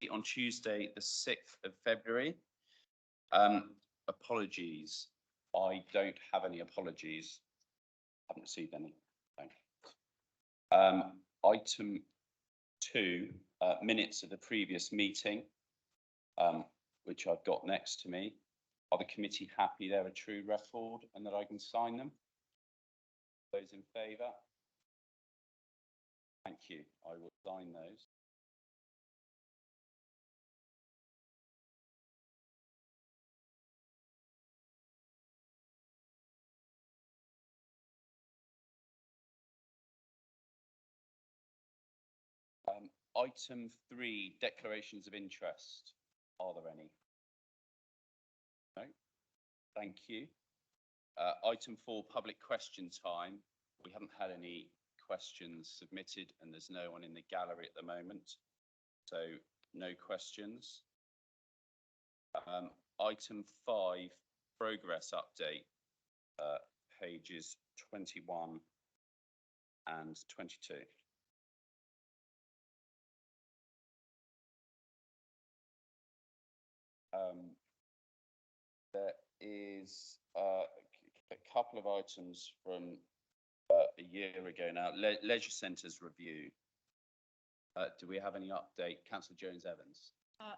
on Tuesday, the 6th of February. Apologies. I don't have any apologies. Haven't received any. No. Item 2, minutes of the previous meeting, which I've got next to me. Are the committee happy they're a true record and that I can sign them? Those in favour? Thank you. I will sign those. Item 3, declarations of interest. Are there any? No. Thank you. Item 4, public question time. We haven't had any questions submitted and there's no one in the gallery at the moment. So no questions. Item 5, progress update, pages 21 and 22. There is a couple of items from a year ago now. Leisure centres review. Do we have any update? Councillor Jones-Evans.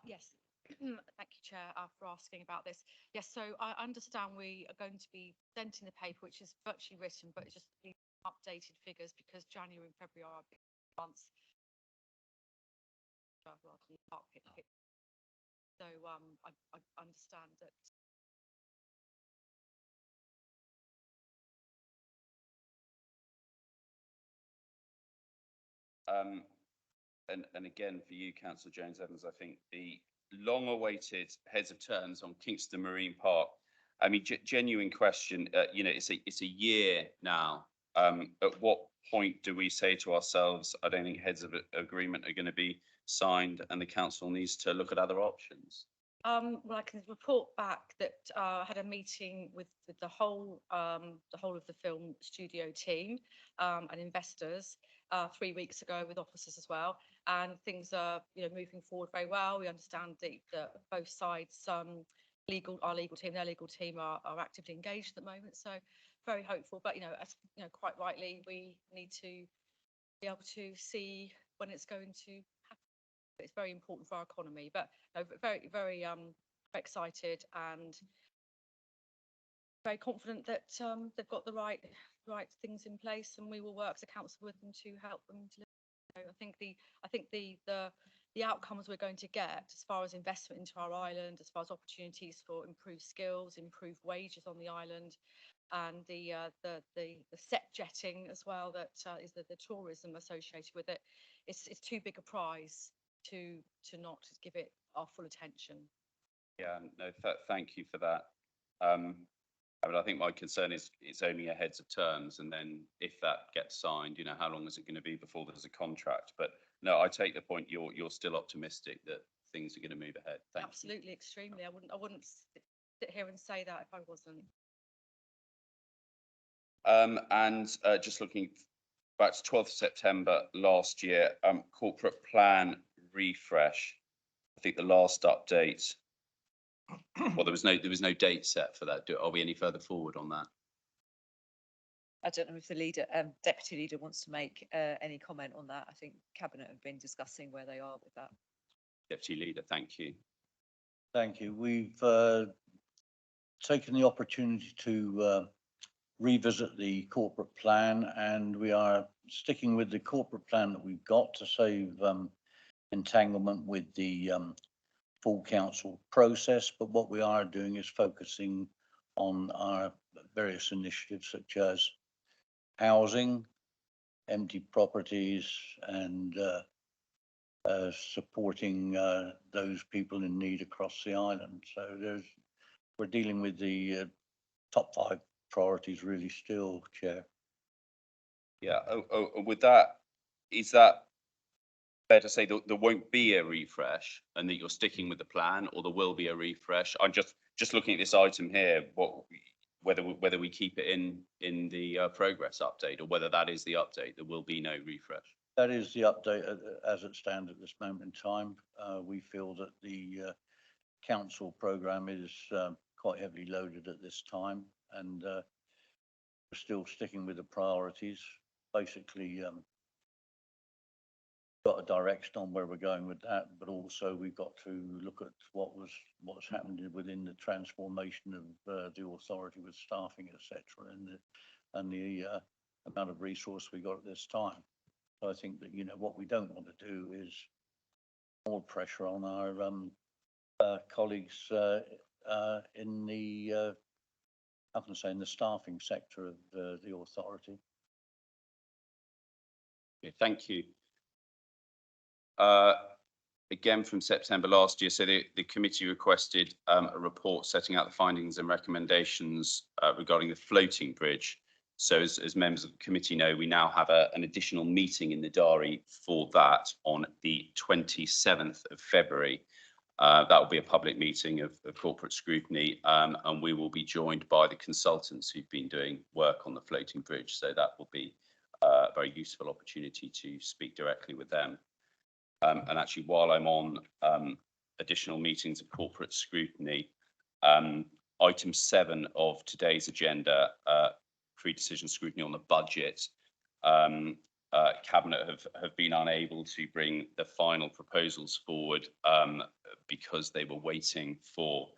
Yes. Thank you, Chair, for asking about this. Yes, so I understand we are going to be presenting the paper, which is virtually written, but just the updated figures because January and February are big months. So I understand that. And again, for you, Councillor Jones-Evans, I think the long-awaited heads of terms on Kingston Marine Park. I mean, genuine question. You know, it's a year now. At what point do we say to ourselves, I don't think heads of agreement are going to be signed, and the council needs to look at other options? Well, I can report back that I had a meeting with the whole of the film studio team and investors 3 weeks ago with officers as well, and things are moving forward very well. We understand that both sides, our legal team, their legal team are actively engaged at the moment, so very hopeful. But as quite rightly, we need to be able to see when it's going to happen. It's very important for our economy, but very, very excited and very confident that they've got the right things in place, and we will work as a council with them to help them deliver. I think the outcomes we're going to get as far as investment into our island, as far as opportunities for improved skills, improved wages on the island, and the set jetting as well, that is the tourism associated with it. It's too big a prize to not give it our full attention. Yeah, no, thank you for that. I mean, I think my concern is it's only a heads of terms, and then if that gets signed, how long is it going to be before there's a contract? But no, I take the point. You're still optimistic that things are going to move ahead. Thank Absolutely, you. extremely. I wouldn't sit here and say that if I wasn't. And just looking back to 12th September last year, corporate plan refresh. I think the last update. Well, there was no date set for that. Are we any further forward on that? I don't know if the leader, deputy leader, wants to make any comment on that. I think cabinet have been discussing where they are with that. Deputy leader, thank you. Thank you. We've taken the opportunity to revisit the corporate plan, and we are sticking with the corporate plan that we've got to save entanglement with the full council process. But what we are doing is focusing on our various initiatives such as housing, empty properties, and supporting those people in need across the island. So we're dealing with the top 5 priorities really still, Chair. Yeah. With that, is that fair to say that there won't be a refresh and that you're sticking with the plan, or there will be a refresh? I'm just looking at this item here. Whether we keep it in the progress update, or whether that is the update, there will be no refresh. That is the update as it stands at this moment in time. We feel that the council programme is quite heavily loaded at this time, and we're still sticking with the priorities. Basically, got a direction on where we're going with that, but also we've got to look at what's happened within the transformation of the authority with staffing, etc., and the amount of resource we got at this time. So I think that what we don't want to do is more pressure on our colleagues in the how can I say, in the staffing sector of the authority. Okay, thank you. Again, from September last year, so the committee requested a report setting out the findings and recommendations regarding the floating bridge. So as members of the committee know, we now have an additional meeting in the diary for that on the 27th of February. That will be a public meeting of corporate scrutiny, and we will be joined by the consultants who've been doing work on the floating bridge. So that will be a very useful opportunity to speak directly with them. And actually, while I'm on additional meetings of corporate scrutiny, item 7 of today's agenda, pre-decision scrutiny on the budget, Cabinet have been unable to bring the final proposals forward because they were waiting for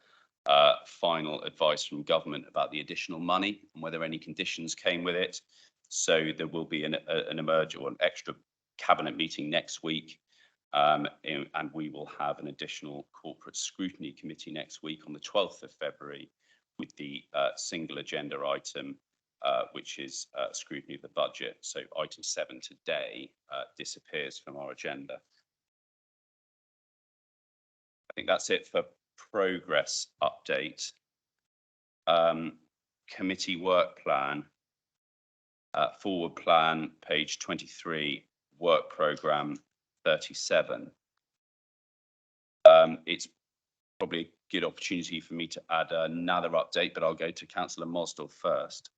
final advice from government about the additional money and whether any conditions came with it. So there will be an extra Cabinet meeting next week. And we will have an additional corporate scrutiny committee next week on the 12th of February with the single agenda item, which is scrutiny of the budget. So item 7 today disappears from our agenda. I think that's it for progress update. Committee work plan, forward plan, page 23, work programme 37. It's probably a good opportunity for me to add another update, but I'll go to Councillor Mosdell first.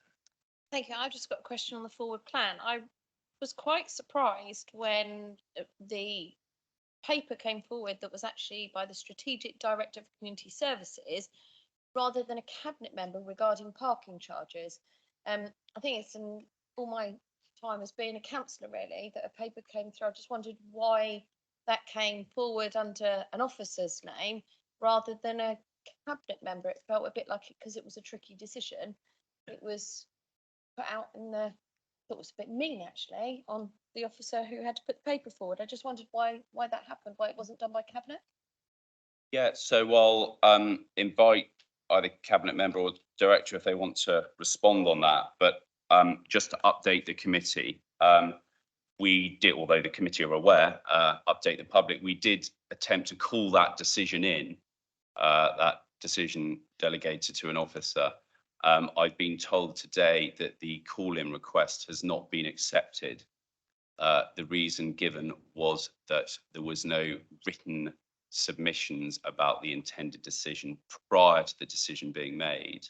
Thank you. I've just got a question on the forward plan. I was quite surprised when the paper came forward that was actually by the Strategic Director of Community Services rather than a cabinet member regarding parking charges. I think it's in all my time as being a councillor really that a paper came through. I just wondered why that came forward under an officer's name rather than a cabinet member. It felt a bit like it because it was a tricky decision. It was put out in the, thought it was a bit mean actually on the officer who had to put the paper forward. I just wondered why that happened, why it wasn't done by cabinet. Yeah, so I'll invite either cabinet member or director if they want to respond on that. But just to update the committee, we did, although the committee are aware, update the public. We did attempt to call that decision in, that decision delegated to an officer. I've been told today that the call-in request has not been accepted. The reason given was that there was no written submissions about the intended decision prior to the decision being made.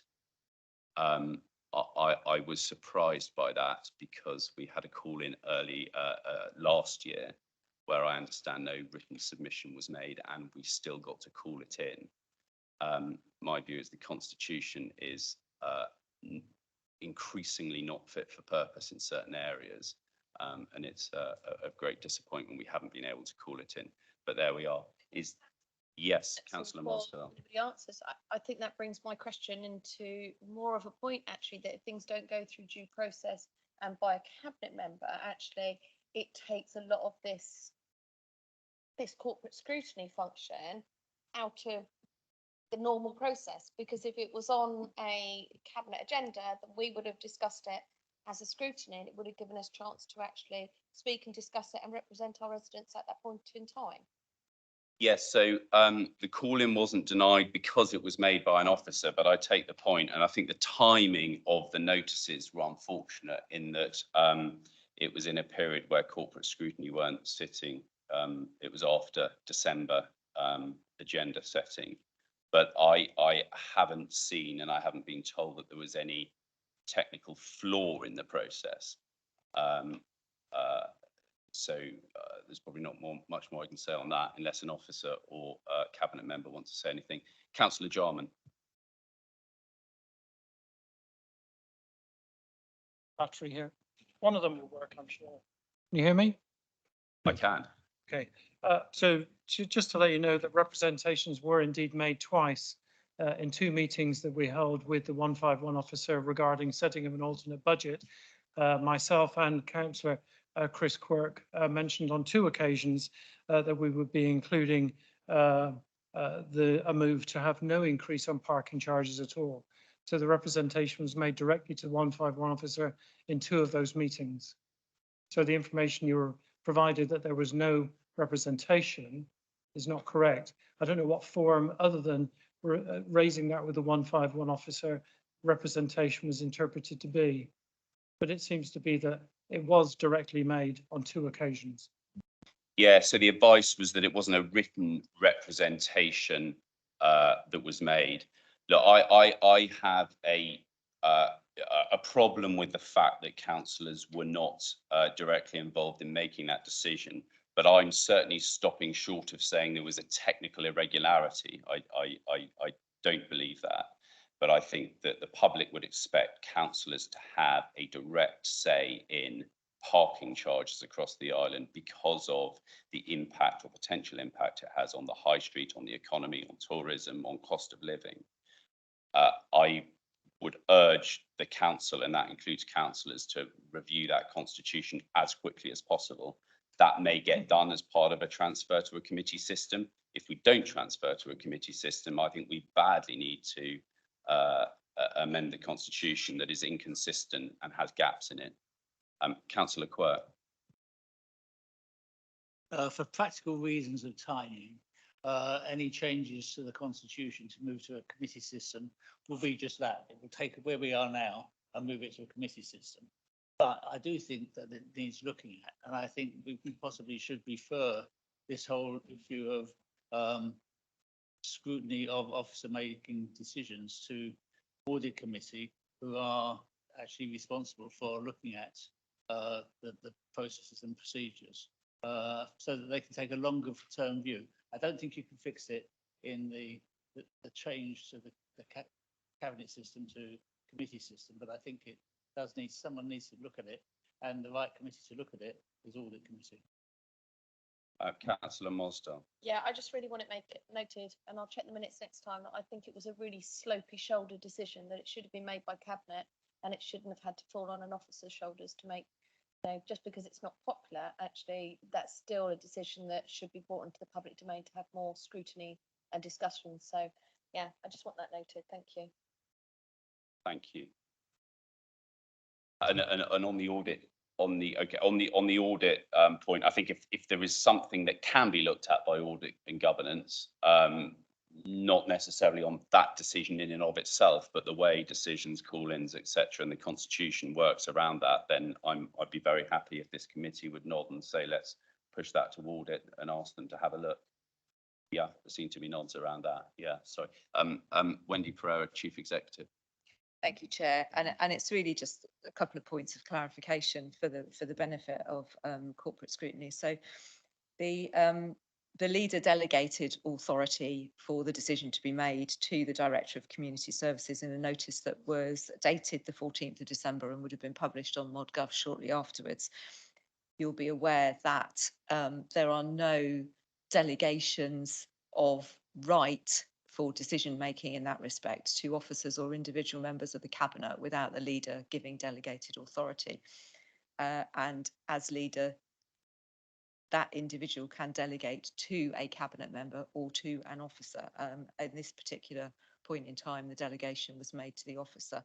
I was surprised by that because we had a call in early last year where I understand no written submission was made and we still got to call it in. My view is the Constitution is increasingly not fit for purpose in certain areas, and it's a great disappointment we haven't been able to call it in. But there we are. Yes, Councillor Mosdell. Nobody answers. I think that brings my question into more of a point actually, that if things don't go through due process and by a cabinet member, actually it takes a lot of this corporate scrutiny function out of the normal process, because if it was on a cabinet agenda, then we would have discussed it as a scrutiny and it would have given us a chance to actually speak and discuss it and represent our residents at that point in time. Yes, so the call-in wasn't denied because it was made by an officer, but I take the point, and I think the timing of the notices were unfortunate in that it was in a period where corporate scrutiny weren't sitting. It was after December agenda setting, but I haven't seen and I haven't been told that there was any technical flaw in the process. So there's probably not much more I can say on that, unless an officer or cabinet member wants to say anything. Councillor Jarman. Battery here. One of them will work, I'm sure. Can you hear me? I can. Okay. So just to let you know that representations were indeed made twice in two meetings that we held with the 151 officer regarding setting of an alternate budget. Myself and Councillor Chris Quirk mentioned on two occasions that we would be including a move to have no increase on parking charges at all. So the representation was made directly to the 151 officer in two of those meetings. So the information you were provided that there was no representation is not correct. I don't know what form other than raising that with the 151 officer representation was interpreted to be. But it seems to be that it was directly made on two occasions. Yeah, so the advice was that it wasn't a written representation that was made. Look, I have a problem with the fact that councillors were not directly involved in making that decision, but I'm certainly stopping short of saying there was a technical irregularity. I don't believe that, but I think that the public would expect councillors to have a direct say in parking charges across the island because of the impact or potential impact it has on the high street, on the economy, on tourism, on cost of living. I would urge the council, and that includes councillors, to review that constitution as quickly as possible. That may get done as part of a transfer to a committee system. If we don't transfer to a committee system, I think we badly need to amend the constitution that is inconsistent and has gaps in it. Councillor Quirk. For practical reasons of timing, any changes to the constitution to move to a committee system will be just that. It will take where we are now and move it to a committee system. But I do think that it needs looking at, and I think we possibly should refer this whole issue of scrutiny of officer making decisions to audit committee, who are actually responsible for looking at the processes and procedures, so that they can take a longer term view. I don't think you can fix it in the change to the cabinet system to committee system, but I think it does need, someone needs to look at it, and the right committee to look at it is audit committee. Councillor Mosdale. Yeah, I just really want it noted, and I'll check the minutes next time, that I think it was a really slopey shoulder decision, that it should have been made by cabinet, and it shouldn't have had to fall on an officer's shoulders to make. You know, just because it's not popular, actually, that's still a decision that should be brought into the public domain to have more scrutiny and discussion. So, yeah, I just want that noted. Thank you. Thank you. And on the audit, on the audit point, I think if there is something that can be looked at by audit and governance, not necessarily on that decision in and of itself, but the way decisions, call-ins, etc., and the constitution works around that, then I'd be very happy if this committee would nod and say, let's push that to audit and ask them to have a look. Yeah, there seem to be nods around that. Yeah, sorry. Wendy Pereira, Chief Executive. Thank you, Chair. And it's really just a couple of points of clarification for the benefit of corporate scrutiny. So the leader delegated authority for the decision to be made to the Director of Community Services in a notice that was dated the 14th of December and would have been published on ModGov shortly afterwards. You'll be aware that there are no delegations of right for decision making in that respect to officers or individual members of the cabinet without the leader giving delegated authority. And as leader, that individual can delegate to a cabinet member or to an officer. At this particular point in time, the delegation was made to the officer,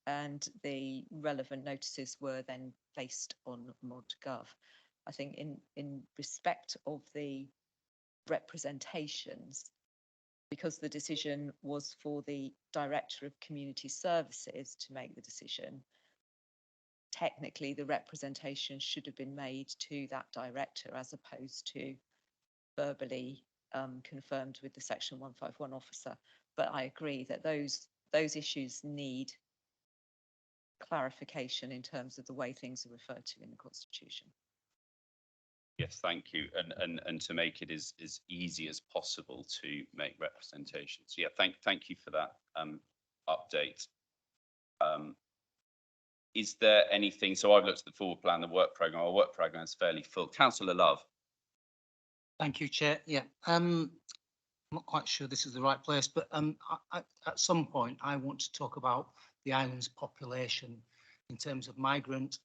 and the relevant notices were then placed on ModGov. I think in respect of the representations, because the decision was for the Director of Community Services to make the decision, technically the representation should have been made to that director as opposed to verbally confirmed with the Section 151 officer. But I agree that those issues need clarification in terms of the way things are referred to in the Constitution. Yes, thank you. And to make it as easy as possible to make representations. Yeah, thank you for that update. Is there anything, so I've looked at the forward plan, the work programme. Our work programme is fairly full. Councillor Love. Thank you, Chair. Yeah, I'm not quite sure this is the right place, but at some point I want to talk about the island's population in terms of migrant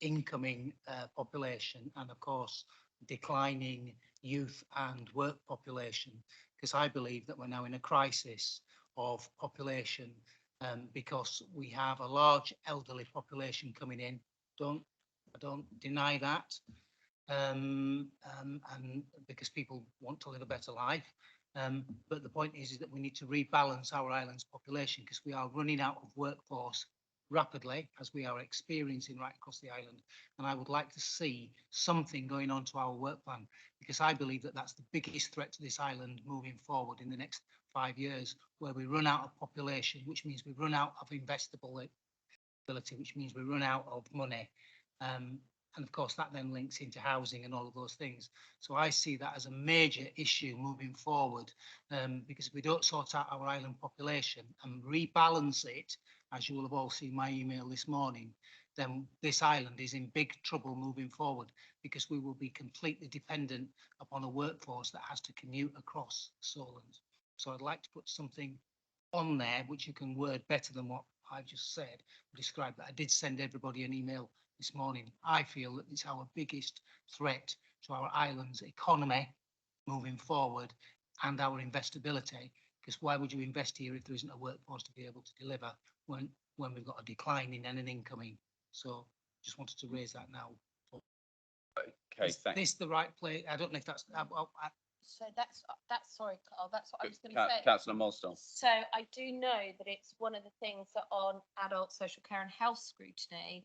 incoming population, and of course declining youth and work population, because I believe that we're now in a crisis of population because we have a large elderly population coming in. I don't deny that. And because people want to live a better life. But the point is that we need to rebalance our island's population, because we are running out of workforce rapidly, as we are experiencing right across the island. And I would like to see something going on to our work plan, because I believe that that's the biggest threat to this island moving forward in the next 5 years, where we run out of population, which means we run out of investable ability, which means we run out of money. And of course, that then links into housing and all of those things. So I see that as a major issue moving forward, because if we don't sort out our island population and rebalance it, as you will have all seen my email this morning, then this island is in big trouble moving forward, because we will be completely dependent upon a workforce that has to commute across Solent. So I'd like to put something on there which you can word better than what I've just said, described. That I did send everybody an email this morning. I feel that it's our biggest threat to our island's economy moving forward and our investability, because why would you invest here if there isn't a workforce to be able to deliver when we've got a declining and an incoming? So just wanted to raise that now. Okay, Is this the right place? I don't know if that's So that's sorry, Carl, that's what I was going to say. Councillor Molstone. So I do know that it's one of the things that on adult social care and health scrutiny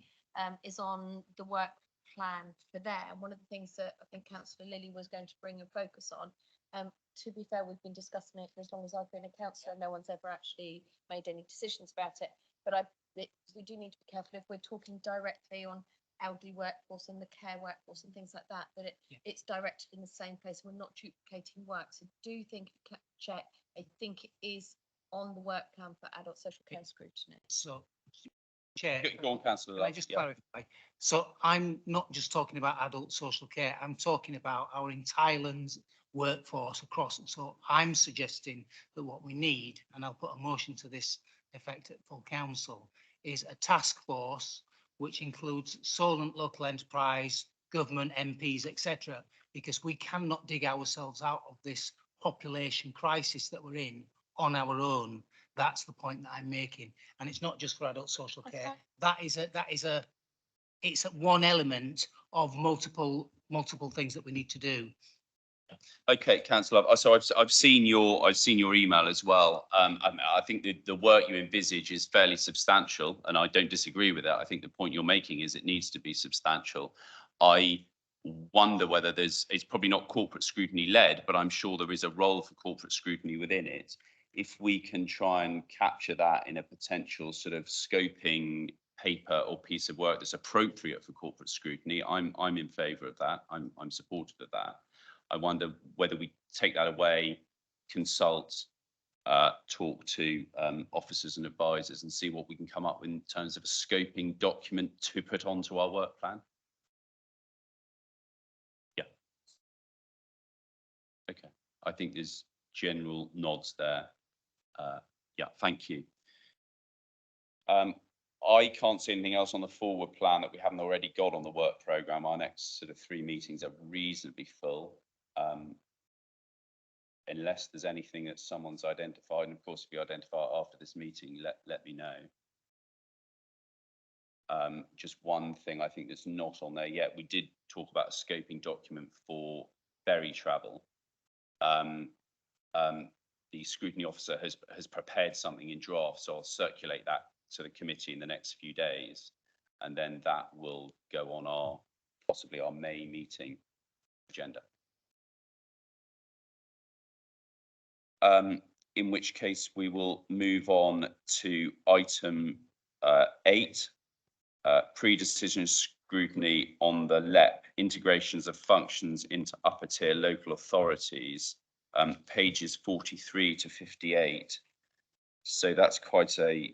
is on the work plan for there. And one of the things that I think Councillor Lilly was going to bring a focus on. To be fair, we've been discussing it for as long as I've been a councillor. No one's ever actually made any decisions about it. But we do need to be careful if we're talking directly on elderly workforce and the care workforce and things like that, that it's directed in the same place. We're not duplicating work. So do think, check, I think it is on the work plan for adult social care and scrutiny. so. Chair, Go on, Councillor can I Love. just Yeah. clarify? So I'm not just talking about adult social care. I'm talking about our entire island's workforce across. And so I'm suggesting that what we need, and I'll put a motion to this effect at full council, is a task force which includes Solent local enterprise, government, MPs, etc. Because we cannot dig ourselves out of this population crisis that we're in on our own. That's the point that I'm making, and it's not just for adult social care. Okay. It's one element of multiple things that we need to do. Okay, Councillor Love. So I've seen your email as well. I think the work you envisage is fairly substantial, and I don't disagree with that. I think the point you're making is it needs to be substantial. I wonder whether it's probably not corporate scrutiny led, but I'm sure there is a role for corporate scrutiny within it. If we can try and capture that in a potential sort of scoping paper or piece of work that's appropriate for corporate scrutiny, I'm in favour of that. I'm supportive of that. I wonder whether we take that away, consult, talk to officers and advisors and see what we can come up with in terms of a scoping document to put onto our work plan. Yeah. Okay. I think there's general nods there. Yeah, thank you. I can't see anything else on the forward plan that we haven't already got on the work programme. Our next sort of 3 meetings are reasonably full. Unless there's anything that someone's identified, and of course, if you identify it after this meeting, let me know. Just one thing I think that's not on there yet. We did talk about a scoping document for ferry travel. The scrutiny officer has prepared something in draft, so I'll circulate that to the committee in the next few days, and then that will go on possibly our May meeting agenda. In which case we will move on to item 8, pre-decision scrutiny on the LEP integrations of functions into upper tier local authorities, pages 43 to 58. So that's quite a,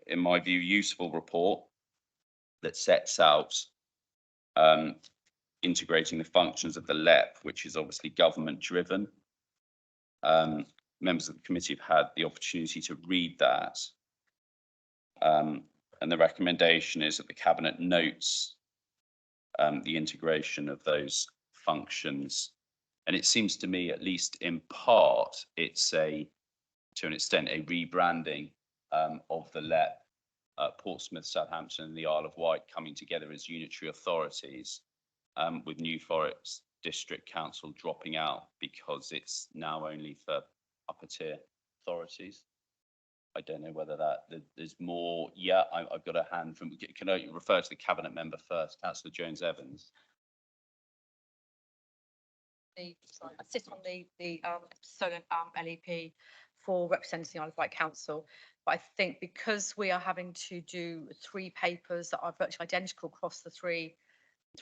in my view, useful report that sets out integrating the functions of the LEP, which is obviously government driven. Members of the committee have had the opportunity to read that. And the recommendation is that the Cabinet notes the integration of those functions. And it seems to me, at least in part, it's to an extent, a rebranding of the LEP, Portsmouth, Southampton and the Isle of Wight coming together as unitary authorities, with New Forest District Council dropping out because it's now only for upper tier authorities. I don't know whether there's more. Yeah, I've got a hand from, can I refer to the Cabinet member first, Councillor Jones Evans? I sit on the Solent LEP for representing the Isle of Wight Council. But I think because we are having to do 3 papers that are virtually identical across the three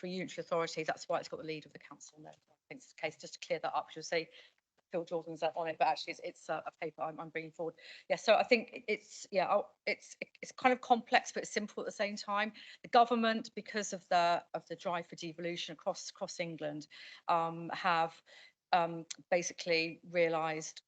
unitary authorities, that's why it's got the lead of the council there. I think it's the case, just to clear that up, you'll say Phil Jordan's on it, but actually it's a paper I'm bringing forward. Yeah, so I think it's kind of complex but simple at the same time. The government, because of the drive for devolution across England, have basically realised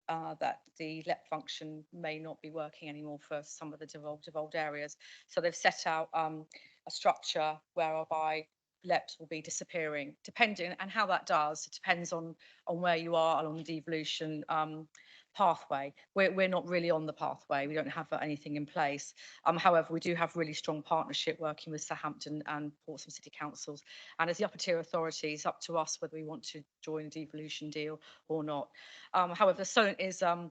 that the LEP function may not be working anymore for some of the devolved areas. So they've set out a structure whereby LEPs will be disappearing, depending, and how that does, it depends on where you are along the devolution pathway. We're not really on the pathway. We don't have anything in place. However, we do have really strong partnership working with Southampton and Portsmouth City Councils. And as the upper tier authorities, up to us whether we want to join a devolution deal or not. However, Solent is a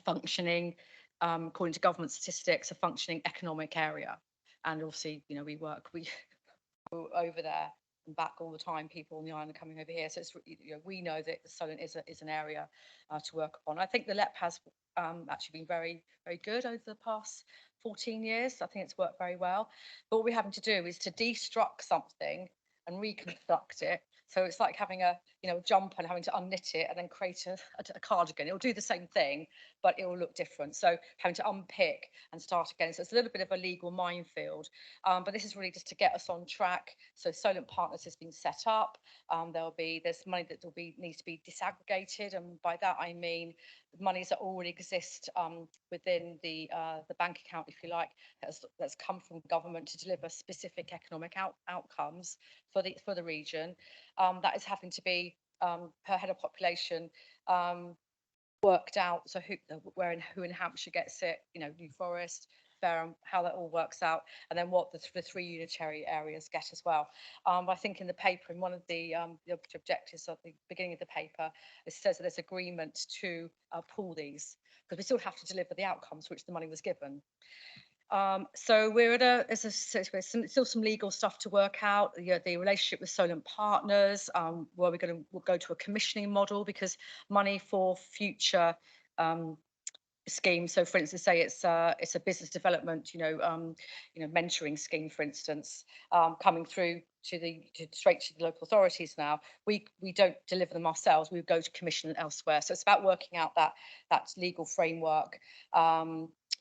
functioning, according to government statistics, a functioning economic area. And obviously, you know, we over there and back all the time. People on the island are coming over here, so it's, you know, we know that Solent is an area to work upon. I think the LEP has actually been very good over the past 14 years. I think it's worked very well. But what we're having to do is to destruct something and reconstruct it. So it's like having a jumper and having to unknit it and then create a cardigan. It'll do the same thing, but it will look different. So having to unpick and start again. So it's a little bit of a legal minefield. But this is really just to get us on track. So Solent Partners has been set up. There's money that needs to be disaggregated, and by that I mean monies that already exist within the bank account, if you like, that's come from government to deliver specific economic outcomes for the region. That is having to be per head of population worked out. So who in Hampshire gets it, you know, New Forest, Fareham, how that all works out, and then what the 3 unitary areas get as well. I think in the paper, in one of the objectives at the beginning of the paper, it says that there's agreement to pool these, because we still have to deliver the outcomes which the money was given. So there's still some legal stuff to work out. The relationship with Solent Partners, where we'll go to a commissioning model, because money for future schemes. So, for instance, say it's a business development, mentoring scheme, for instance, coming through straight to the local authorities. Now we don't deliver them ourselves. We go to commission elsewhere. So it's about working out that legal framework.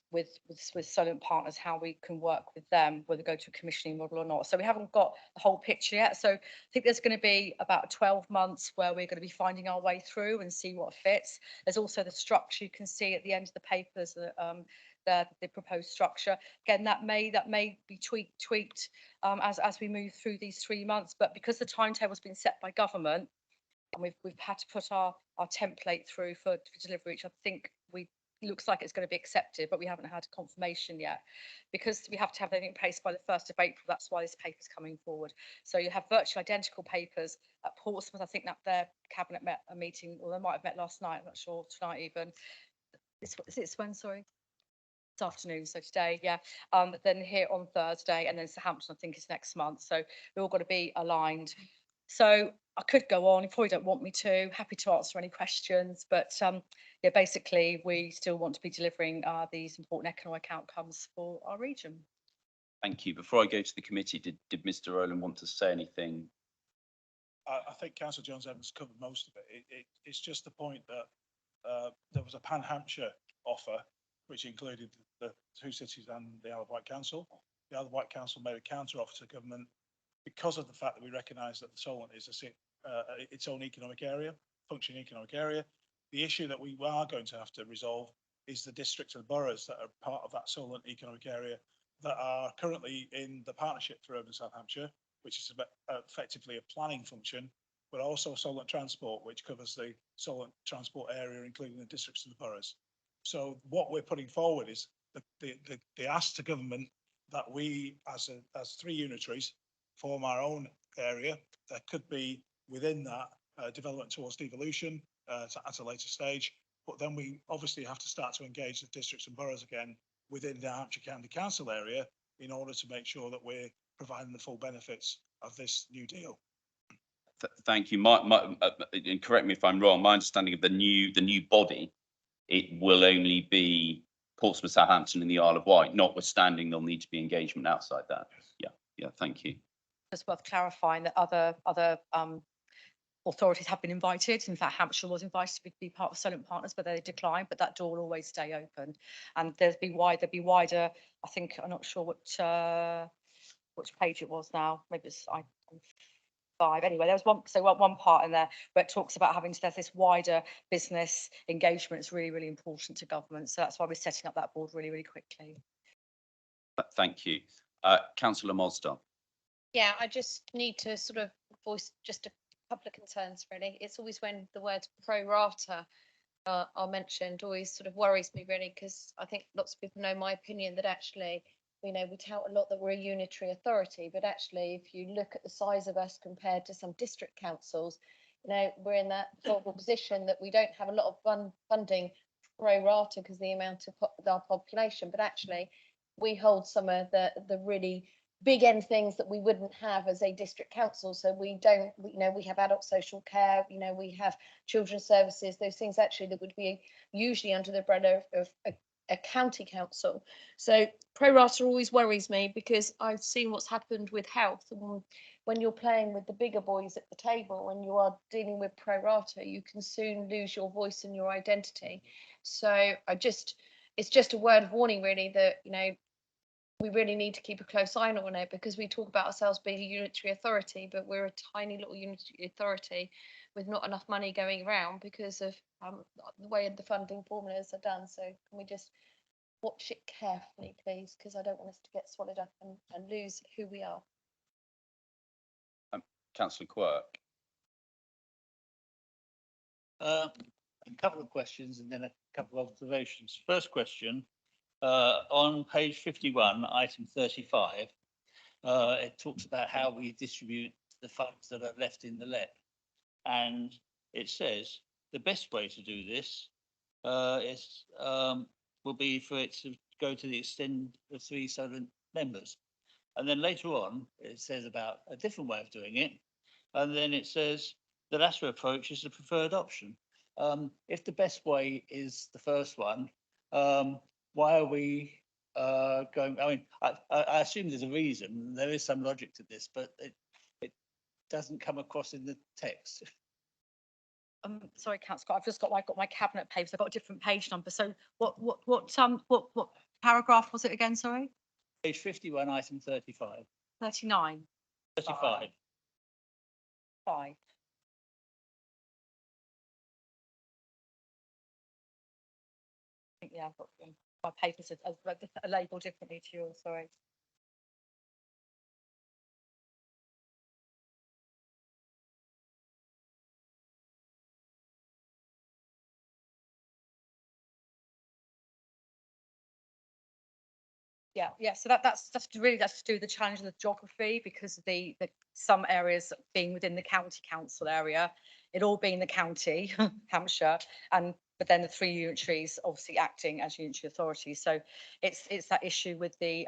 With Solent Partners, how we can work with them, whether go to a commissioning model or not. So we haven't got the whole picture yet. So I think there's going to be about 12 months where we're going to be finding our way through and see what fits. There's also the structure you can see at the end of the papers, the proposed structure. Again, that may be tweaked as we move through these 3 months. But because the timetable's been set by government, and we've had to put our template through for delivery, which I think looks like it's going to be accepted, but we haven't had confirmation yet, because we have to have everything in place by the 1st of April. That's why this paper's coming forward. So you have virtually identical papers at Portsmouth. I think that their cabinet met a meeting, or they might have met last night, I'm not sure, tonight even. Is it when, sorry? This afternoon, so today, yeah. Then here on Thursday, and then Southampton, I think, is next month. So we've all got to be aligned. So I could go on. You probably don't want me to. Happy to answer any questions, but yeah, basically we still want to be delivering these important economic outcomes for our region. Thank you. Before I go to the committee, did Mr. Rowland want to say anything? I think Councillor Jones-Evans covered most of it. It's just the point that there was a Pan Hampshire offer, which included the two cities and the Isle of Wight Council. The Isle of Wight Council made a counter offer to government because of the fact that we recognise that the Solent is its own economic area, functioning economic area. The issue that we are going to have to resolve is the districts and boroughs that are part of that Solent economic area that are currently in the Partnership for Urban South Hampshire, which is effectively a planning function, but also Solent Transport, which covers the Solent transport area, including the districts and the boroughs. So what we're putting forward is the ask to government that we, as three unitaries, form our own area that could be within that development towards devolution at a later stage. But then we obviously have to start to engage the districts and boroughs again within the Hampshire County Council area in order to make sure that we're providing the full benefits of this new deal. Thank you. And correct me if I'm wrong, my understanding of the new body, it will only be Portsmouth, Southampton and the Isle of Wight, notwithstanding there'll need to be engagement outside that. Yeah, thank you. It's worth clarifying that other authorities have been invited. In fact, Hampshire was invited to be part of Solent Partners, but they declined. But that door will always stay open. And there'd be wider. I think I'm not sure which page it was now. Maybe it's item 5. Anyway, there was one part in there where it talks about having to have this wider business engagement. It's really, really important to government. So that's why we're setting up that board really, really quickly. Thank you. Councillor Mosdar. Yeah, I just need to sort of voice just a couple of concerns, really. It's always when the words pro rata are mentioned, always sort of worries me, really, because I think lots of people know my opinion that actually, we tout a lot that we're a unitary authority, but actually, if you look at the size of us compared to some district councils, we're in that horrible position that we don't have a lot of funding pro rata because the amount of our population, but actually, we hold some of the really big end things that we wouldn't have as a district council. So we have adult social care, we have children's services, those things actually that would be usually under the umbrella of a county council. So pro rata always worries me because I've seen what's happened with health. When you're playing with the bigger boys at the table, when you are dealing with pro rata, you can soon lose your voice and your identity. So it's just a word of warning, really, that we really need to keep a close eye on it, because we talk about ourselves being a unitary authority, but we're a tiny little unitary authority with not enough money going around because of the way the funding formulas are done. So can we just watch it carefully, please? Because I don't want us to get swallowed up and lose who we are. Councillor Quirk. A couple of questions and then a couple of observations. First question, on page 51, item 35, it talks about how we distribute the funds that are left in the LEP. And it says the best way to do this will be for it to go to the extent of 3 Solent members. And then later on, it says about a different way of doing it. And then it says the latter approach is the preferred option. If the best way is the first one, why are we going? I mean, I assume there's a reason. There is some logic to this, but it doesn't come across in the text. Sorry, Councillor, I've just got my cabinet papers. I've got a different page number. So what paragraph was it again? Sorry. Page 51, item 35. 39. 35. 5. Yeah, I've got my papers are labelled differently to yours. Sorry. Yeah. So that's to do with the challenge of the geography, because the some areas being within the county council area, it all being the county, Hampshire, but then the 3 unitaries obviously acting as unitary authorities. So it's that issue with the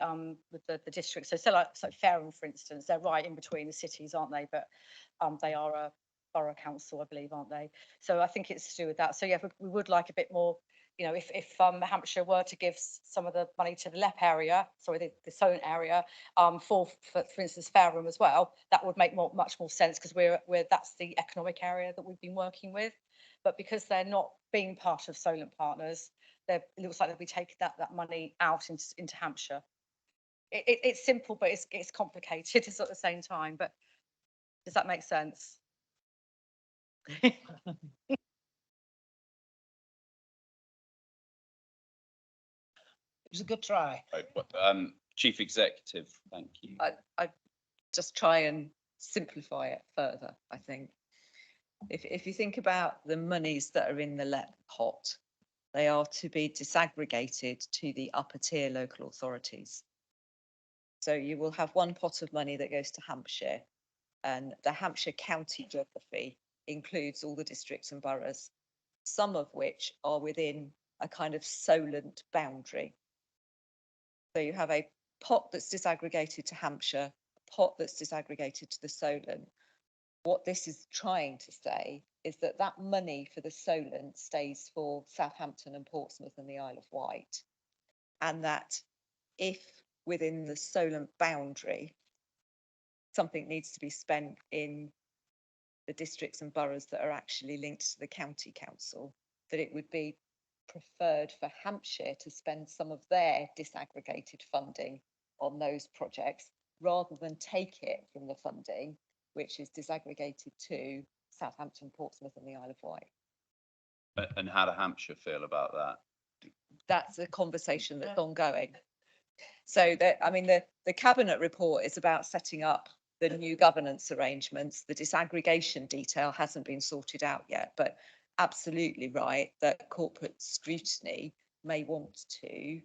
districts. So like Fareham, for instance, they're right in between the cities, aren't they? But they are a borough council, I believe, aren't they? So I think it's to do with that. So yeah, we would like a bit more you know, if Hampshire were to give some of the money to the LEP area, sorry, the Solent area, for instance, Fareham as well, that would make much more sense, because that's the economic area that we've been working with. But because they're not being part of Solent Partners, it looks like they'll be taking that money out into Hampshire. It's simple, but it's complicated at the same time. But does that make sense? It was a good try. Right, Chief Executive, thank you. I just try and simplify it further, I think. If you think about the monies that are in the LEP pot, they are to be disaggregated to the upper tier local authorities. So you will have one pot of money that goes to Hampshire, and the Hampshire county geography includes all the districts and boroughs, some of which are within a kind of Solent boundary. So you have a pot that's disaggregated to Hampshire, a pot that's disaggregated to the Solent. What this is trying to say is that that money for the Solent stays for Southampton and Portsmouth and the Isle of Wight. And that if within the Solent boundary, something needs to be spent in the districts and boroughs that are actually linked to the county council, that it would be preferred for Hampshire to spend some of their disaggregated funding on those projects, rather than take it from the funding which is disaggregated to Southampton, Portsmouth and the Isle of Wight. And how do Hampshire feel about that? That's a conversation that's ongoing. So the cabinet report is about setting up the new governance arrangements. The disaggregation detail hasn't been sorted out yet, but absolutely right that corporate scrutiny may want to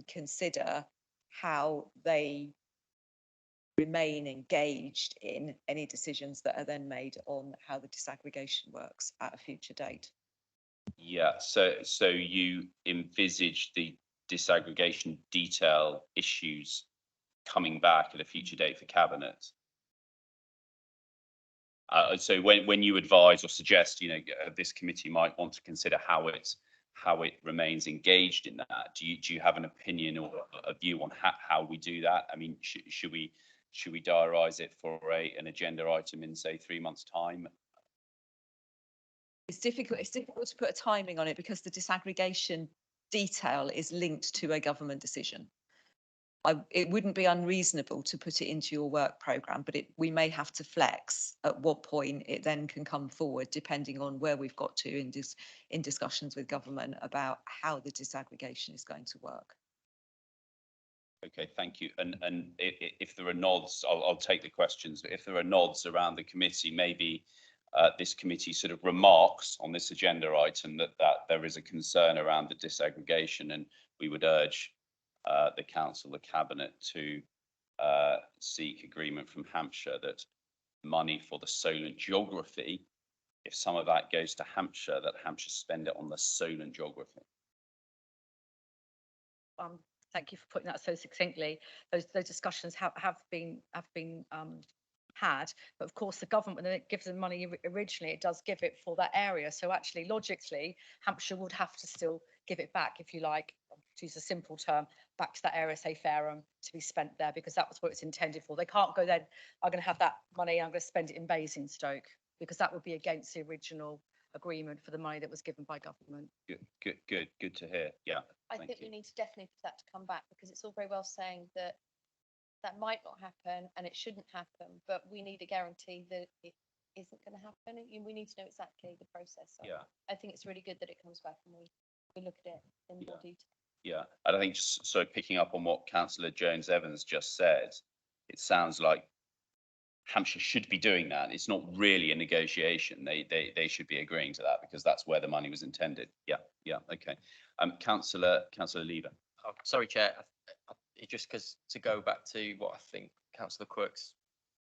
consider how they remain engaged in any decisions that are then made on how the disaggregation works at a future date. Yeah, so you envisage the disaggregation detail issues coming back at a future date for cabinet? So when you advise or suggest, this committee might want to consider how it remains engaged in that, do you have an opinion or a view on how we do that? I mean, should we diarise it for an agenda item in, say, 3 months' time? It's difficult to put a timing on it, because the disaggregation detail is linked to a government decision. It wouldn't be unreasonable to put it into your work programme, but we may have to flex at what point it then can come forward, depending on where we've got to in discussions with government about how the disaggregation is going to work. Okay, thank you. And if there are nods, I'll take the questions. But if there are nods around the committee, maybe this committee sort of remarks on this agenda item that there is a concern around the disaggregation, and we would urge the council, the cabinet, to seek agreement from Hampshire that money for the Solent geography, if some of that goes to Hampshire, that Hampshire spend it on the Solent geography. Thank you for putting that so succinctly. Those discussions have been had, but of course the government, when it gives them money originally, it does give it for that area. So actually, logically, Hampshire would have to still give it back, if you like, to use a simple term, back to that area, say Fareham, to be spent there, because that was what it's intended for. They can't go then, I'm going to have that money, I'm going to spend it in Basingstoke, because that would be against the original agreement for the money that was given by government. Good to hear. Yeah. I think we need to definitely for that to come back, because it's all very well saying that might not happen and it shouldn't happen, but we need a guarantee that it isn't going to happen. We need to know exactly the process. So Yeah. I think it's really good that it comes back and we look at it in more detail. Yeah, and I think just so picking up on what Councillor Jones-Evans just said, it sounds like Hampshire should be doing that. It's not really a negotiation. They should be agreeing to that, because that's where the money was intended. Yeah, okay. Councillor Lever. Oh, sorry, Chair. Just because to go back to what I think Councillor Quirks,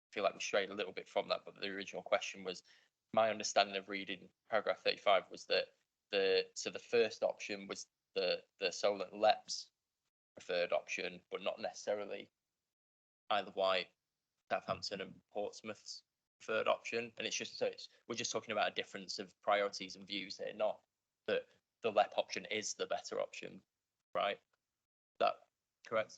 feel like we strayed a little bit from that, but the original question was, my understanding of reading paragraph 35 was that the first option was the Solent LEP's preferred option, but not necessarily Isle of Wight, Southampton and Portsmouth's preferred option. And it's just we're just talking about a difference of priorities and views here, not that the LEP option is the better option, right? Is that correct?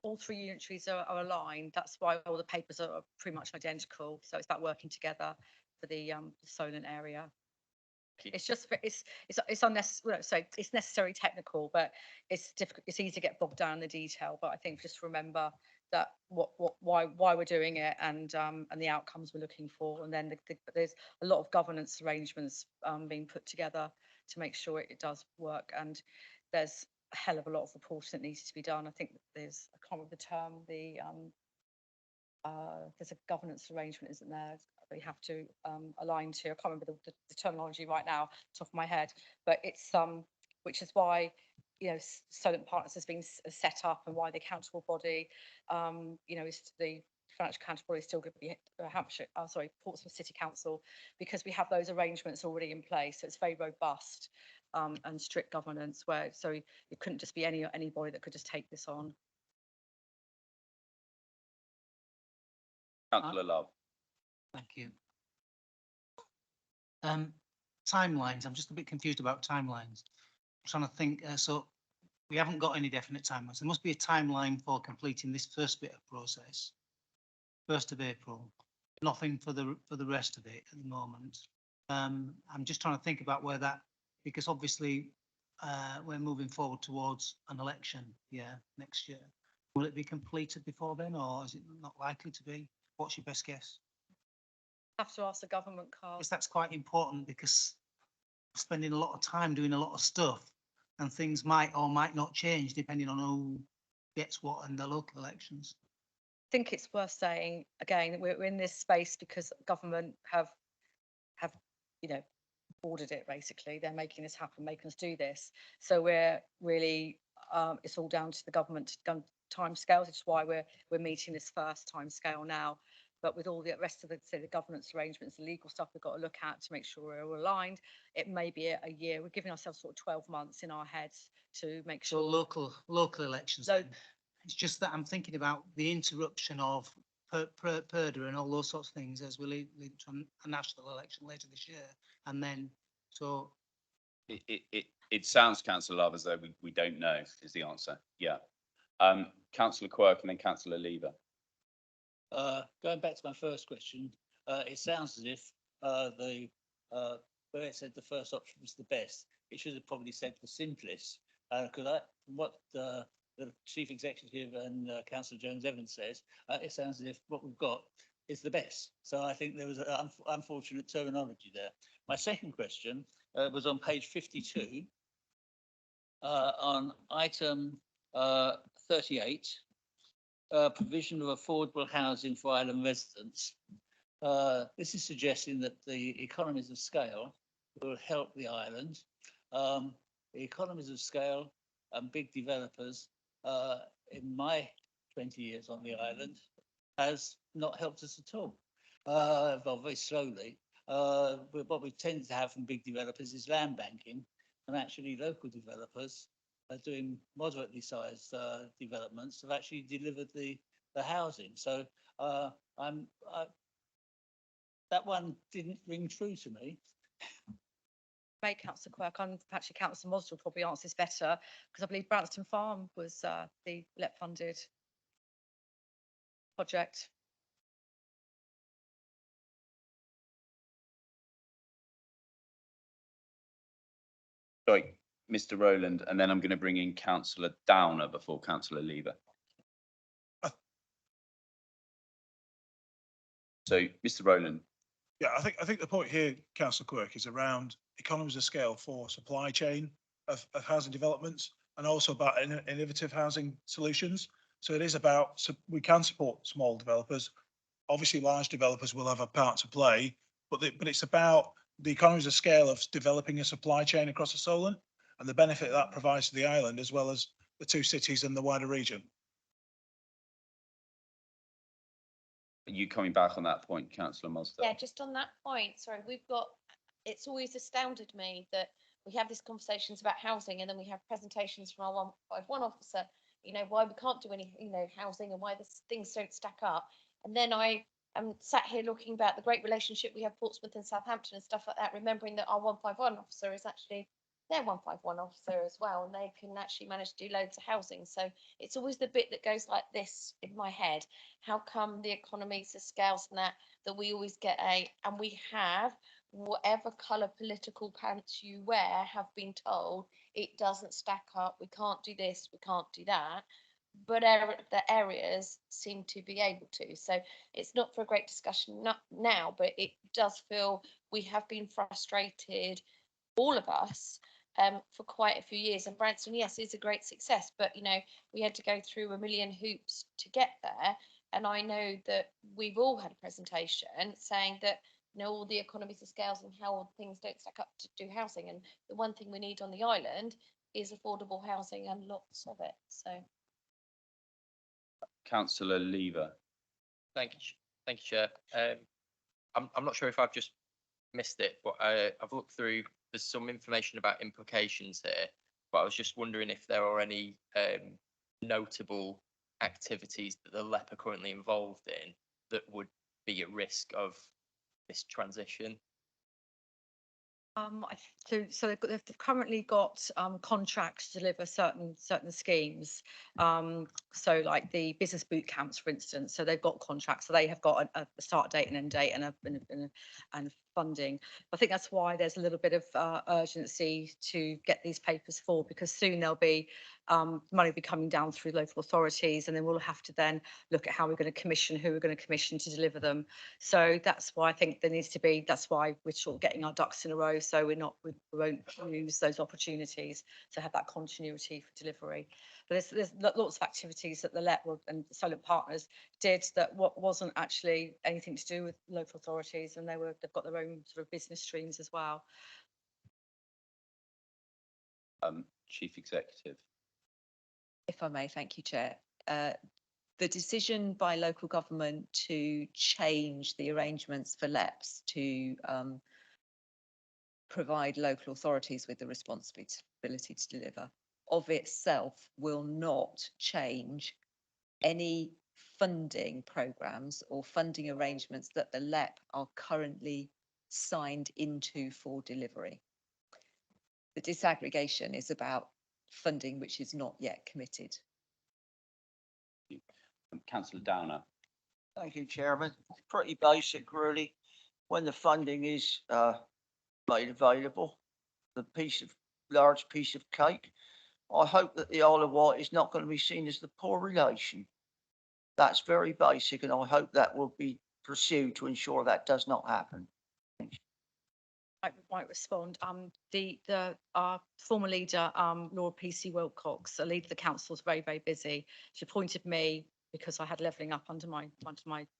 All three unitaries are aligned. That's why all the papers are pretty much identical. So it's about working together for the Solent area. It's just it's unnecessary. So it's necessary technical, but it's difficult. It's easy to get bogged down in the detail. But I think just remember that why we're doing it and the outcomes we're looking for, and then there's a lot of governance arrangements being put together to make sure it does work. And there's a hell of a lot of reporting that needs to be done. I think there's, I can't remember the term, there's a governance arrangement, isn't there? We have to align to. I can't remember the terminology right now, top of my head, but it's which is why Solent Partners has been set up and why the accountable body, is the financial accountable body is still going to be Portsmouth City Council, because we have those arrangements already in place. So it's very robust and strict governance. So it couldn't just be anybody that could just take this on. Councillor Love. Thank you. Timelines. I'm just a bit confused about timelines. I'm trying to think. So we haven't got any definite timelines. There must be a timeline for completing this first bit of process. 1st of April. Nothing for the rest of it at the moment. I'm just trying to think about where that, because obviously we're moving forward towards an election next year. Will it be completed before then, or is it not likely to be? What's your best guess? Have to ask the government, Carl. Yes, that's quite important, because we're spending a lot of time doing a lot of stuff, and things might or might not change depending on who gets what in the local elections. I think it's worth saying again, we're in this space because government have ordered it. Basically, they're making this happen, making us do this. So we're really it's all down to the government time scales, which is why we're meeting this first time scale now. But with all the rest of the governance arrangements, the legal stuff we've got to look at to make sure we're all aligned, it may be a year. We're giving ourselves sort of 12 months in our heads to make sure. So local elections. It's just that I'm thinking about the interruption of PERDA and all those sorts of things as we lead to a national election later this year, and then so. It sounds, Councillor Love, as though we don't know is the answer. Yeah. Councillor Quirk and then Councillor Lever. Going back to my first question, it sounds as if where it said the first option was the best, it should have probably said the simplest. Because what the Chief Executive and Councillor Jones-Evans says, it sounds as if what we've got is the best. So I think there was an unfortunate terminology there. My second question was on page 52 on item 38. Provision of affordable housing for island residents. This is suggesting that the economies of scale will help the island. The economies of scale and big developers in my 20 years on the island has not helped us at all. Well, very slowly. What we tend to have from big developers is land banking, and actually local developers are doing moderately sized developments have actually delivered the housing. So that one didn't ring true to me. Make Councillor Quirk, and actually Councillor Mosdell will probably answer this better, because I believe Branston Farm was the LEP funded project. Sorry, Mr. Rowland, and then I'm going to bring in Councillor Downer before Councillor Lever. So, Mr. Rowland. Yeah, I think the point here, Councillor Quirk, is around economies of scale for supply chain of housing developments, and also about innovative housing solutions. So it is about, so we can support small developers. Obviously, large developers will have a part to play, but it's about the economies of scale of developing a supply chain across the Solent and the benefit that provides to the island, as well as the two cities and the wider region. Are you coming back on that point, Councillor Mosdell? Yeah, just on that point, sorry, it's always astounded me that we have these conversations about housing and then we have presentations from our 151 officer, why we can't do any, housing and why things don't stack up. And then I am sat here looking about the great relationship we have Portsmouth and Southampton and stuff like that, remembering that our 151 officer is actually they're 151 officer as well, and they can actually manage to do loads of housing. So it's always the bit that goes like this in my head. How come the economies of scales and that we always get and we have, whatever colour political pants you wear, have been told it doesn't stack up, we can't do this, we can't do that. But the areas seem to be able to. So it's not for a great discussion now, but it does feel we have been frustrated, all of us, for quite a few years. And Branson, yes, is a great success, but we had to go through a million hoops to get there. And I know that we've all had a presentation saying that all the economies of scales and how things don't stack up to do housing. And the one thing we need on the island is affordable housing and lots of it. So. Councillor Lever. Thank you, thank you, Chair. I'm not sure if I've just missed it, but I've looked through. There's some information about implications here, but I was just wondering if there are any notable activities that the LEP are currently involved in that would be at risk of this transition. So they've currently got contracts to deliver certain schemes. So like the business boot camps, for instance. So they've got contracts. So they have got a start date and end date and funding. I think that's why there's a little bit of urgency to get these papers forward, because soon there'll be money will be coming down through local authorities, and then we'll have to then look at how we're going to commission, who we're going to commission to deliver them. So that's why I think there needs to be, that's why we're sort of getting our ducks in a row, so we won't lose those opportunities to have that continuity for delivery. But there's lots of activities that the LEP and Solent Partners did that wasn't actually anything to do with local authorities, and they've got their own sort of business streams as well. Chief Executive. If I may, thank you, Chair. The decision by local government to change the arrangements for LEPs to provide local authorities with the responsibility to deliver of itself will not change any funding programmes or funding arrangements that the LEP are currently signed into for delivery. The disaggregation is about funding which is not yet committed. Councillor Downer. Thank you, Chairman. It's pretty basic, really. When the funding is made available, the large piece of cake, I hope that the Isle of Wight is not going to be seen as the poor relation. That's very basic, and I hope that will be pursued to ensure that does not happen. I might respond. Our former leader, Laura PC Wilcox, a leader of the council, is very, very busy. She appointed me because I had levelling up under my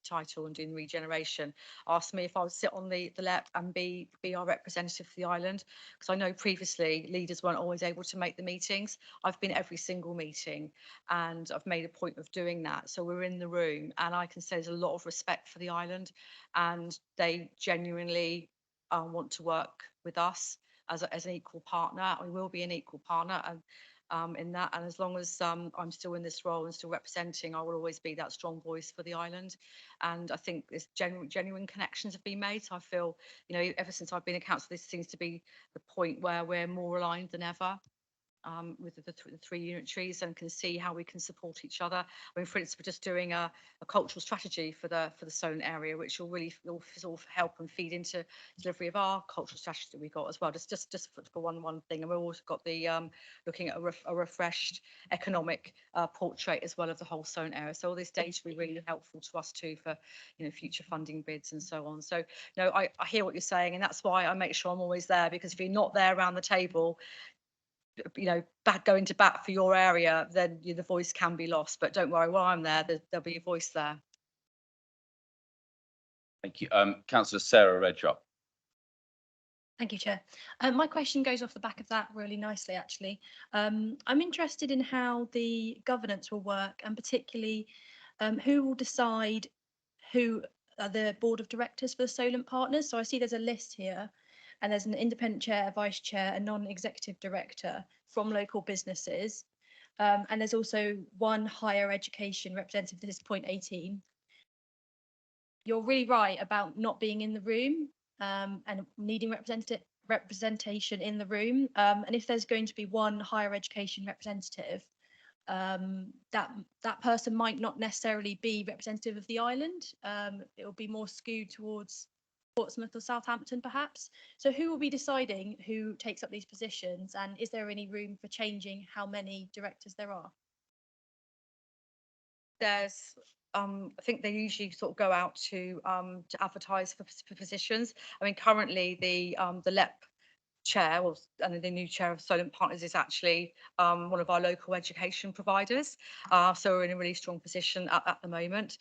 title and doing regeneration, asked me if I would sit on the LEP and be our representative for the island, because I know previously leaders weren't always able to make the meetings. I've been at every single meeting and I've made a point of doing that. So we're in the room, and I can say there's a lot of respect for the island, and they genuinely want to work with us as an equal partner. We will be an equal partner, and in that, and as long as I'm still in this role and still representing, I will always be that strong voice for the island. And I think this genuine connections have been made. So I feel, ever since I've been a councillor, this seems to be the point where we're more aligned than ever. With the three unitaries, and can see how we can support each other. I mean, for instance, we're just doing a cultural strategy for the Solent area, which will really sort of help and feed into delivery of our cultural strategy that we got as well. Just for one thing, and we've also got the looking at a refreshed economic portrait as well of the whole Solent area. So all this data will be really helpful to us too for future funding bids and so on. So no, I hear what you're saying, and that's why I make sure I'm always there, because if you're not there around the table, going to bat for your area, then the voice can be lost. But don't worry, while I'm there, there'll be a voice there. Thank you. Councillor Sarah Redrop. Thank you, Chair. My question goes off the back of that really nicely, actually. I'm interested in how the governance will work, and particularly who will decide who are the board of directors for the Solent Partners. So I see there's a list here, and there's an independent chair, a vice chair, a non-executive director from local businesses. And there's also one higher education representative. This is point 18. You're really right about not being in the room and needing representation in the room, and if there's going to be one higher education representative, that person might not necessarily be representative of the island. It will be more skewed towards Portsmouth or Southampton, perhaps. So who will be deciding who takes up these positions, and is there any room for changing how many directors there are? There's, I think they usually sort of go out to advertise for positions. I mean, currently the LEP chair, or and the new chair of Solent Partners, is actually one of our local education providers. So we're in a really strong position at the moment.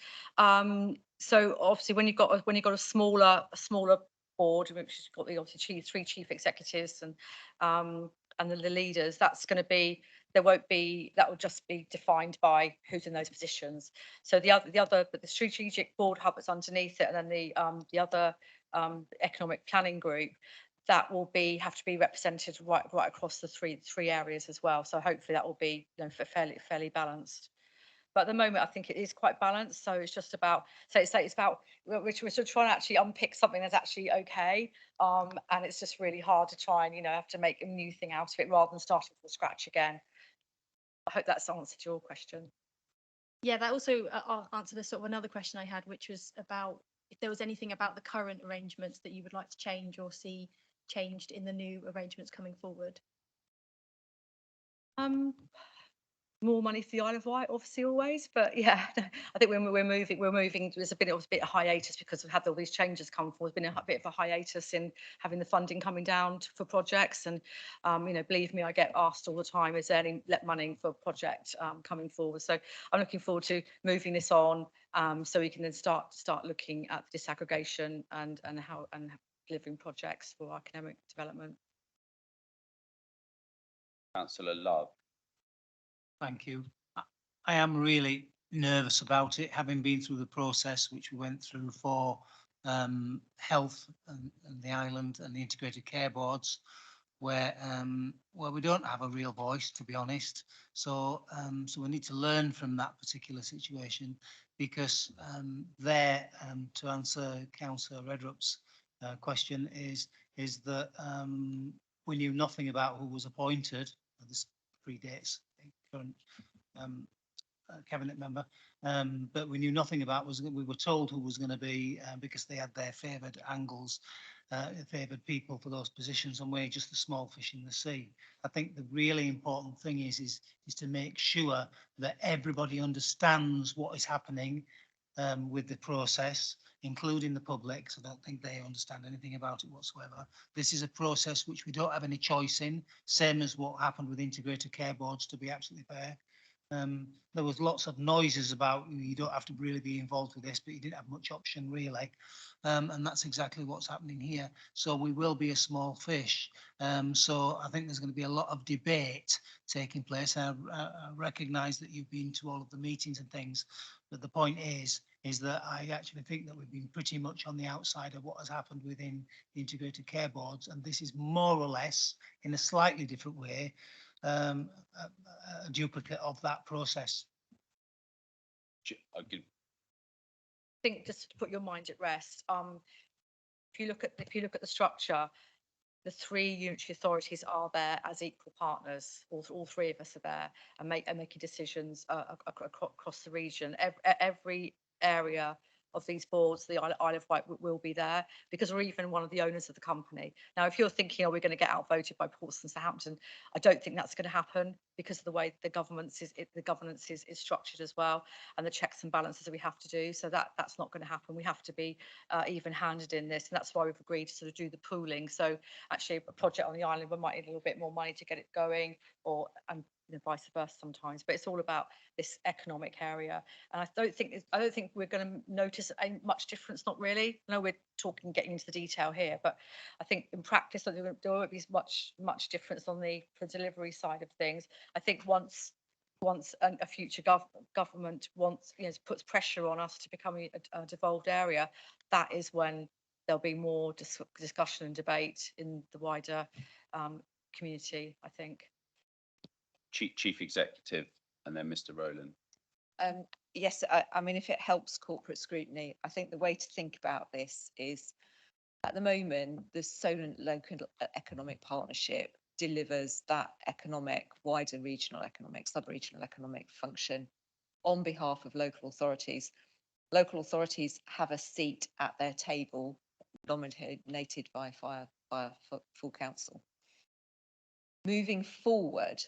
So obviously, when you've got a smaller board, which has got the obviously three chief executives and the leaders, that's going to be, there won't be, that will just be defined by who's in those positions. So the strategic board hub that's underneath it, and then the other economic planning group, that will have to be represented right across the three areas as well. So hopefully that will be, you know, fairly balanced. But at the moment, I think it is quite balanced. So it's just about, so it's about, we're sort of trying to actually unpick something that's actually okay. And it's just really hard to try and, you know, have to make a new thing out of it rather than starting from scratch again. I hope that's answered your question. Yeah, that also answered a sort of another question I had, which was about if there was anything about the current arrangements that you would like to change or see changed in the new arrangements coming forward. More money for the Isle of Wight, obviously, always, but yeah, I think we're moving. There's a bit of hiatus because we've had all these changes come forward. There's been a bit of a hiatus in having the funding coming down for projects, and you know, believe me, I get asked all the time, is there any LEP money for a project coming forward? So I'm looking forward to moving this on, so we can then start looking at disaggregation and delivering projects for academic development. Councillor Love. Thank you. I am really nervous about it, having been through the process which we went through for health and the island and the integrated care boards, where we don't have a real voice, to be honest. So so we need to learn from that particular situation, because there, to answer Councillor Redrup's question, is that we knew nothing about who was appointed. This predates the current cabinet member, but we knew nothing about, we were told who was going to be, because they had their favoured angles, favoured people for those positions, and we're just a small fish in the sea. I think the really important thing is to make sure that everybody understands what is happening with the process, including the public. So I don't think they understand anything about it whatsoever. This is a process which we don't have any choice in, same as what happened with integrated care boards, to be absolutely fair. There was lots of noises about you don't have to really be involved with this, but you didn't have much option really. And that's exactly what's happening here. So we will be a small fish. So I think there's going to be a lot of debate taking place. I recognise that you've been to all of the meetings and things, but the point is that I actually think that we've been pretty much on the outside of what has happened within the integrated care boards, and this is more or less, in a slightly different way, a duplicate of that process. I think just to put your mind at rest, if you look at the structure, the three unitary authorities are there as equal partners. All three of us are there and making decisions across the region. Every area of these boards, the Isle of Wight will be there because we're even one of the owners of the company. Now, if you're thinking, oh, we're going to get outvoted by Portsmouth and Southampton, I don't think that's going to happen because of the way the governance is structured as well, and the checks and balances that we have to do. So that's not going to happen. We have to be even-handed in this, and that's why we've agreed to sort of do the pooling. So actually, a project on the island, we might need a little bit more money to get it going, or you know, vice versa sometimes. But it's all about this economic area, and I don't think we're going to notice much difference. Not really. I know we're getting into the detail here, but I think in practice there won't be much difference on the delivery side of things. I think once a future government puts pressure on us to become a devolved area, that is when there'll be more discussion and debate in the wider community, I think. Chief Executive, and then Mr. Rowland. Yes, I mean, if it helps corporate scrutiny, I think the way to think about this is At the moment, the Solent Local Economic Partnership delivers that economic, wider regional economic, sub-regional economic function on behalf of local authorities. Local authorities have a seat at their table nominated by full council. Moving forward,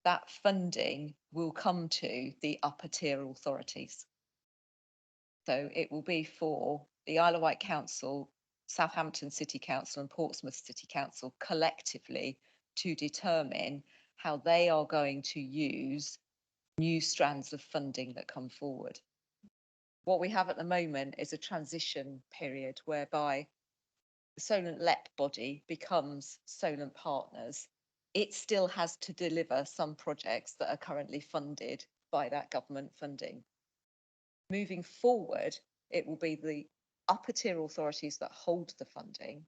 that funding will come to the upper tier authorities. So it will be for the Isle of Wight Council, Southampton City Council and Portsmouth City Council collectively to determine how they are going to use new strands of funding that come forward. What we have at the moment is a transition period whereby the Solent LEP body becomes Solent Partners. It still has to deliver some projects that are currently funded by that government funding. Moving forward, it will be the upper tier authorities that hold the funding,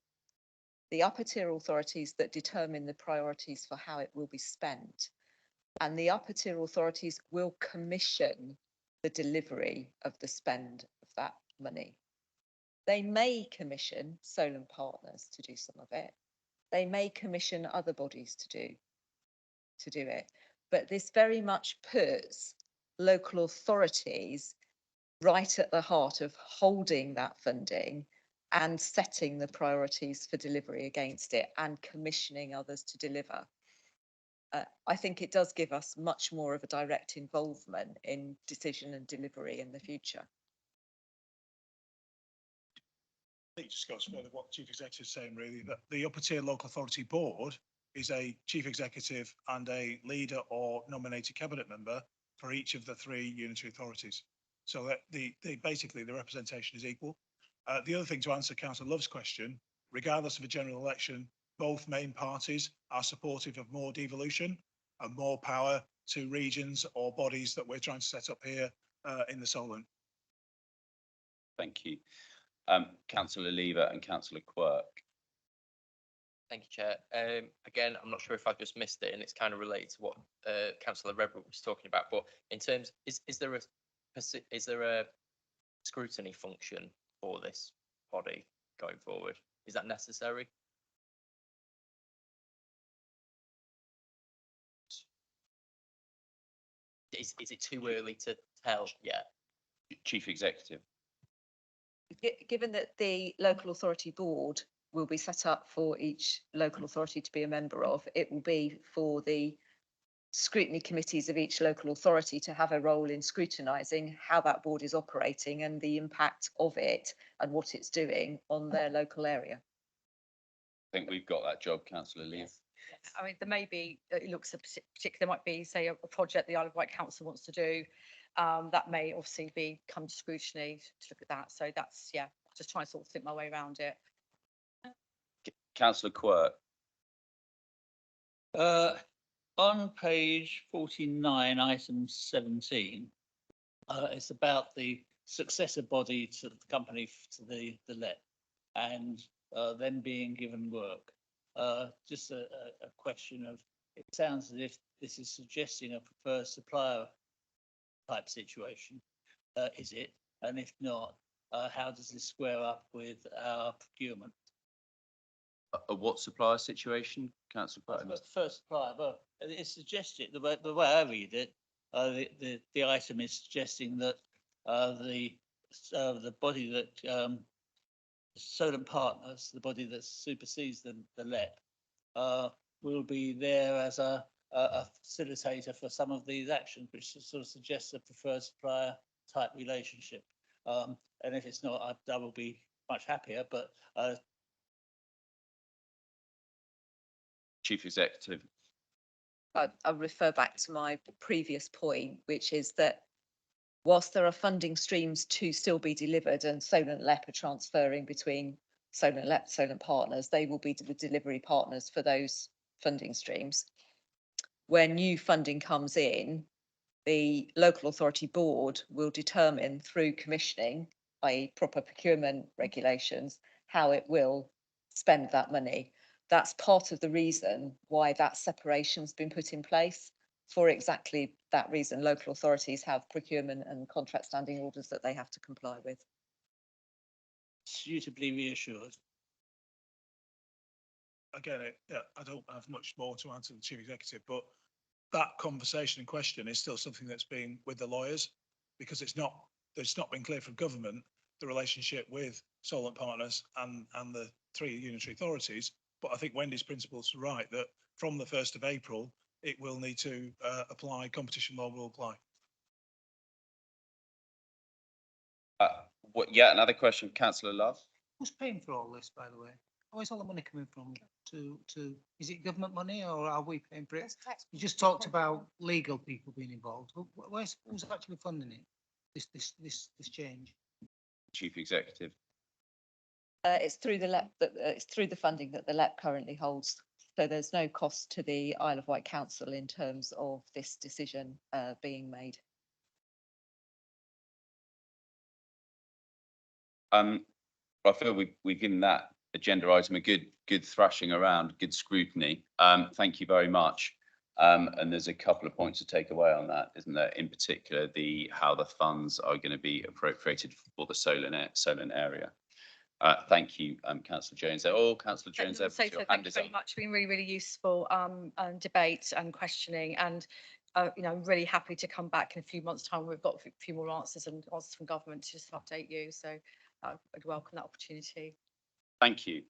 the upper tier authorities that determine the priorities for how it will be spent, and the upper tier authorities will commission the delivery of the spend of that money. They may commission Solent Partners to do some of it. They may commission other bodies to do it. But this very much puts local authorities right at the heart of holding that funding and setting the priorities for delivery against it and commissioning others to deliver. I think it does give us much more of a direct involvement in decision and delivery in the future. I think it just goes further what the Chief Executive is saying, really, that the upper tier local authority board is a chief executive and a leader or nominated cabinet member for each of the three unitary authorities. So that basically the representation is equal. The other thing to answer Councillor Love's question, regardless of a general election, both main parties are supportive of more devolution and more power to regions or bodies that we're trying to set up here in the Solent. Thank you. Councillor Lever and Councillor Quirk. Thank you, Chair. Again, I'm not sure if I've just missed it, and it's kind of related to what Councillor Redbrook was talking about. But in terms, is there a scrutiny function for this body going forward? Is that necessary? Is it too early to tell yet? Chief Executive. Given that the local authority board will be set up for each local authority to be a member of, it will be for the scrutiny committees of each local authority to have a role in scrutinising how that board is operating and the impact of it and what it's doing on their local area. I think we've got that job, Councillor Lever. I mean, there may be, it looks a particular, there might be, say, a project the Isle of Wight Council wants to do. That may obviously come to scrutiny to look at that. So that's, yeah, just trying to sort of think my way around it. Councillor Quirk. On page 49, item 17, it's about the successor body to the company, to the LEP, and them being given work. Just a question of, it sounds as if this is suggesting a preferred supplier type situation. Is it? And if not, how does this square up with our procurement? A what supplier situation, Councillor Quirk? First supplier, but it's suggested, the way I read it, the item is suggesting that the body that Solent Partners, the body that supersedes the LEP, will be there as a facilitator for some of these actions, which sort of suggests a preferred supplier type relationship. And if it's not, I will be much happier, but Chief Executive. I'll refer back to my previous point, which is that whilst there are funding streams to still be delivered and Solent LEP are transferring between Solent LEP, Solent Partners, they will be the delivery partners for those funding streams. Where new funding comes in, the local authority board will determine through commissioning, i.e. proper procurement regulations, how it will spend that money. That's part of the reason why that separation's been put in place. For exactly that reason, local authorities have procurement and contract standing orders that they have to comply with. suitably reassured. again, I don't have much more to add to the chief executive, but that conversation in question is still something that's been with the lawyers, because it's not been clear from government, the relationship with Solent Partners and the three unitary authorities. But I think Wendy's principles are right, that from the 1st of April, it will need to apply, competition law will apply. Yeah, another question, councillor Love. Who's paying for all this, by the way? Where's all the money coming from? Is it government money or are we paying for it? You just talked about legal people being involved. Who's actually funding it? This change? Chief executive. It's through the LEP, it's through the funding that the LEP currently holds. So there's no cost to the Isle of Wight Council in terms of this decision being made. I feel we've given that agenda item a good thrashing around, good scrutiny. Thank you very much. And there's a couple of points to take away on that, isn't there? In particular, how the funds are going to be appropriated for the Solent area. Thank you, Councillor Jones. Councillor Jones, your thank you very much. It's been really useful debate and questioning, and I'm really happy to come back in a few months' time. We've got a few more answers and answers from government to just update you. So I'd welcome that opportunity. Thank you.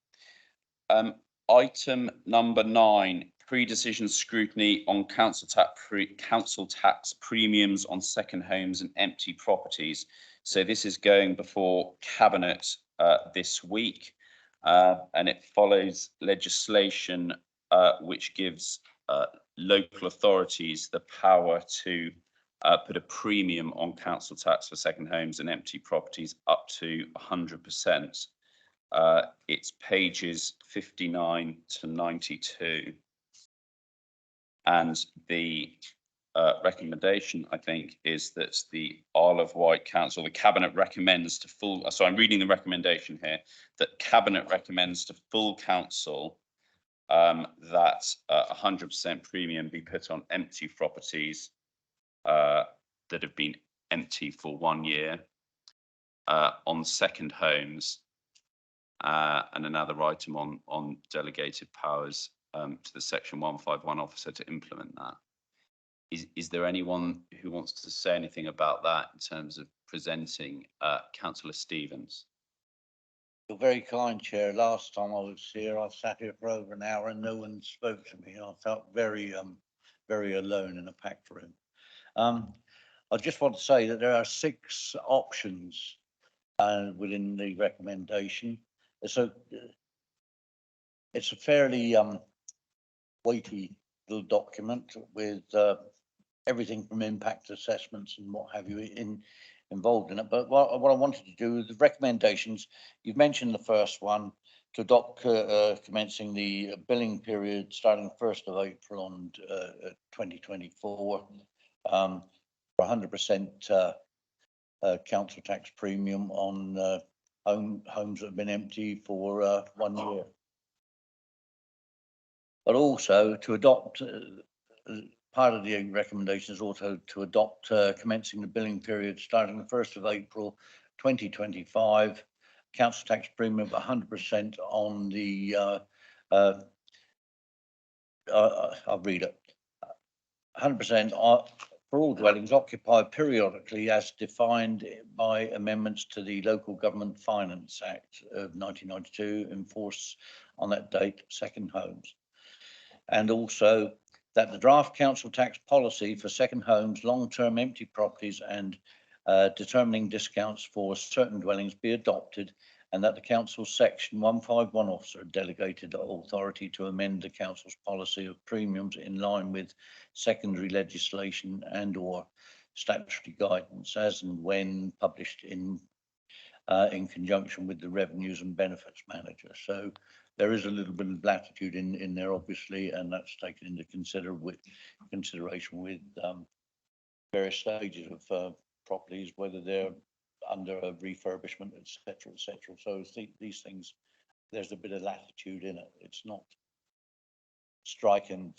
Item number 9, pre-decision scrutiny on council tax premiums on second homes and empty properties. So this is going before Cabinet this week, and it follows legislation which gives local authorities the power to put a premium on council tax for second homes and empty properties up to 100%. It's pages 59 to 92. And the recommendation, I think, is that the Isle of Wight Council, the Cabinet recommends to full, so I'm reading the recommendation here, that Cabinet recommends to full council that 100% premium be put on empty properties that have been empty for 1 year, on second homes, and another item on delegated powers to the Section 151 officer to implement that. Is there anyone who wants to say anything about that in terms of presenting? Councillor Stevens. You're very kind, Chair. Last time I was here, I sat here for over an hour and no one spoke to me. I felt very alone in a packed room. I just want to say that there are 6 options within the recommendation. So it's a fairly weighty little document with everything from impact assessments and what have you involved in it. But what I wanted to do with the recommendations, you've mentioned the first one, to adopt commencing the billing period starting 1st of April on 2024 for 100% council tax premium on homes that have been empty for 1 year. But also to adopt, part of the recommendation is also to adopt commencing the billing period starting the 1st of April 2025, council tax premium of 100% on the, I'll read it, 100% for all dwellings occupied periodically as defined by amendments to the Local Government Finance Act of 1992, in force on that date, second homes. And also that the draft council tax policy for second homes, long-term empty properties and determining discounts for certain dwellings be adopted, and that the council's Section 151 officer delegated authority to amend the council's policy of premiums in line with secondary legislation and/or statutory guidance as and when published in conjunction with the Revenues and Benefits Manager. So there is a little bit of latitude in there, obviously, and that's taken into consideration with various stages of properties, whether they're under a refurbishment, etc., etc. So these things, there's a bit of latitude in it. It's not strike and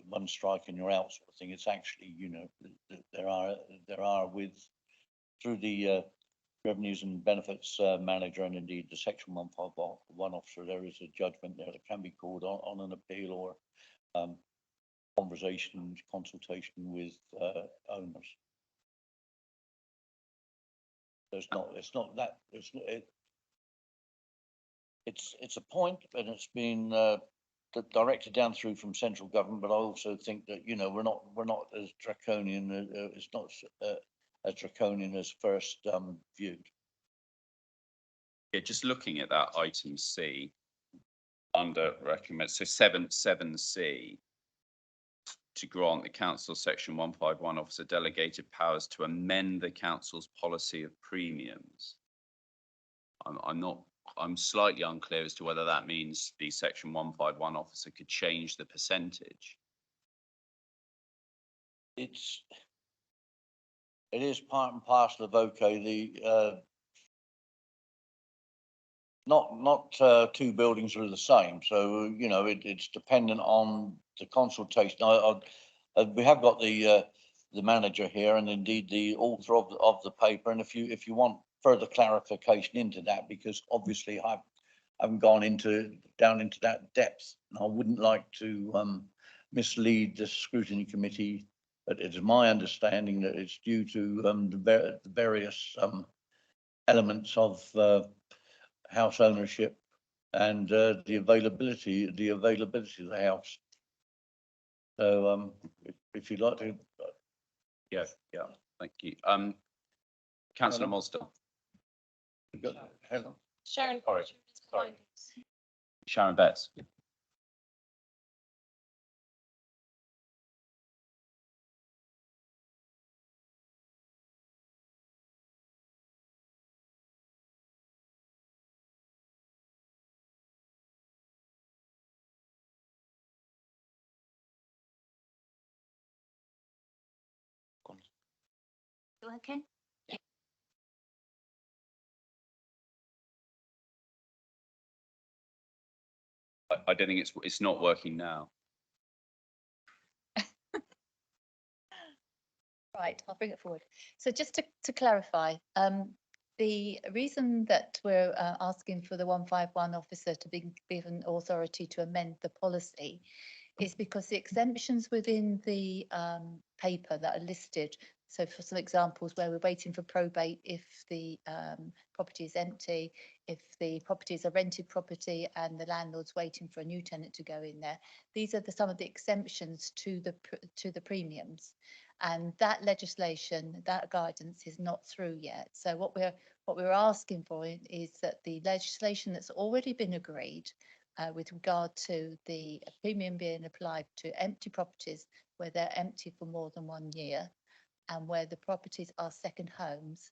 one strike and you're out sort of thing. It's actually, there are through the Revenues and Benefits Manager and indeed the Section 151 officer, there is a judgment there that can be called on an appeal or conversation, consultation with owners. So it's not that, it's a point, and it's been directed down through from central government, but I also think that, you know, we're not as draconian, it's not as draconian as first viewed. Yeah, just looking at that item C under recommend, so 7.7C, to grant the council section 151 officer delegated powers to amend the council's policy of premiums. I'm slightly unclear as to whether that means the section 151 officer could change the percentage. It is part and parcel of, okay, the not two buildings are the same, so you know it's dependent on the consultation. We have got the manager here and indeed the author of the paper, and if you want further clarification into that, because obviously I haven't gone down into that depth, and I wouldn't like to mislead the scrutiny committee, but it is my understanding that it's due to the various elements of house ownership and the availability of the house. So if you'd like to. Yeah, thank you. Councillor Mosdell. Helen. Sharon. Sorry. Sharon Betts. Okay. I don't think it's not working now. Right, I'll bring it forward. So just to clarify, the reason that we're asking for the 151 officer to be given authority to amend the policy is because the exemptions within the paper that are listed, so for some examples where we're waiting for probate if the property is empty, if the property is a rented property and the landlord's waiting for a new tenant to go in there, these are some of the exemptions to the premiums. And that legislation, that guidance is not through yet. So what we're asking for is that the legislation that's already been agreed with regard to the premium being applied to empty properties where they're empty for more than 1 year and where the properties are second homes,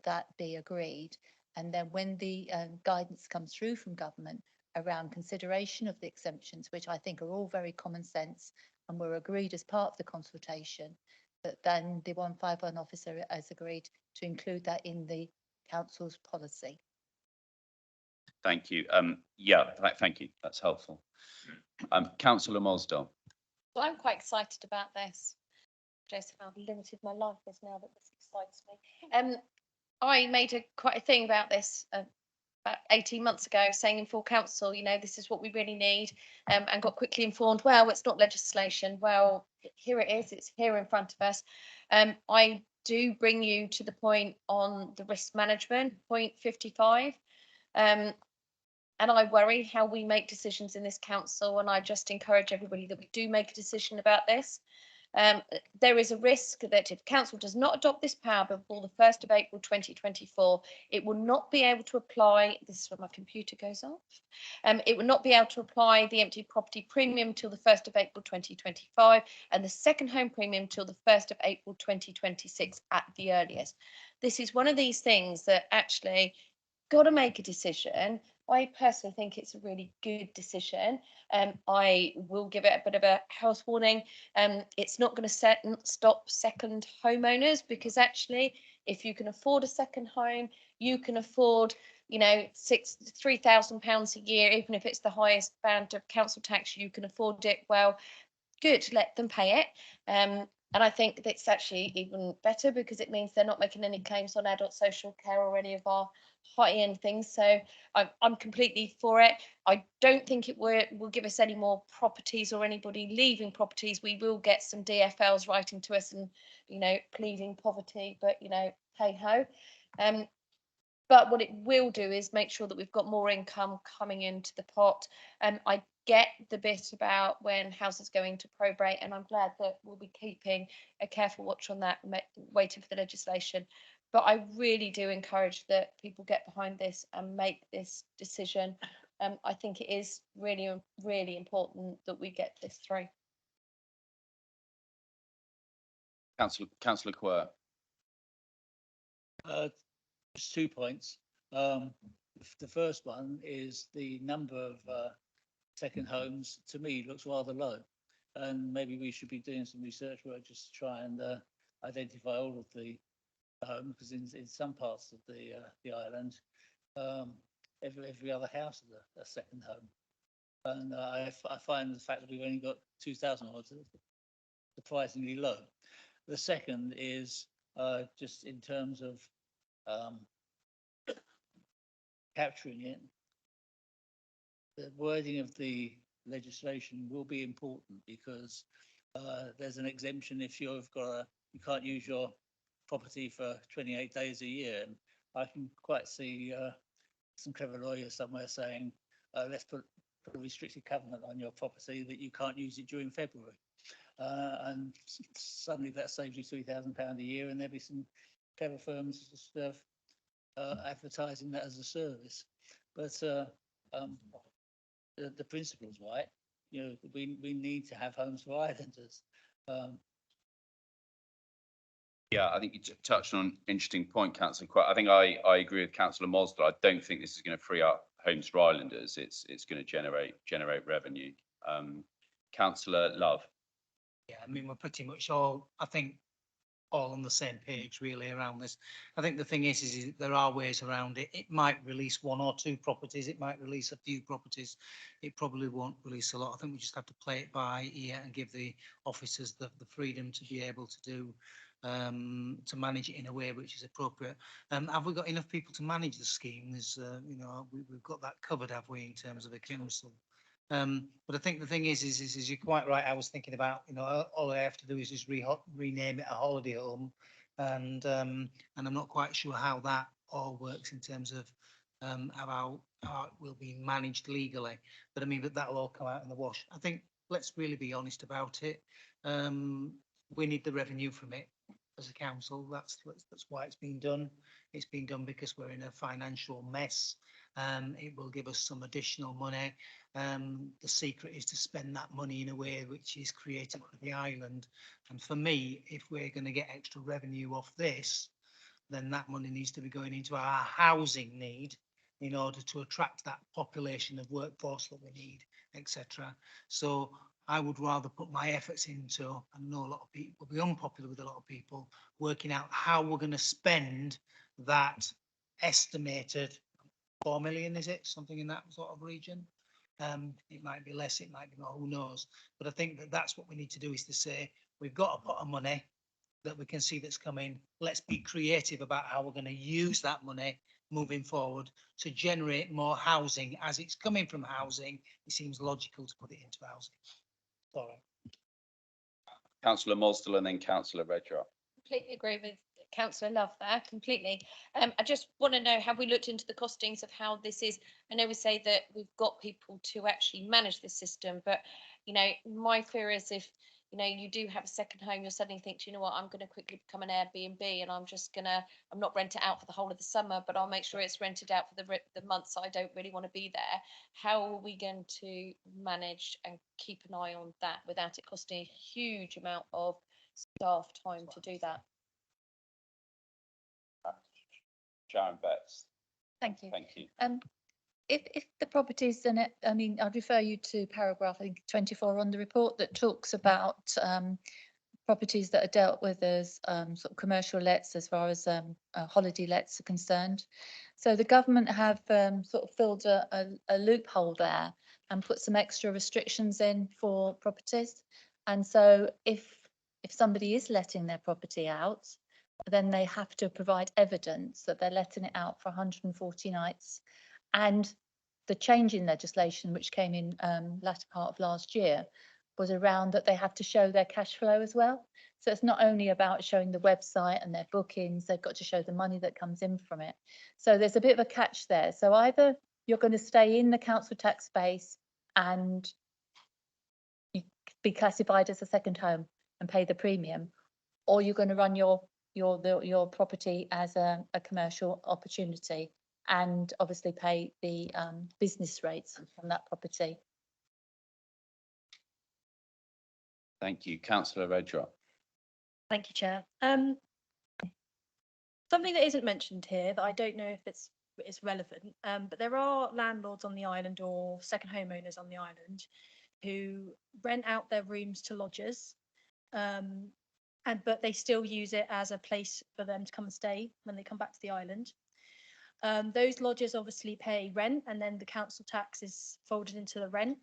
that be agreed. And then when the guidance comes through from government around consideration of the exemptions, which I think are all very common sense and were agreed as part of the consultation, that then the 151 officer has agreed to include that in the council's policy. Thank you. Yeah, thank you. That's helpful. Councillor Mosdell. Well, I'm quite excited about this. Joseph, how limited my life is now that this excites me. I made quite a thing about this about 18 months ago, saying in full council, you know, this is what we really need, and got quickly informed, well, it's not legislation. Well, here it is, it's here in front of us. I do bring you to the point on the risk management, point 55. And I worry how we make decisions in this council, and I just encourage everybody that we do make a decision about this. There is a risk that if council does not adopt this power before the 1st of April 2024, it will not be able to apply, this is where my computer goes off, it will not be able to apply the empty property premium till the 1st of April 2025 and the second home premium till the 1st of April 2026 at the earliest. This is one of these things that actually got to make a decision. I personally think it's a really good decision. I will give it a bit of a health warning. It's not going to stop second homeowners, because actually, if you can afford a second home, you can afford, you know, £3,000 a year, even if it's the highest band of council tax, you can afford it. Well, good, let them pay it. And I think that's actually even better because it means they're not making any claims on adult social care or any of our high-end things. So I'm completely for it. I don't think it will give us any more properties or anybody leaving properties. We will get some DFLs writing to us and, pleading poverty, but, hey ho. But what it will do is make sure that we've got more income coming into the pot. I get the bit about when houses go into probate, and I'm glad that we'll be keeping a careful watch on that, waiting for the legislation. But I really do encourage that people get behind this and make this decision. I think it is really, really important that we get this through. Councillor Quirk. Just 2 points. The first one is the number of second homes, to me, looks rather low. And maybe we should be doing some research work just to try and identify all of the homes, because in some parts of the island, every other house is a second home. And I find the fact that we've only got 2,000 odds surprisingly low. The second is just in terms of capturing it. The wording of the legislation will be important because there's an exemption if you can't use your property for 28 days a year. And I can quite see some clever lawyers somewhere saying, let's put a restricted covenant on your property that you can't use it during February. And suddenly that saves you £3,000 a year, and there'll be some clever firms just advertising that as a service. But the principle's right. We need to have homes for islanders. Yeah, I think you touched on an interesting point, Councillor Quirk. I think I agree with Councillor Mosdell. I don't think this is going to free up homes for islanders. It's going to generate revenue. Councillor Love. Yeah, I mean, we're pretty much all, I think, all on the same page really around this. I think the thing is there are ways around it. It might release 1 or 2 properties. It might release a few properties. It probably won't release a lot. I think we just have to play it by ear and give the officers the freedom to be able to do to manage it in a way which is appropriate. Have we got enough people to manage the scheme? There's, we've got that covered, have we, in terms of a council? But I think the thing is you're quite right. I was thinking about, all I have to do is just rename it a holiday home, and I'm not quite sure how that all works in terms of how it will be managed legally. But I mean, but that'll all come out in the wash. I think let's really be honest about it. We need the revenue from it as a council. That's why it's been done. It's been done because we're in a financial mess. It will give us some additional money. The secret is to spend that money in a way which is creative for the island. And for me, if we're going to get extra revenue off this, then that money needs to be going into our housing need in order to attract that population of workforce that we need, etc. So I would rather put my efforts into, I know a lot of people will be unpopular with a lot of people, working out how we're going to spend that estimated 4 million, is it? Something in that sort of region. It might be less, it might be more, who knows? But I think that's what we need to do, is to say, we've got a pot of money that we can see that's coming. Let's be creative about how we're going to use that money moving forward to generate more housing. As it's coming from housing, it seems logical to put it into housing. Sorry. Councillor Mosdell and then Councillor Redrow. Completely agree with Councillor Love there, completely. I just want to know, have we looked into the costings of how this is? I know we say that we've got people to actually manage this system, but, my fear is if, you do have a second home, you'll suddenly think, do you know what, I'm going to quickly become an Airbnb, and I'm not rent it out for the whole of the summer, but I'll make sure it's rented out for the months I don't really want to be there. How are we going to manage and keep an eye on that without it costing a huge amount of staff time to do that? Sharon Betts. Thank you. Thank you. If the properties, then I'd refer you to paragraph, I think 24 on the report, that talks about properties that are dealt with as sort of commercial lets, as far as holiday lets are concerned. So the government have sort of filled a loophole there and put some extra restrictions in for properties. And so if if somebody is letting their property out, then they have to provide evidence that they're letting it out for 140 nights. And the change in legislation, which came in latter part of last year, was around that they have to show their cash flow as well. So it's not only about showing the website and their bookings, they've got to show the money that comes in from it. So there's a bit of a catch there. So either you're going to stay in the council tax space and you be classified as a second home and pay the premium, or you're going to run your property as a commercial opportunity and obviously pay the business rates from that property. Thank you. Councillor Redrop. Thank you, Chair. Something that isn't mentioned here that I don't know if it's relevant, but there are landlords on the island or second homeowners on the island who rent out their rooms to lodgers, but they still use it as a place for them to come and stay when they come back to the island. Those lodgers obviously pay rent, and then the council tax is folded into the rent.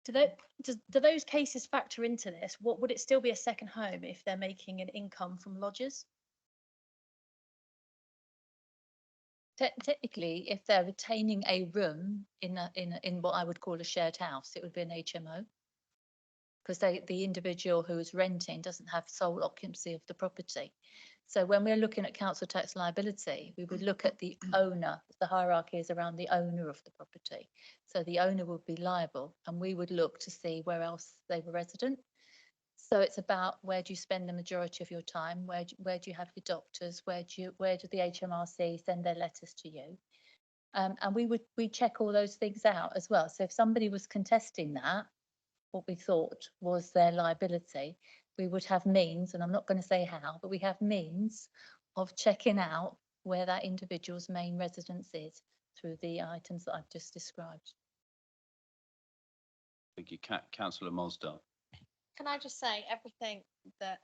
Do those cases factor into this? What would it still be a second home if they're making an income from lodgers? Technically, if they're retaining a room in what I would call a shared house, it would be an HMO, because the individual who is renting doesn't have sole occupancy of the property. So when we're looking at council tax liability, we would look at the owner. The hierarchy is around the owner of the property. So the owner would be liable, and we would look to see where else they were resident. So it's about, where do you spend the majority of your time? Where do you have your doctors? Where do the HMRC send their letters to you? And we check all those things out as well. So if somebody was contesting that, what we thought was their liability, we would have means, and I'm not going to say how, but we have means of checking out where that individual's main residence is through the items that I've just described. Thank you. Councillor Mosdale. Can I just say, everything that,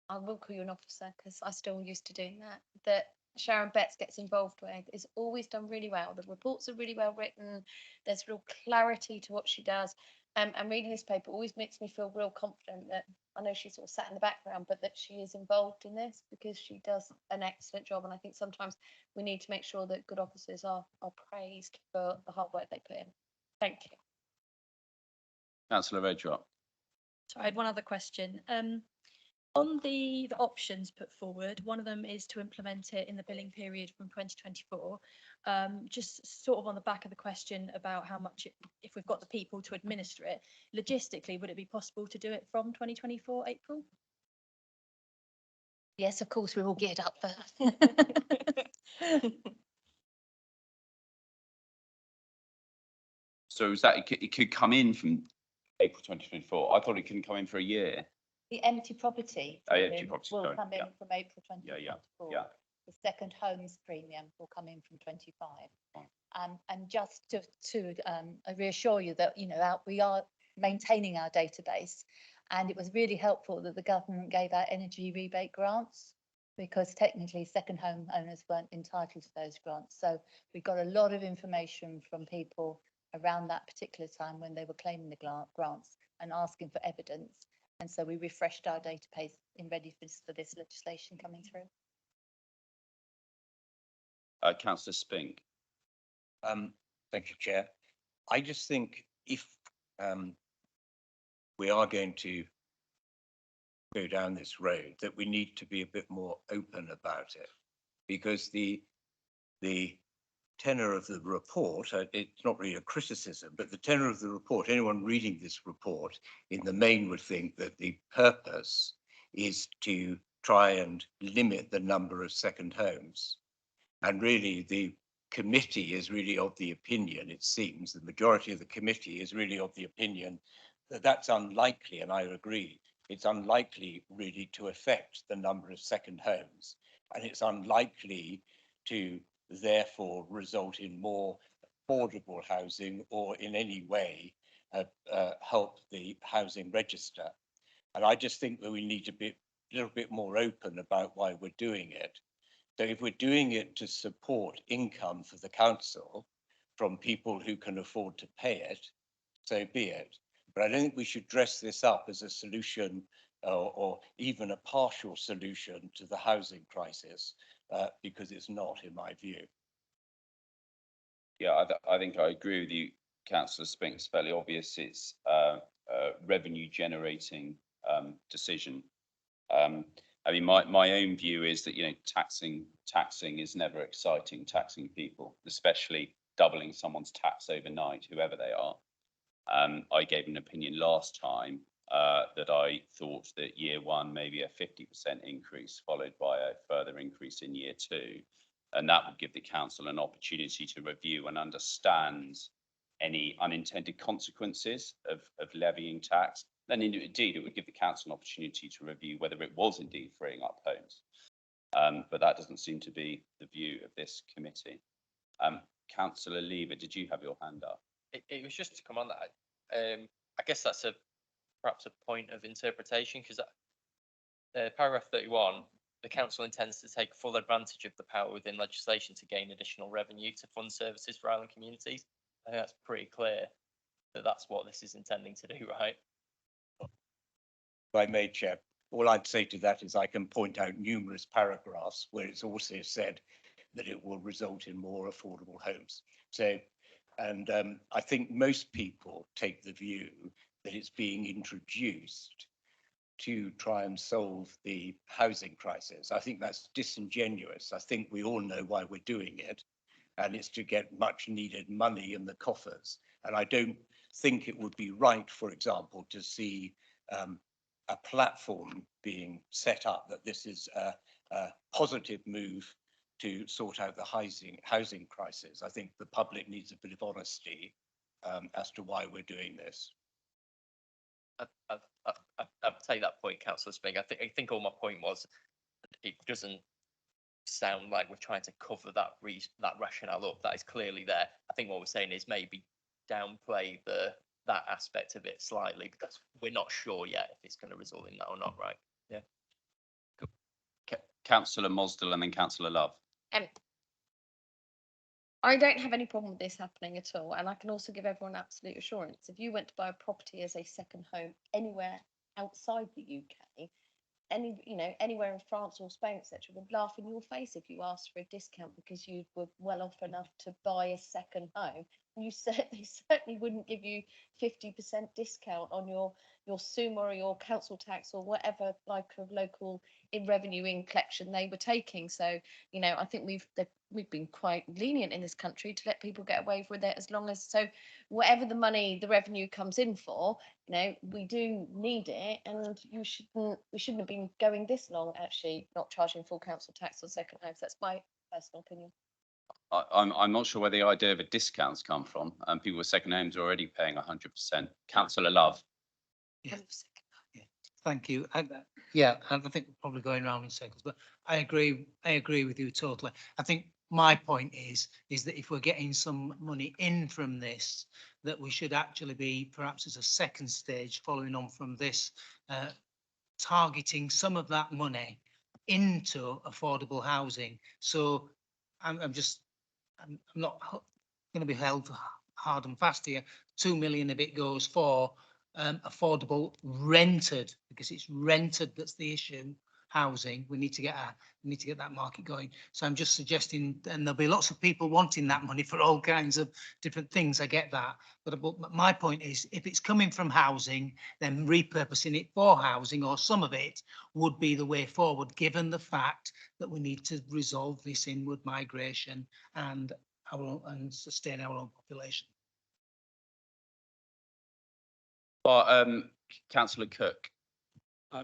I will call you an officer because I still used to doing that Sharon Betts gets involved with is always done really well. The reports are really well written. There's real clarity to what she does. And reading this paper always makes me feel real confident that, I know she's sort of sat in the background, but that she is involved in this because she does an excellent job. And I think sometimes we need to make sure that good officers are praised for the hard work they put in. Thank you. Councillor Redrop. So I had one other question. On the options put forward, one of them is to implement it in the billing period from 2024. Just sort of on the back of the question about how much, if we've got the people to administer it, logistically, would it be possible to do it from 2024 April? Yes, of course, we're all geared up for that. So is that it could come in from April 2024? I thought it couldn't come in for a year. The empty property Empty property, will sorry, come in yeah. from April 2024. Yeah. The second homes premium will come in from 25. And just to reassure you that, we are maintaining our database, and it was really helpful that the government gave out energy rebate grants, because technically second home owners weren't entitled to those grants. So we got a lot of information from people around that particular time when they were claiming the grants and asking for evidence. And so we refreshed our database in readiness for this legislation coming through. Councillor Spink. Thank you, Chair. I just think if we are going to go down this road, that we need to be a bit more open about it, because the tenor of the report, it's not really a criticism, but the tenor of the report, anyone reading this report in the main would think that the purpose is to try and limit the number of second homes. And really the committee is really of the opinion, it seems, the majority of the committee is really of the opinion that that's unlikely, and I agree, it's unlikely really to affect the number of second homes, and it's unlikely to therefore result in more affordable housing or in any way help the housing register. And I just think that we need to be a little bit more open about why we're doing it. So if we're doing it to support income for the council from people who can afford to pay it, so be it. But I don't think we should dress this up as a solution or even a partial solution to the housing crisis, because it's not, in my view. Yeah, I think I agree with you, Councillor Spink. It's fairly obvious it's a revenue generating decision. I mean, my own view is that, you know, taxing is never exciting, taxing people, especially doubling someone's tax overnight, whoever they are. I gave an opinion last time that I thought that year one, maybe a 50% increase followed by a further increase in year two. And that would give the council an opportunity to review and understand any unintended consequences of levying tax. Then indeed, it would give the council an opportunity to review whether it was indeed freeing up homes. But that doesn't seem to be the view of this committee. Councillor Lever, did you have your hand up? It was just to come on that. I guess that's perhaps a point of interpretation, because paragraph 31, the council intends to take full advantage of the power within legislation to gain additional revenue to fund services for island communities. I think that's pretty clear that that's what this is intending to do, right? If I may, Chair, all I'd say to that is I can point out numerous paragraphs where it's also said that it will result in more affordable homes. So, and I think most people take the view that it's being introduced to try and solve the housing crisis. I think that's disingenuous. I think we all know why we're doing it, and it's to get much needed money in the coffers. And I don't think it would be right, for example, to see a platform being set up that this is a positive move to sort out the housing crisis. I think the public needs a bit of honesty as to why we're doing this. I'll take that point, Councillor Spink. I think all my point was, it doesn't sound like we're trying to cover that rationale up. That is clearly there. I think what we're saying is maybe downplay that aspect of it slightly, because we're not sure yet if it's going to result in that or not, right? Yeah. Councillor Mosdell and then Councillor Love. I don't have any problem with this happening at all, and I can also give everyone absolute assurance. If you went to buy a property as a second home anywhere outside the UK, anywhere in France or Spain, etc., would laugh in your face if you asked for a discount because you were well off enough to buy a second home. You certainly wouldn't give you 50% discount on your SUMA or your council tax or whatever like of local revenue in collection they were taking. So, I think we've been quite lenient in this country to let people get away with it as long as, so whatever the revenue comes in for, we do need it, and we shouldn't have been going this long actually not charging full council tax on second homes. That's my personal opinion. I'm not sure where the idea of a discount's come from. People with second homes are already paying 100%. Councillor Love. Yeah. Thank you. Yeah, and I think we're probably going around in circles, but I agree with you totally. I think my point is that if we're getting some money in from this, that we should actually be, perhaps as a second stage following on from this, targeting some of that money into affordable housing. So I'm not going to be held hard and fast here. 2 million of it goes for affordable rented, because it's rented that's the issue. Housing, we need to get that market going. So I'm just suggesting, and there'll be lots of people wanting that money for all kinds of different things. I get that, but my point is, if it's coming from housing, then repurposing it for housing, or some of it, would be the way forward, given the fact that we need to resolve this inward migration and sustain our own population. Councillor Cook.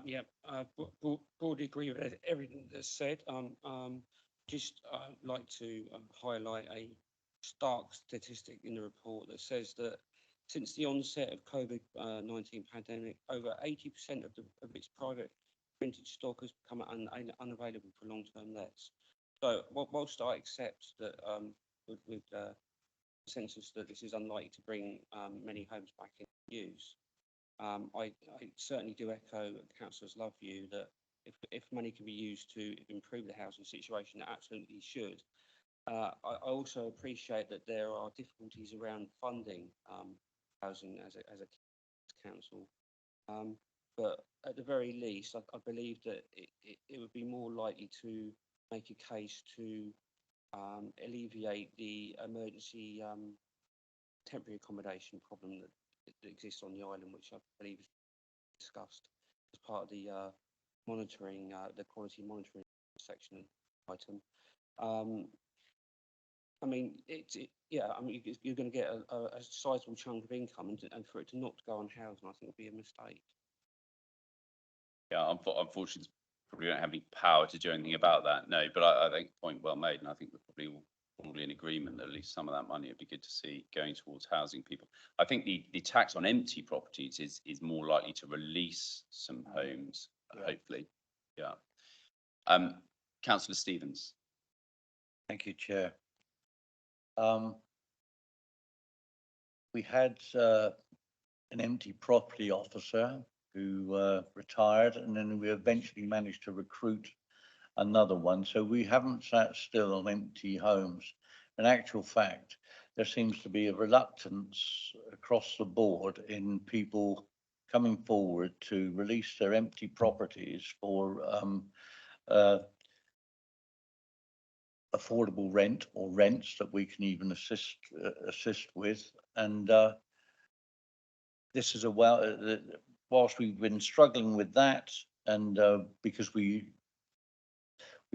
Yeah, broadly agree with everything that's said. Just like to highlight a stark statistic in the report that says that since the onset of COVID-19 pandemic, over 80% of its private rented stock has become unavailable for long-term lets. So whilst I accept that with consensus that this is unlikely to bring many homes back in use, I certainly do echo Councillor's Love view that if money can be used to improve the housing situation, it absolutely should. I also appreciate that there are difficulties around funding housing as a council. But at the very least, I believe that it would be more likely to make a case to alleviate the emergency temporary accommodation problem that exists on the island, which I believe is discussed as part of the monitoring, the quality monitoring section item. I mean, yeah, I mean, you're going to get a sizable chunk of income, and for it to not go on housing, I think would be a mistake. Yeah, unfortunately, probably don't have any power to do anything about that. No, but I think point well made, and I think we're probably all in agreement that at least some of that money would be good to see going towards housing people. I think the tax on empty properties is more likely to release some homes, hopefully. Yeah. Councillor Stevens. Thank you, Chair. We had an empty property officer who retired, and then we eventually managed to recruit another one. So we haven't sat still on empty homes. In actual fact, there seems to be a reluctance across the board in people coming forward to release their empty properties for affordable rent or rents that we can even assist with. And this is whilst we've been struggling with that, and because we've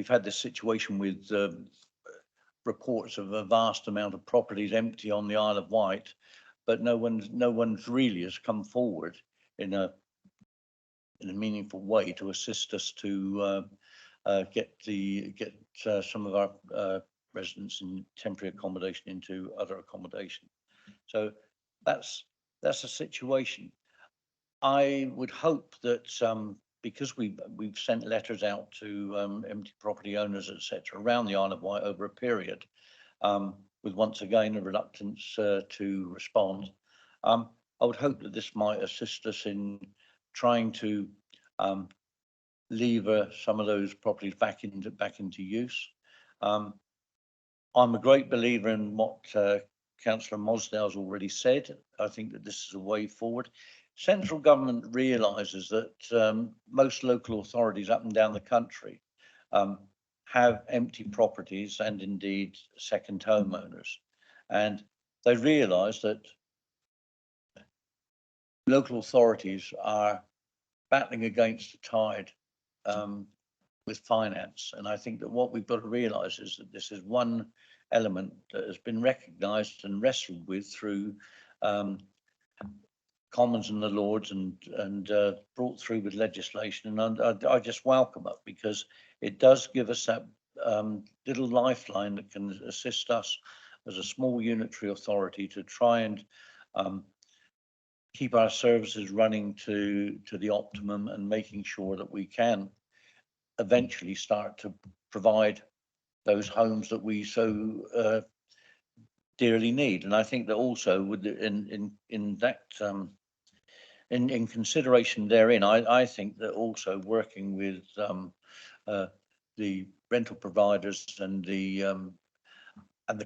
had this situation with reports of a vast amount of properties empty on the Isle of Wight, but no one's really has come forward in a meaningful way to assist us to get some of our residents in temporary accommodation into other accommodation. So that's a situation. I would hope that because we've sent letters out to empty property owners, etc., around the Isle of Wight over a period, with once again a reluctance to respond. I would hope that this might assist us in trying to lever some of those properties back into use. I'm a great believer in what Councillor Mosdale's already said. I think that this is a way forward. Central government realises that most local authorities up and down the country have empty properties and indeed second homeowners, and they realise that local authorities are battling against the tide with finance. And I think that what we've got to realise is that this is one element that has been recognised and wrestled with through Commons and the Lords, and brought through with legislation. And I just welcome it, because it does give us that little lifeline that can assist us as a small unitary authority to try and keep our services running to the optimum, and making sure that we can eventually start to provide those homes that we so dearly need. And I think that also with in consideration therein, I think that also working with the rental providers and the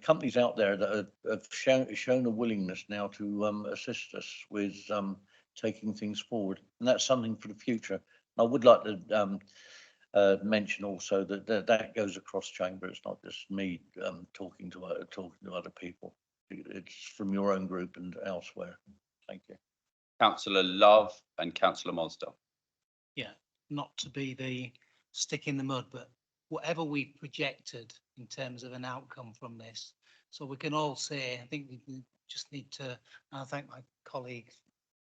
companies out there that have shown a willingness now to assist us with taking things forward, and that's something for the future. I would like to mention also that goes across chamber. It's not just me talking to other people. It's from your own group and elsewhere. Thank you. Councillor Love and Councillor Mosdale. Yeah, not to be the stick in the mud, but whatever we projected in terms of an outcome from this, so we can all say, I think we just need to, and I thank my colleague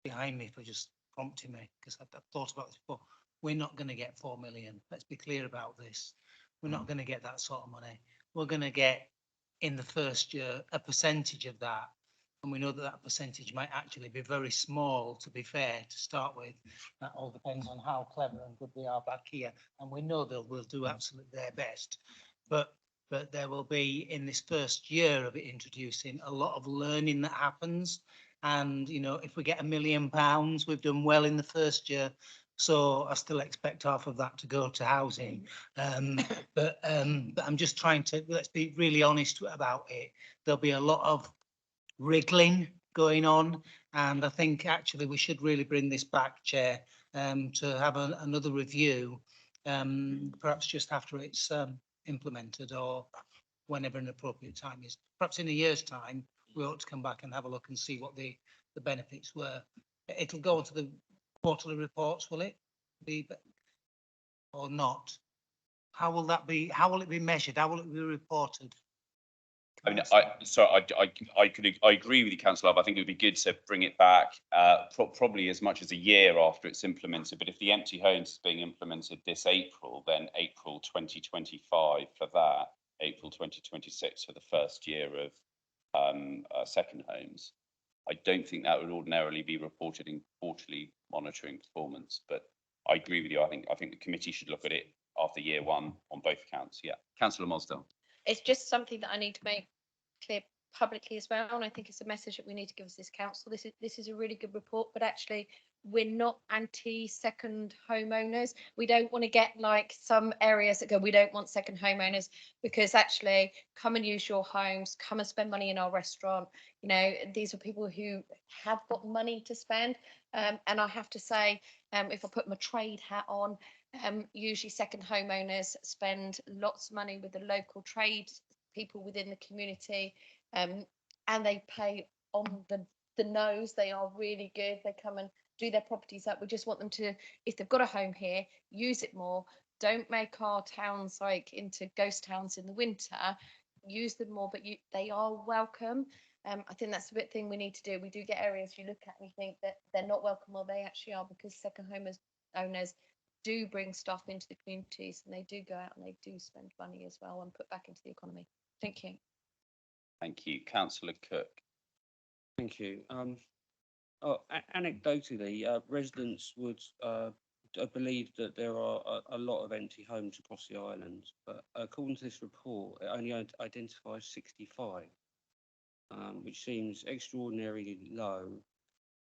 behind me for just prompting me, because I've thought about this before. We're not going to get 4 million. Let's be clear about this. We're not going to get that sort of money. We're going to get, in the first year, a percentage of that. And we know that that percentage might actually be very small, to be fair, to start with. That all depends on how clever and good they are back here. And we know they will do absolutely their best. But there will be, in this first year of it introducing, a lot of learning that happens. And, you know, if we get £1 million, we've done well in the first year. So I still expect half of that to go to housing. But I'm just trying to, let's be really honest about it. There'll be a lot of wriggling going on, And I think actually we should really bring this back, Chair, to have another review, perhaps just after it's implemented or whenever an appropriate time is. Perhaps in a year's time, we ought to come back and have a look and see what the benefits were. It'll go into the quarterly reports, will it? Or not? How will that be? How will it be measured? How will it be reported? I mean, I agree with you, Councillor. I think it would be good to bring it back, probably as much as a year after it's implemented. But if the empty homes is being implemented this April, then April 2025 for that, April 2026 for the first year of second homes. I don't think that would ordinarily be reported in quarterly monitoring performance, but I agree with you. I think the committee should look at it after year one on both accounts. Yeah, Councillor Mosdale. It's just something that I need to make clear publicly as well, and I think it's a message that we need to give as this council. This is a really good report, but actually we're not anti second homeowners. We don't want to get like some areas that go, we don't want second homeowners, because actually come and use your homes, come and spend money in our restaurant. You know, these are people who have got money to spend, and I have to say, if I put my trade hat on, usually second homeowners spend lots of money with the local trade people within the community, and they pay on the nose. They are really good. They come and do their properties up. We just want them to, if they've got a home here, use it more. Don't make our towns like into ghost towns in the winter. Use them more, but they are welcome. I think that's the bit thing we need to do. We do get areas you look at and you think that they're not welcome, or they actually are, because second owners do bring stuff into the communities, and they do go out and they do spend money as well and put back into the economy. Thank you. Thank you, Councillor Cook. Thank you. Anecdotally, residents would believe that there are a lot of empty homes across the island, but according to this report, it only identifies 65, which seems extraordinarily low.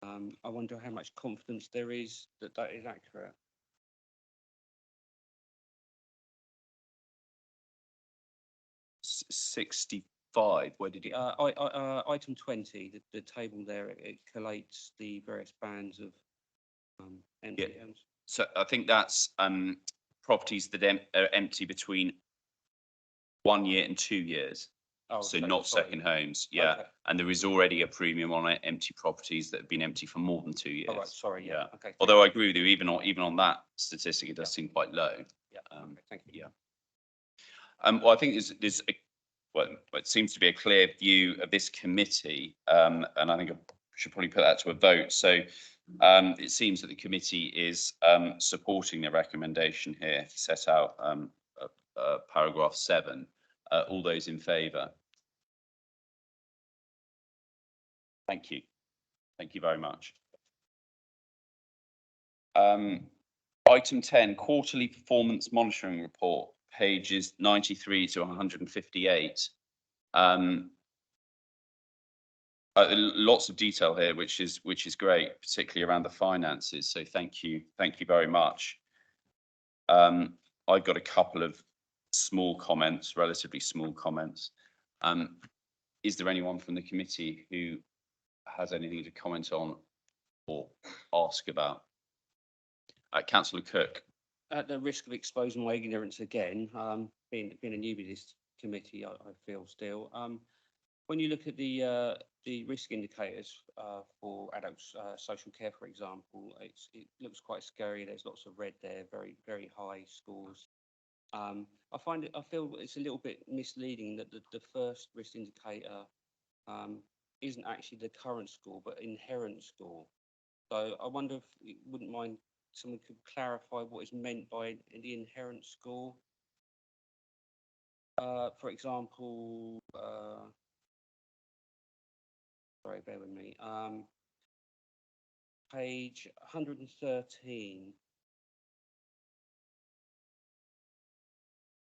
I wonder how much confidence there is that that is accurate. $65. Where did it? Item 20, the table there, it collates the various bands of empty homes. So I think that's properties that are empty between 1 year and 2 years. Oh, so okay, not sorry. second homes. Yeah, Okay. and there is already a premium on it, empty properties that have been empty for more than 2 years. Oh, right, sorry, yeah. Okay. thank Although you. I agree with you, even on that statistic, it does seem quite low. Yeah. Okay, thank you. Yeah. Well, I think it seems to be a clear view of this committee, and I think I should probably put that to a vote. So it seems that the committee is supporting the recommendation here set out paragraph 7. All those in favour? Thank you. Thank you very much. Item 10, quarterly performance monitoring report, pages 93 to 158. Lots of detail here, which is great, particularly around the finances. So thank you very much. I've got a couple of small comments, relatively small comments. Is there anyone from the committee who has anything to comment on or ask about? Councillor Cook. At the risk of exposing my ignorance again, being a newbie to this committee, I feel still. When you look at the risk indicators for adults' social care, for example, it looks quite scary. There's lots of red there, very, very high scores. I feel it's a little bit misleading that the first risk indicator isn't actually the current score, but inherent score. So I wonder if you wouldn't mind someone could clarify what is meant by the inherent score. For example, sorry, bear with me. Page 113.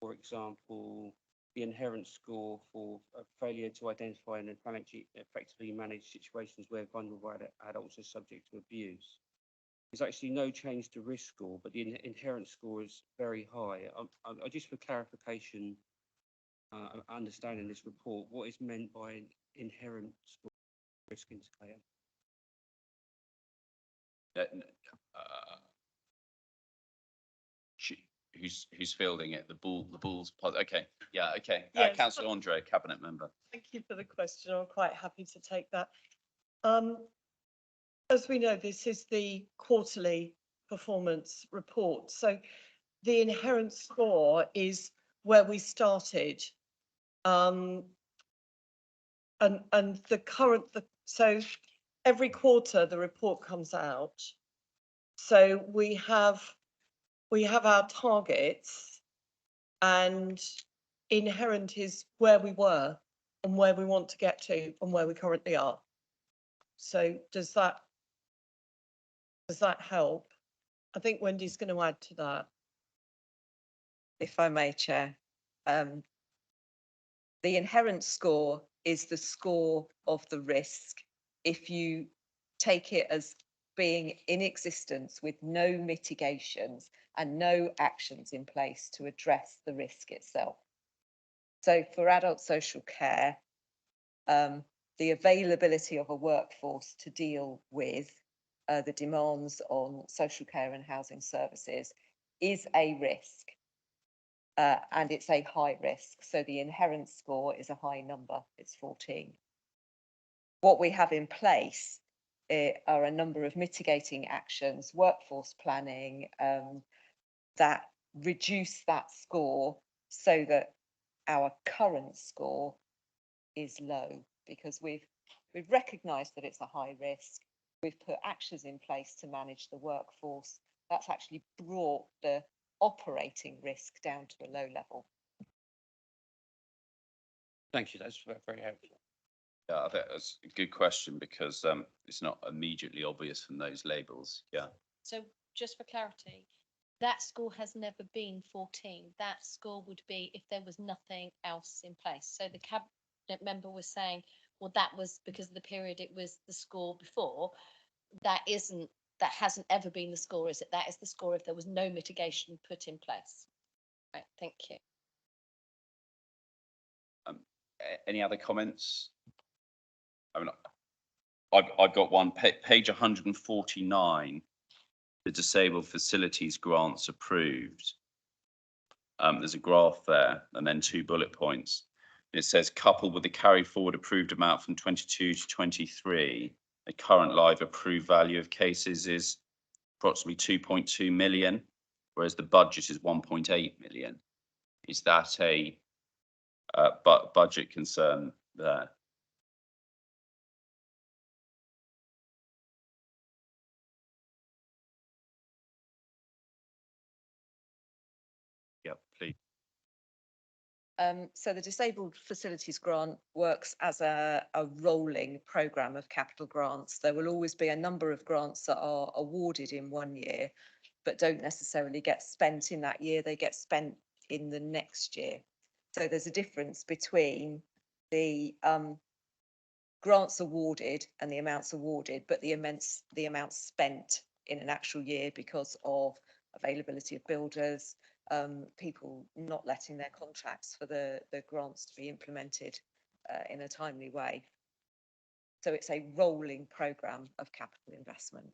For example, the inherent score for failure to identify and effectively manage situations where vulnerable adults are subject to abuse. There's actually no change to risk score, but the inherent score is very high. I just for clarification, understanding this report, what is meant by inherent score risk indicator? Who's fielding it? The Bulls. Okay, yeah, okay. Yes. Councillor Andre, Cabinet Member. Thank you for the question. I'm quite happy to take that. As we know, this is the quarterly performance report. So the inherent score is where we started. And so every quarter the report comes out. So we have our targets, and inherent is where we were and where we want to get to and where we currently are. So does that help? I think Wendy's going to add to that. If I may, Chair. The inherent score is the score of the risk. If you take it as being in existence with no mitigations and no actions in place to address the risk itself. So for adult social care, the availability of a workforce to deal with the demands on social care and housing services is a risk. And it's a high risk. So the inherent score is a high number, it's 14. What we have in place are a number of mitigating actions, workforce planning, that reduce that score so that our current score is low, because we've recognised that it's a high risk. We've put actions in place to manage the workforce. That's actually brought the operating risk down to a low level. Thank you, that's very helpful. Yeah, I think that's a good question because it's not immediately obvious from those labels. Yeah. So just for clarity, that score has never been 14. That score would be if there was nothing else in place. So the cabinet member was saying, well, that was because of the period it was the score before. That hasn't ever been the score, is it? That is the score if there was no mitigation put in place. Right, thank you. Any other comments? I mean, I've got one, page 149, the disabled facilities grants approved. There's a graph there and then 2 bullet points. It says coupled with the carry forward approved amount from 22 to 23, the current live approved value of cases is approximately 2.2 million, whereas the budget is 1.8 million. Is that a budget concern there? Yep, please. So the Disabled Facilities Grant works as a rolling programme of capital grants. There will always be a number of grants that are awarded in one year, but don't necessarily get spent in that year. They get spent in the next year. So there's a difference between the grants awarded and the amounts awarded, but the amounts spent in an actual year because of availability of builders, people not letting their contracts for the grants to be implemented in a timely way. So it's a rolling programme of capital investment.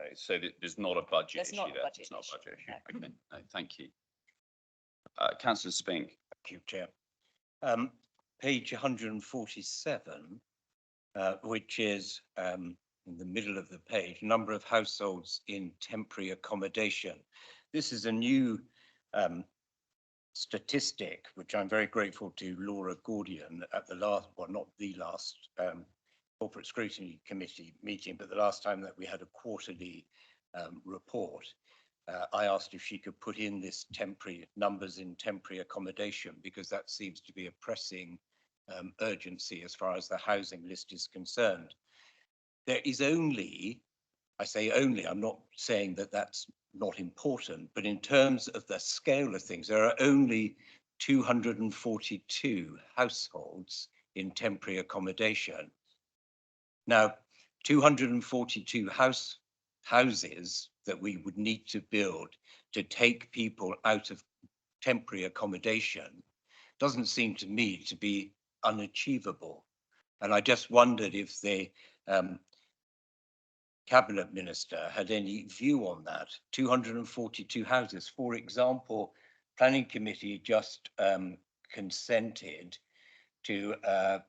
Okay, so there's not a budget There's issue not a there. budget It's not a budget issue, issue. Okay, no, thank you. Councillor Spink. Thank you, Chair. Page 147, which is in the middle of the page, number of households in temporary accommodation. This is a new statistic, which I'm very grateful to Laura Gordian at the last, well, not the last Corporate Scrutiny Committee meeting, but the last time that we had a quarterly report. I asked if she could put in this temporary numbers in temporary accommodation, because that seems to be a pressing urgency as far as the housing list is concerned. There is only, I say only, I'm not saying that that's not important, but in terms of the scale of things, there are only 242 households in temporary accommodation. Now, 242 houses that we would need to build to take people out of temporary accommodation doesn't seem to me to be unachievable. And I just wondered if cabinet minister had any view on that. 242 houses, for example, planning committee just consented to a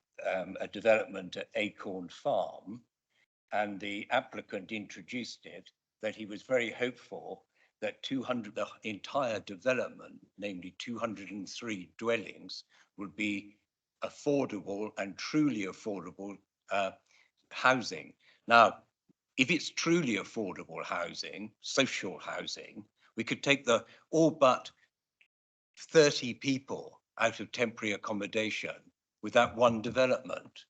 development at Acorn Farm, and the applicant introduced it, that he was very hopeful that the entire development, namely 203 dwellings, would be affordable and truly affordable housing. Now, if it's truly affordable housing, social housing, we could take the all but 30 people out of temporary accommodation with that one development.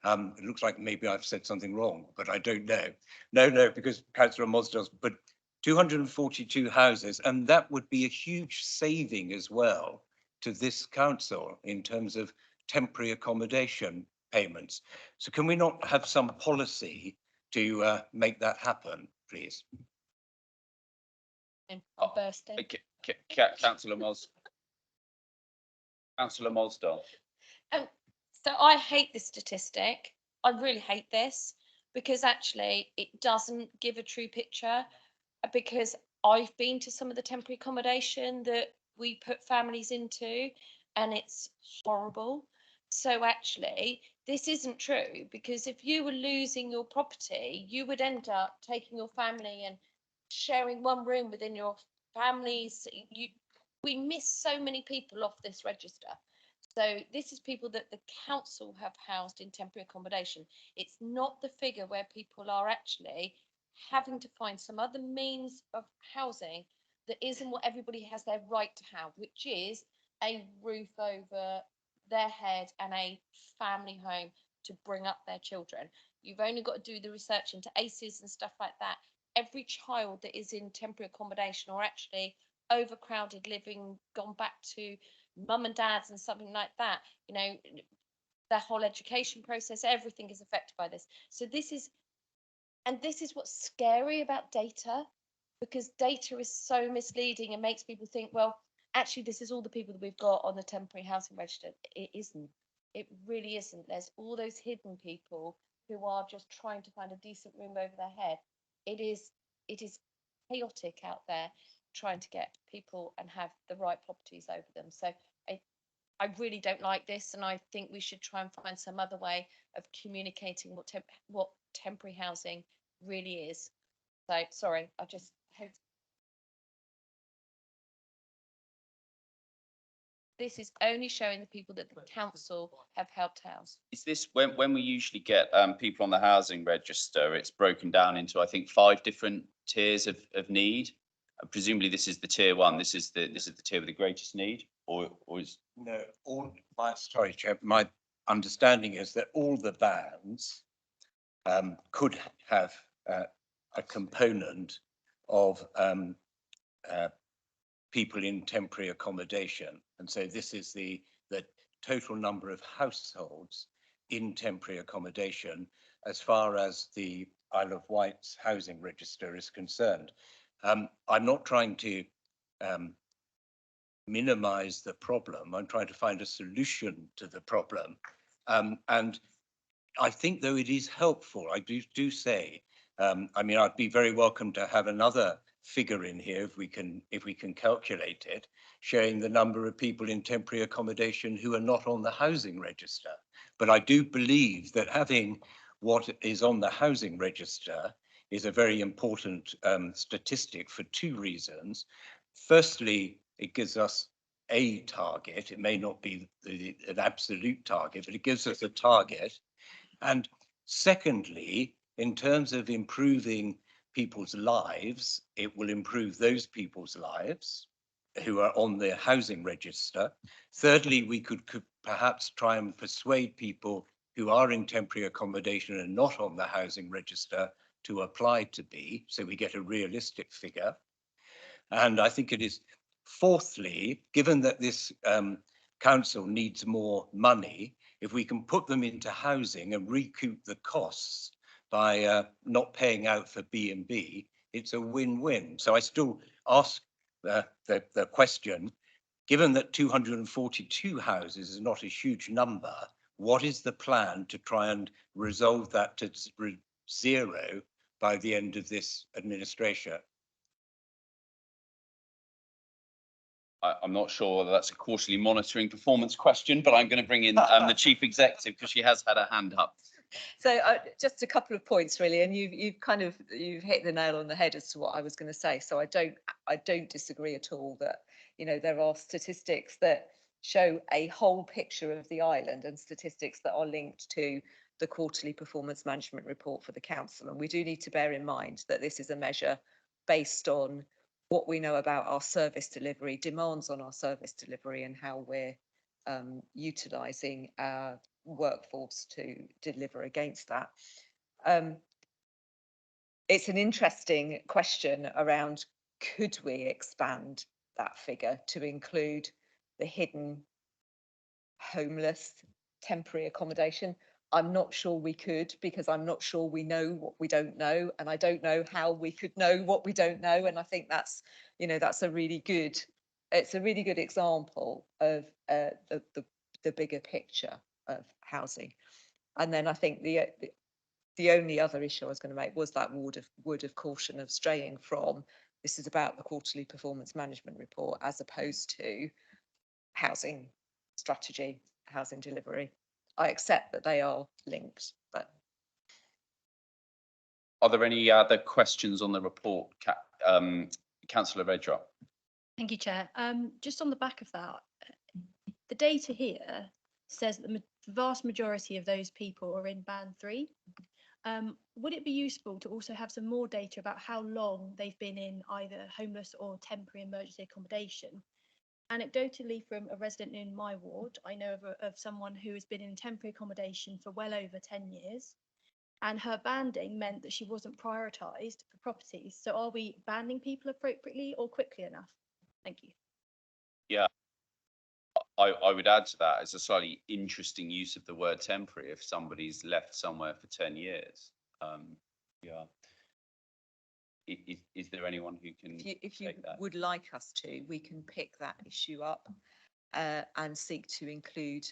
It looks like maybe I've said something wrong, but I don't know. No, because Councillor Moss does, but 242 houses, and that would be a huge saving as well to this council in terms of temporary accommodation payments. So can we not have some policy to make that happen, please? I'll burst in. Councillor Moss. Councillor Mosdell. So I hate this statistic. I really hate this because actually it doesn't give a true picture, because I've been to some of the temporary accommodation that we put families into and it's horrible. So actually this isn't true, because if you were losing your property, you would end up taking your family and sharing one room within your families. We miss so many people off this register. So this is people that the council have housed in temporary accommodation. It's not the figure where people are actually having to find some other means of housing that isn't what everybody has their right to have, which is a roof over their head and a family home to bring up their children. You've only got to do the research into ACEs and stuff like that. Every child that is in temporary accommodation, or actually overcrowded living, gone back to mum and dad's and something like that, you know, their whole education process, everything is affected by this. So this is what's scary about data, because data is so misleading and makes people think, well, actually this is all the people that we've got on the temporary housing register. It isn't. It really isn't. There's all those hidden people who are just trying to find a decent room over their head. It is chaotic out there trying to get people and have the right properties over them. So I really don't like this, and I think we should try and find some other way of communicating what temporary housing really is. So sorry, I just hope this is only showing the people that the council have helped house. Is this when we usually get people on the housing register, it's broken down into, I think, 5 different tiers of need. Presumably this is the tier 1. This is the tier with the greatest need, or is no? Sorry, Chair. My understanding is that all the bands could have a component of people in temporary accommodation, and so this is the total number of households in temporary accommodation as far as the Isle of Wight's housing register is concerned. I'm not trying to minimize the problem. I'm trying to find a solution to the problem. And I think, though, it is helpful. I do say, I mean, I'd be very welcome to have another figure in here if we can calculate it, showing the number of people in temporary accommodation who are not on the housing register. But I do believe that having what is on the housing register is a very important statistic for 2 reasons. Firstly, it gives us a target. It may not be an absolute target, but it gives us a target. And secondly, in terms of improving people's lives, it will improve those people's lives who are on the housing register. Thirdly, we could perhaps try and persuade people who are in temporary accommodation and not on the housing register to apply to be, so we get a realistic figure. And I think it is, fourthly, given that this council needs more money, if we can put them into housing and recoup the costs by not paying out for B&B, it's a win-win. So I still ask the question, given that 242 houses is not a huge number, what is the plan to try and resolve that to 0 by the end of this administration? I'm not sure whether that's a quarterly monitoring performance question, but I'm going to bring in the chief executive because she has had her hand up. So just a couple of points really, and you've hit the nail on the head as to what I was going to say. So I don't disagree at all that, you know, there are statistics that show a whole picture of the island and statistics that are linked to the quarterly performance management report for the council. And we do need to bear in mind that this is a measure based on what we know about our service delivery, demands on our service delivery, and how we're utilising our workforce to deliver against that. It's an interesting question around, could we expand that figure to include the hidden homeless temporary accommodation? I'm not sure we could, because I'm not sure we know what we don't know, and I don't know how we could know what we don't know. And I think that's, you know, that's a really good, it's a really good example of the bigger picture of housing. And then I think the only other issue I was going to make was that word of caution of straying from, this is about the quarterly performance management report as opposed to housing strategy, housing delivery. I accept that they are linked, but. Are there any other questions on the report, Councillor Redrow? Thank you, Chair. Just on the back of that, the data here says that the vast majority of those people are in band 3. Would it be useful to also have some more data about how long they've been in either homeless or temporary emergency accommodation? Anecdotally, from a resident in my ward, I know of someone who has been in temporary accommodation for well over 10 years, and her banding meant that she wasn't prioritised for properties. So are we banding people appropriately or quickly enough? Thank you. Yeah, I would add to that, it's a slightly interesting use of the word temporary if somebody's left somewhere for 10 years. Yeah. Is there anyone who can if you take that? would like us to, we can pick that issue up and seek to include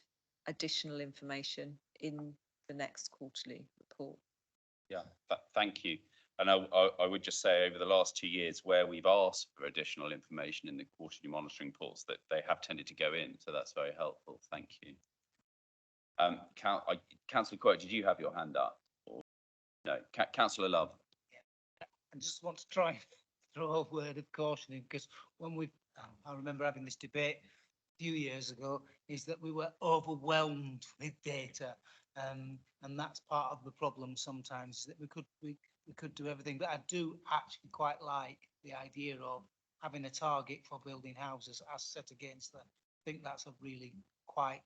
additional information in the next quarterly report. Yeah, thank you. And I would just say, over the last 2 years, where we've asked for additional information in the quarterly monitoring reports, that they have tended to go in, so that's very helpful. Thank you. Councillor Quirk, did you have your hand up? Or no, Councillor Love. I just want to try and throw a word of caution in, because when I remember having this debate a few years ago, is that we were overwhelmed with data, and that's part of the problem sometimes, is that we could do everything. But I do actually quite like the idea of having a target for building houses as set against that. I think that's a really quite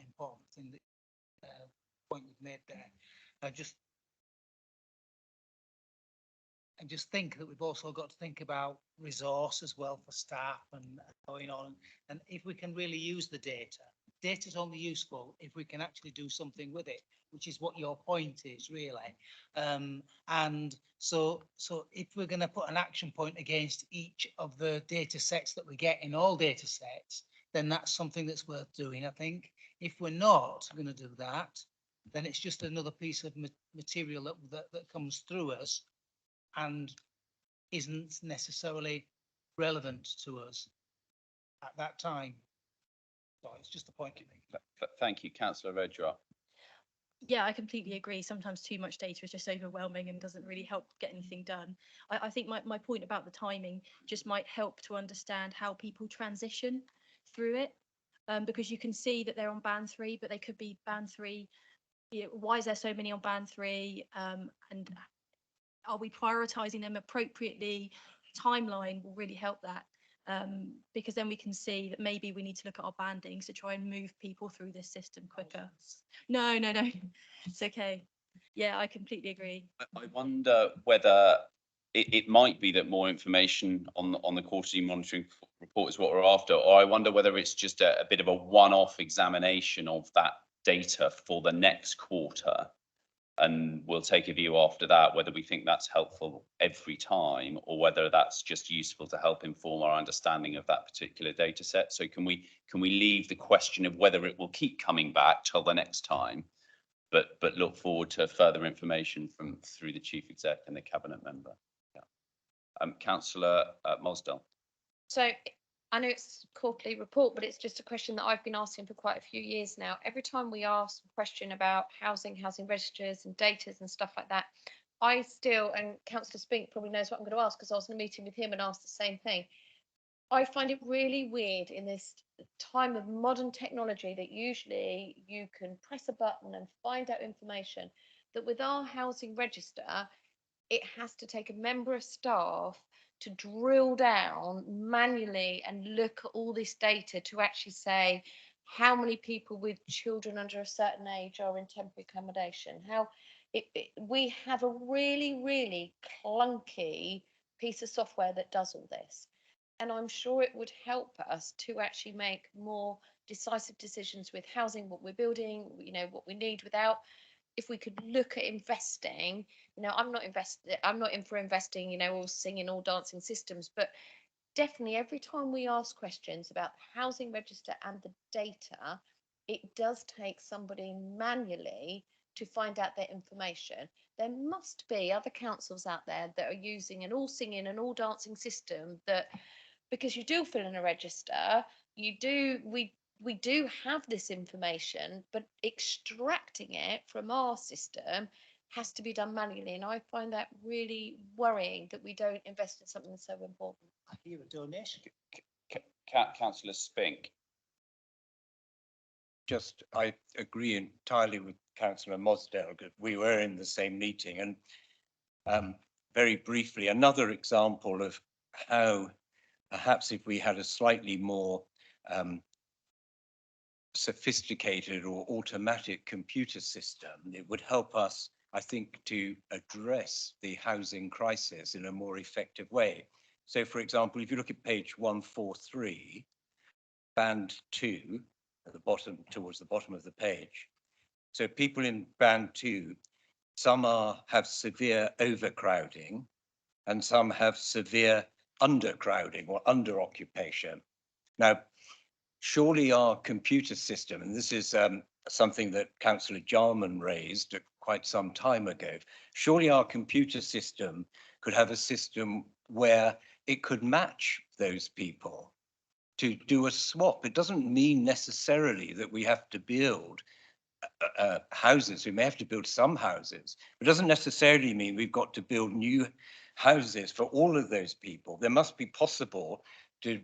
important thing, that point you've made there. I just think that we've also got to think about resource as well for staff and going on. And if we can really use the data, data's only useful if we can actually do something with it, which is what your point is really. And so if we're going to put an action point against each of the data sets that we get in all data sets, then that's something that's worth doing, I think. If we're not going to do that, then it's just another piece of material that comes through us and isn't necessarily relevant to us at that time. So it's just a point to make. Thank you, Councillor Redrow. Yeah, I completely agree. Sometimes too much data is just overwhelming and doesn't really help get anything done. I think my point about the timing just might help to understand how people transition through it, because you can see that they're on band 3, but they could be band 3. You know, why is there so many on band 3? And are we prioritising them appropriately? Timeline will really help that, because then we can see that maybe we need to look at our bandings to try and move people through this system quicker. No, it's okay. Yeah, I completely agree. I wonder whether it might be that more information on the quarterly monitoring report is what we're after, or I wonder whether it's just a bit of a one-off examination of that data for the next quarter. And we'll take a view after that, whether we think that's helpful every time, or whether that's just useful to help inform our understanding of that particular data set. So can we leave the question of whether it will keep coming back till the next time, but look forward to further information through the chief exec and the cabinet member. Yeah. Councillor Mosdell. So I know it's a quarterly report, but it's just a question that I've been asking for quite a few years now. Every time we ask a question about housing registers and datas and stuff like that, I still, and Councillor Spink probably knows what I'm going to ask because I was in a meeting with him and asked the same thing. I find it really weird in this time of modern technology that usually you can press a button and find out information, that with our housing register, it has to take a member of staff to drill down manually and look at all this data to actually say how many people with children under a certain age are in temporary accommodation. We have a really, really clunky piece of software that does all this. And I'm sure it would help us to actually make more decisive decisions with housing, what we're building, what we need without, if we could look at investing, I'm not in for investing, all singing, all dancing systems, but definitely every time we ask questions about the housing register and the data, it does take somebody manually to find out their information. There must be other councils out there that are using an all singing and all dancing system that, because you do fill in a register, we do have this information, but extracting it from our system has to be done manually. And I find that really worrying that we don't invest in something so important. I hear a donation. Councillor Spink. I agree entirely with Councillor Mosdell. We were in the same meeting, and very briefly, another example of how perhaps if we had a slightly more sophisticated or automatic computer system, it would help us, I think, to address the housing crisis in a more effective way. So, for example, if you look at page 143, band 2, at the bottom, towards the bottom of the page. So people in band 2, some have severe overcrowding and some have severe undercrowding or underoccupation. Now, surely our computer system, and this is something that Councillor Jarman raised quite some time ago, surely our computer system could have a system where it could match those people to do a swap. It doesn't mean necessarily that we have to build houses. We may have to build some houses. It doesn't necessarily mean we've got to build new houses for all of those people. There must be possible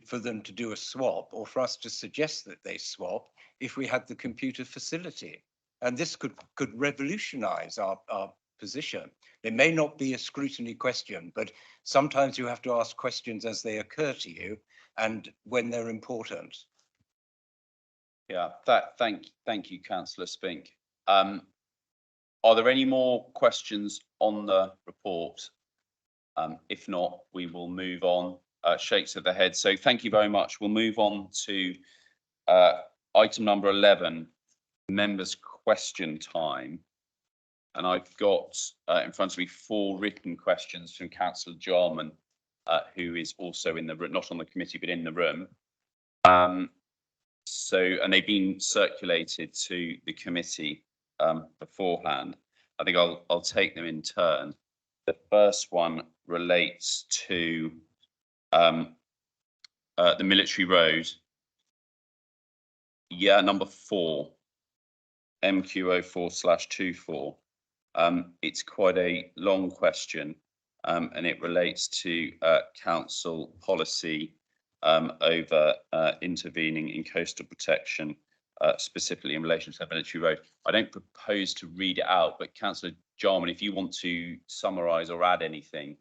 for them to do a swap, or for us to suggest that they swap if we had the computer facility. And this could revolutionize our position. It may not be a scrutiny question, but sometimes you have to ask questions as they occur to you and when they're important. Yeah, thank you, Councillor Spink. Are there any more questions on the report? If not, we will move on. Shakes of the head. So thank you very much. We'll move on to item number 11, members' question time. And I've got in front of me 4 written questions from Councillor Jarman, who is also in the room, not on the committee, but in the room. And they've been circulated to the committee beforehand. I think I'll take them in turn. The first one relates to the Military Road. Yeah, number 4, MQ04/24. It's quite a long question, and it relates to council policy over intervening in coastal protection, specifically in relation to the Military Road. I don't propose to read it out, but Councillor Jarman, if you want to summarise or add anything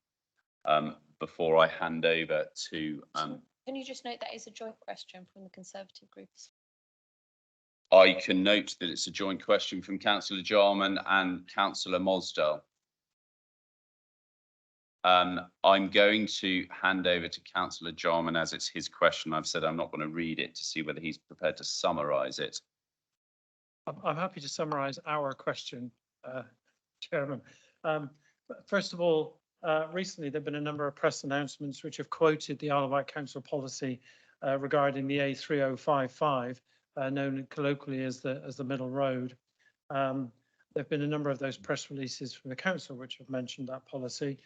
before I hand over to... Can you just note that is a joint question from the Conservative group? I can note that it's a joint question from Councillor Jarman and Councillor Mosdell. I'm going to hand over to Councillor Jarman as it's his question. I've said I'm not going to read it to see whether he's prepared to summarise it. I'm happy to summarise our question, Chairman. First of all, recently there have been a number of press announcements which have quoted the Isle of Wight Council policy regarding the A3055, known colloquially as the Middle Road. There've been a number of those press releases from the council which have mentioned that policy.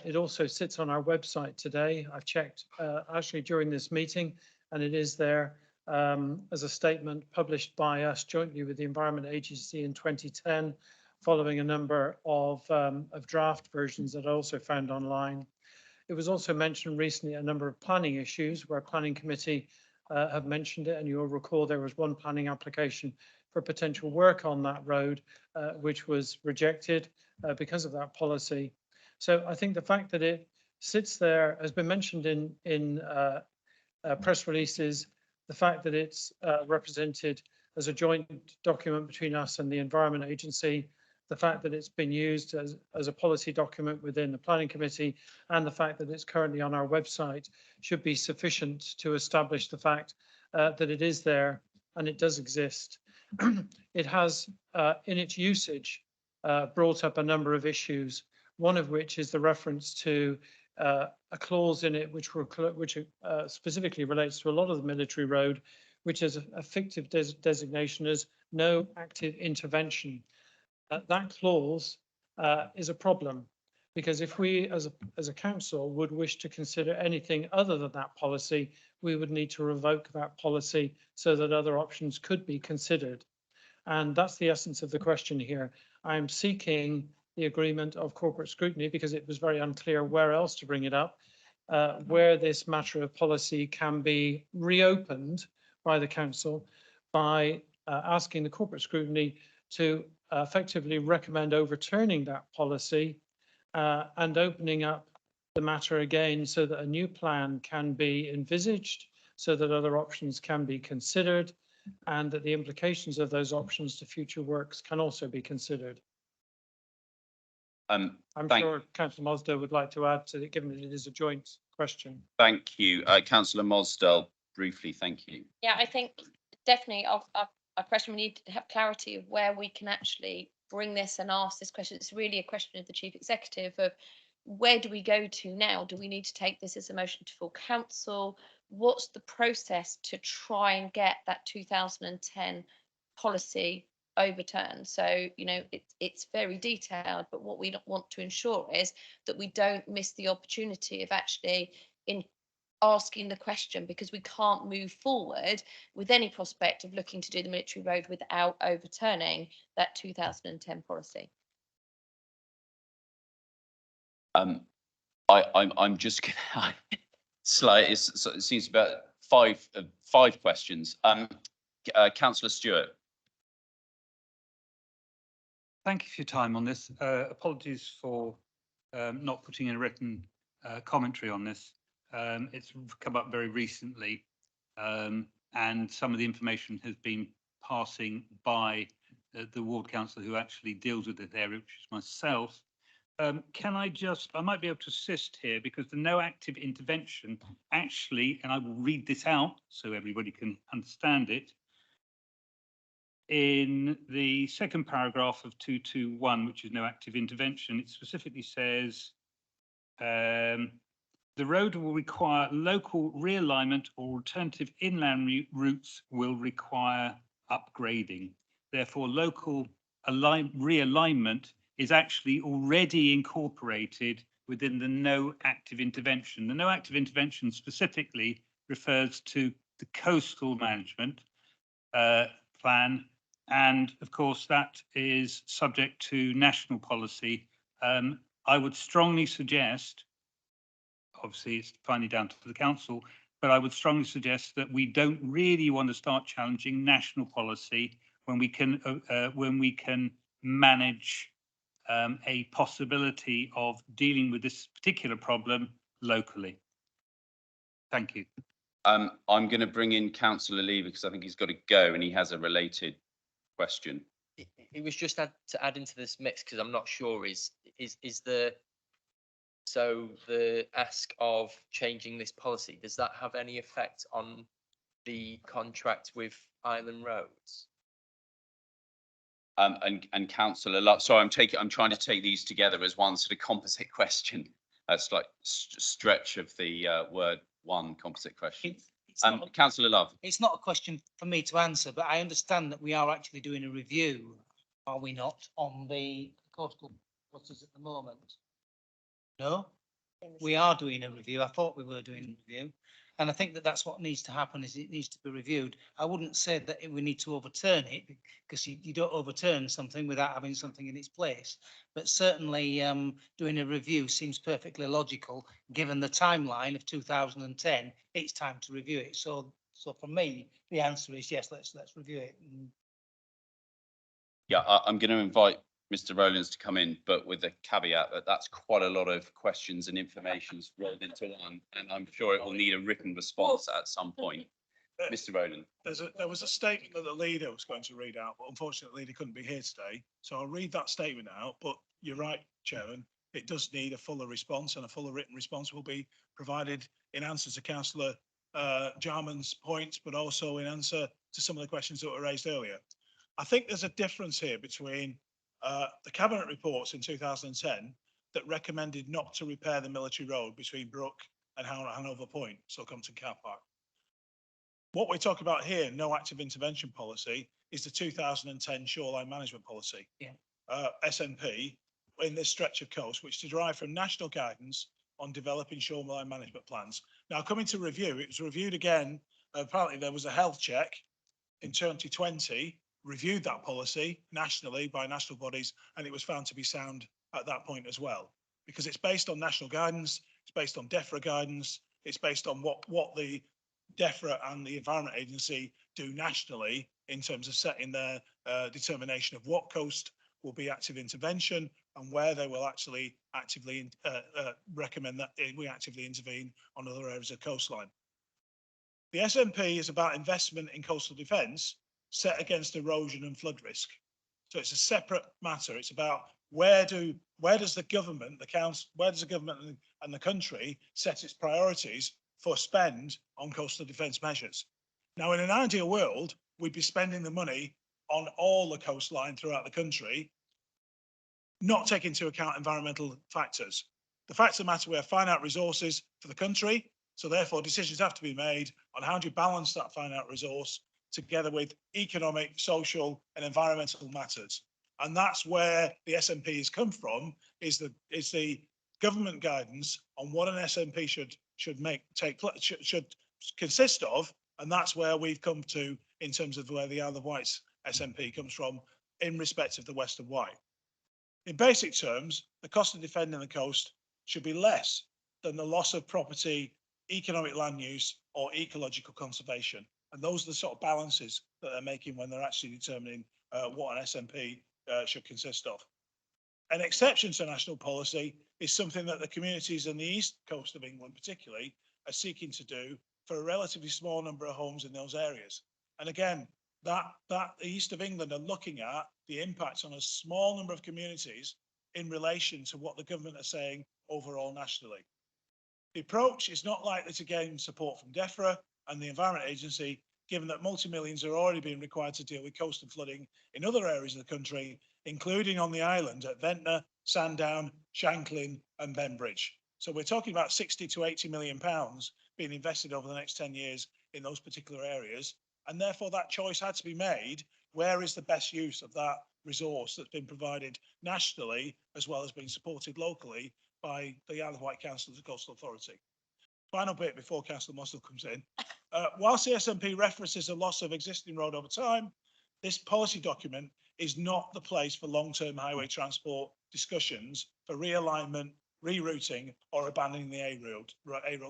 It also sits on our website today. I've checked actually during this meeting, and it is there as a statement published by us jointly with the Environment Agency in 2010, following a number of draft versions that I also found online. It was also mentioned recently a number of planning issues where planning committee have mentioned it, and you'll recall there was one planning application for potential work on that road, which was rejected because of that policy. So I think the fact that it sits there has been mentioned in press releases, the fact that it's represented as a joint document between us and the Environment Agency, the fact that it's been used as a policy document within the Planning Committee, and the fact that it's currently on our website should be sufficient to establish the fact that it is there and it does exist. It has, in its usage, brought up a number of issues, one of which is the reference to a clause in it which specifically relates to a lot of the military road, which is a fictive designation as no active intervention. That clause is a problem, because if we as a council would wish to consider anything other than that policy, we would need to revoke that policy so that other options could be considered. And that's the essence of the question here. I'm seeking the agreement of corporate scrutiny because it was very unclear where else to bring it up, where this matter of policy can be reopened by the council by asking the corporate scrutiny to effectively recommend overturning that policy and opening up the matter again so that a new plan can be envisaged, so that other options can be considered, and that the implications of those options to future works can also be considered. I'm sure Councillor Mosdale would like to add to it, given that it is a joint question. Thank you. Councillor Mosdale, briefly, thank you. Yeah, I think definitely our question, we need to have clarity of where we can actually bring this and ask this question. It's really a question of the Chief Executive of where do we go to now? Do we need to take this as a motion to full council? What's the process to try and get that 2010 policy overturned? So, you know, it's very detailed, but what we want to ensure is that we don't miss the opportunity of actually asking the question, because we can't move forward with any prospect of looking to do the military road without overturning that 2010 policy. I'm just gonna it seems about five questions. Councillor Stewart. Thank you for your time on this. Apologies for not putting in a written commentary on this. It's come up very recently, and some of the information has been passing by the ward councillor who actually deals with this area, which is myself. I might be able to assist here, because the no active intervention actually, and I will read this out so everybody can understand it. In the second paragraph of 221, which is no active intervention, it specifically says, the road will require local realignment or alternative inland routes will require upgrading. Therefore, local realignment is actually already incorporated within the no active intervention. The no active intervention specifically refers to the coastal management plan, and of course that is subject to national policy. I would strongly suggest, obviously it's finally down to the council, but I would strongly suggest that we don't really want to start challenging national policy when we can manage a possibility of dealing with this particular problem locally. Thank you. I'm going to bring in Councillor Lever because I think he's got to go and he has a related question. It was just to add into this mix, because I'm not sure is the ask of changing this policy, does that have any effect on the contract with Island Roads? And Councillor Love, sorry, I'm trying to take these together as one sort of composite question. That's like stretch of the word one composite question. Councillor Love. It's not a question for me to answer, but I understand that we are actually doing a review Are we not on the coastal clusters at the moment? No, we are doing a review. I thought we were doing a review. And I think that that's what needs to happen, is it needs to be reviewed. I wouldn't say that we need to overturn it, because you don't overturn something without having something in its place. But certainly doing a review seems perfectly logical, given the timeline of 2010. It's time to review it. So for me, the answer is yes, let's review it. Yeah, I'm going to invite Mr. Rowlands to come in, but with the caveat that that's quite a lot of questions and information rolled into one, and I'm sure it will need a written response at some point. Mr. Rowland. There was a statement that the leader was going to read out, but unfortunately the leader couldn't be here today. So I'll read that statement out, but you're right, Chairman, it does need a fuller response, and a fuller written response will be provided in answer to Councillor Jarman's points, but also in answer to some of the questions that were raised earlier. I think there's a difference here between the Cabinet reports in 2010 that recommended not to repair the military road between Brook and Hanover Point, Southampton Car Park. What we're talking about here, no active intervention policy, is the 2010 shoreline management policy, SNP, in this stretch of coast, which derived from national guidance on developing shoreline management plans. Now, coming to review, it was reviewed again. Apparently, there was a health check in 2020, reviewed that policy nationally by national bodies, and it was found to be sound at that point as well, because it's based on national guidance, it's based on DEFRA guidance, it's based on what the DEFRA and the Environment Agency do nationally in terms of setting their determination of what coast will be active intervention and where they will actually actively recommend that we actively intervene on other areas of coastline. The SNP is about investment in coastal defence set against erosion and flood risk. So it's a separate matter. It's about where does the government, the council, where does the government and the country set its priorities for spend on coastal defence measures. Now, in an ideal world, we'd be spending the money on all the coastline throughout the country, not taking into account environmental factors. The fact of the matter, we have finite resources for the country, so therefore decisions have to be made on how do you balance that finite resource together with economic, social and environmental matters. And that's where the SNP has come from, is the government guidance on what an SNP should consist of, and that's where we've come to in terms of where the Isle of Wight's SNP comes from in respect of the Western Wight. In basic terms, the cost of defending the coast should be less than the loss of property, economic land use or ecological conservation. And those are the sort of balances that they're making when they're actually determining what an SNP should consist of. An exception to national policy is something that the communities in the east coast of England particularly are seeking to do for a relatively small number of homes in those areas. And again, that the east of England are looking at the impacts on a small number of communities in relation to what the government are saying overall nationally. The approach is not likely to gain support from DEFRA and the Environment Agency, given that multi-millions are already being required to deal with coastal flooding in other areas of the country, including on the island at Ventnor, Sandown, Shanklin and Benbridge. So we're talking about 60 to 80 million pounds being invested over the next 10 years in those particular areas. And therefore that choice had to be made. Where is the best use of that resource that's been provided nationally, as well as being supported locally by the Isle of Wight Council as a coastal authority? Final bit before Councillor Mossel comes in. Whilst the SNP references a loss of existing road over time, this policy document is not the place for long-term highway transport discussions for realignment, rerouting or abandoning the A road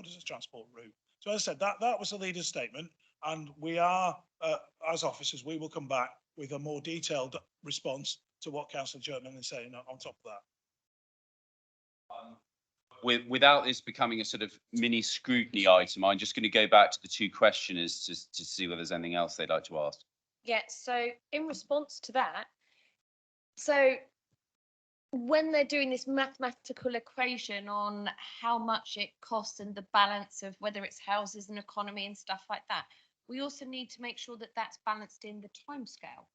as a transport route. So as I said, that was the leader's statement, and we are, as officers, we will come back with a more detailed response to what Councillor Jertman is saying on top of that. Without this becoming a sort of mini scrutiny item, I'm just going to go back to the two questioners to see whether there's anything else they'd like to ask. Yeah, so in response to that, so when they're doing this mathematical equation on how much it costs and the balance of whether it's houses and economy and stuff like that, we also need to make sure that that's balanced in the timescale.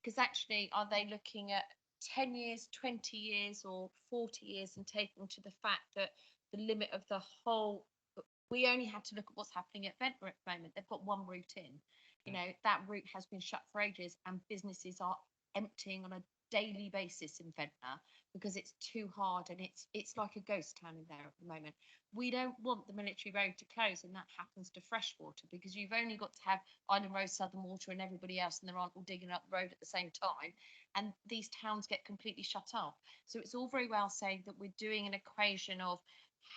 Because actually, are they looking at 10 years, 20 years or 40 years and taking to the fact that the limit of the whole, we only have to look at what's happening at Ventnor at the moment. They've got one route in, you know, that route has been shut for ages and businesses are emptying on a daily basis in Ventnor because it's too hard and it's like a ghost town in there at the moment. We don't want the military road to close and that happens to Freshwater because you've only got to have Island Road, Southern Water and everybody else and they aren't all digging up the road at the same time and these towns get completely shut off. So it's all very well saying that we're doing an equation of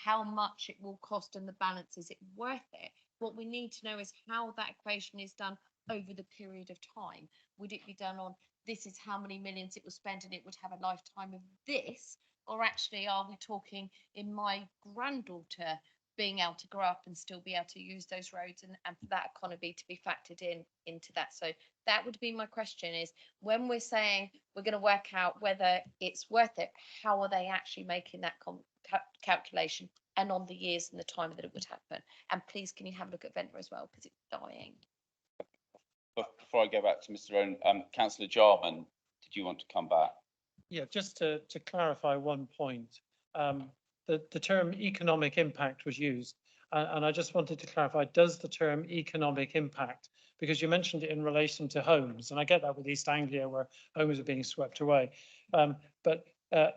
how much it will cost and the balance, is it worth it? What we need to know is how that equation is done over the period of time. Would it be done on this is how many millions it will spend and it would have a lifetime of this? Or actually, are we talking in my granddaughter being able to grow up and still be able to use those roads and for that economy to be factored into that? So that would be my question is when we're saying we're going to work out whether it's worth it, how are they actually making that calculation and on the years and the time that it would happen? And please, can you have a look at Ventnor as well because it's dying. Before I go back to Mr. Owen, Councillor Jarman, did you want to come back? Yeah, just to clarify one point, the term economic impact was used, and I just wanted to clarify, does the term economic impact, because you mentioned it in relation to homes, and I get that with East Anglia where homes are being swept away, but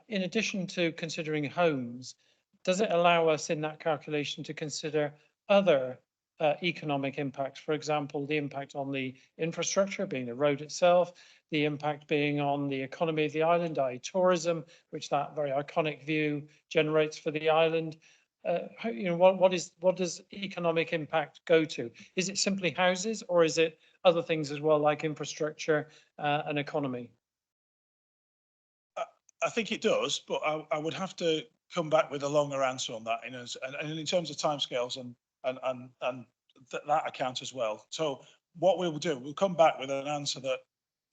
in addition to considering homes, does it allow us in that calculation to consider other economic impacts, for example, the impact on the infrastructure, being the road itself, the impact being on the economy of the island, i.e. tourism, which that very iconic view generates for the island. What does economic impact go to? Is it simply houses or is it other things as well, like infrastructure and economy? I think it does, but I would have to come back with a longer answer on that and in terms of timescales and that account as well. So what we will do, we'll come back with an answer that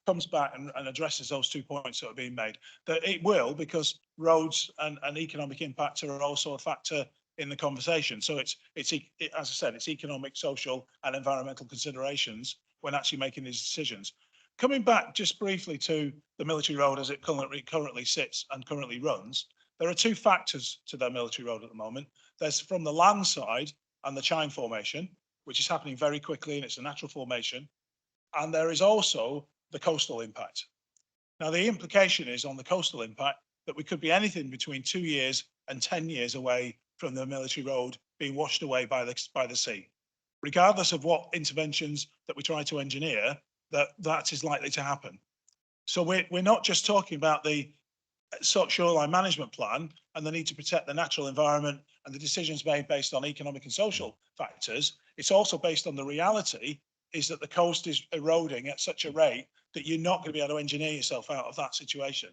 comes back and addresses those 2 points that are being made. That it will, because roads and economic impact are also a factor in the conversation. So it's as I said, it's economic, social and environmental considerations when actually making these decisions. Coming back just briefly to the military road as it currently sits and currently runs, there are 2 factors to the military road at the moment. There's from the land side and the chine formation, which is happening very quickly and it's a natural formation. And there is also the coastal impact. Now, the implication is on the coastal impact that we could be anything between 2 years and 10 years away from the military road being washed away by the sea. Regardless of what interventions that we try to engineer, that is likely to happen. So we're not just talking about the shoreline management plan and the need to protect the natural environment and the decisions made based on economic and social factors. It's also based on the reality is that the coast is eroding at such a rate that you're not going to be able to engineer yourself out of that situation.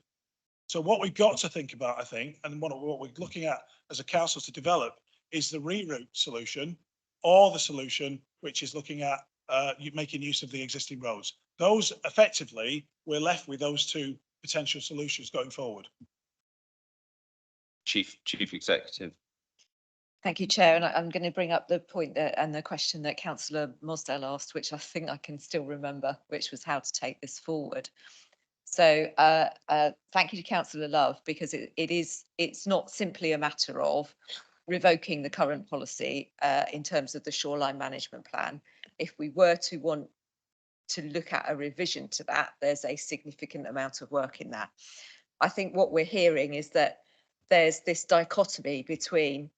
So what we've got to think about, I think, and what we're looking at as a council to develop is the reroute solution or the solution which is looking at making use of the existing roads. Those effectively, we're left with those 2 potential solutions going forward. Chief Executive. Thank you, Chair. And I'm going to bring up the point and the question that Councillor Mosdale asked, which I think I can still remember, which was how to take this forward. So thank you to Councillor Love, because it's not simply a matter of revoking the current policy in terms of the shoreline management plan. If we were to want to look at a revision to that, there's a significant amount of work in that. I think what we're hearing is that there's this dichotomy between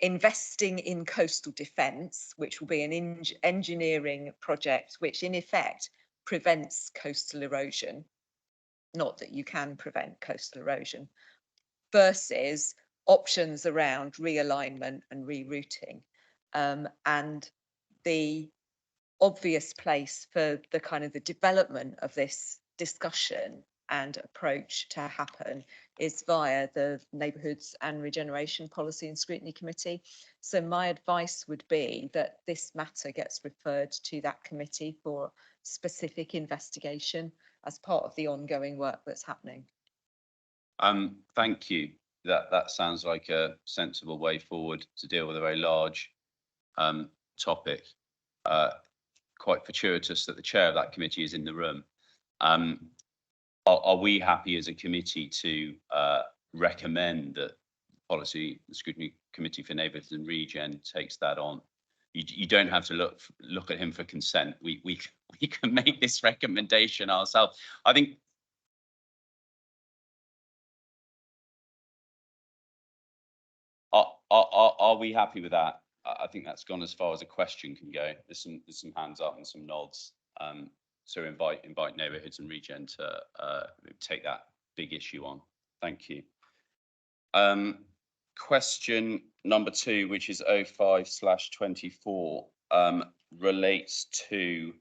investing in coastal defence, which will be an engineering project, which in effect prevents coastal erosion, not that you can prevent coastal erosion, versus options around realignment and rerouting. And the obvious place for the kind of the development of this discussion and approach to happen is via the Neighbourhoods and Regeneration Policy and Scrutiny Committee. So my advice would be that this matter gets referred to that committee for specific investigation as part of the ongoing work that's happening. Thank you. That sounds like a sensible way forward to deal with a very large topic. Quite fortuitous that the chair of that committee is in the room. Are we happy as a committee to recommend that the Scrutiny Committee for Neighbourhoods and Regen takes that on you don't have to look at him for consent. We can make this recommendation ourselves. I think. Are we happy with that? I think that's gone as far as a question can go. There's some hands up and some nods. So invite neighbourhoods and Regen to take that big issue on. Thank you. Question number 2, which is 05/24, relates to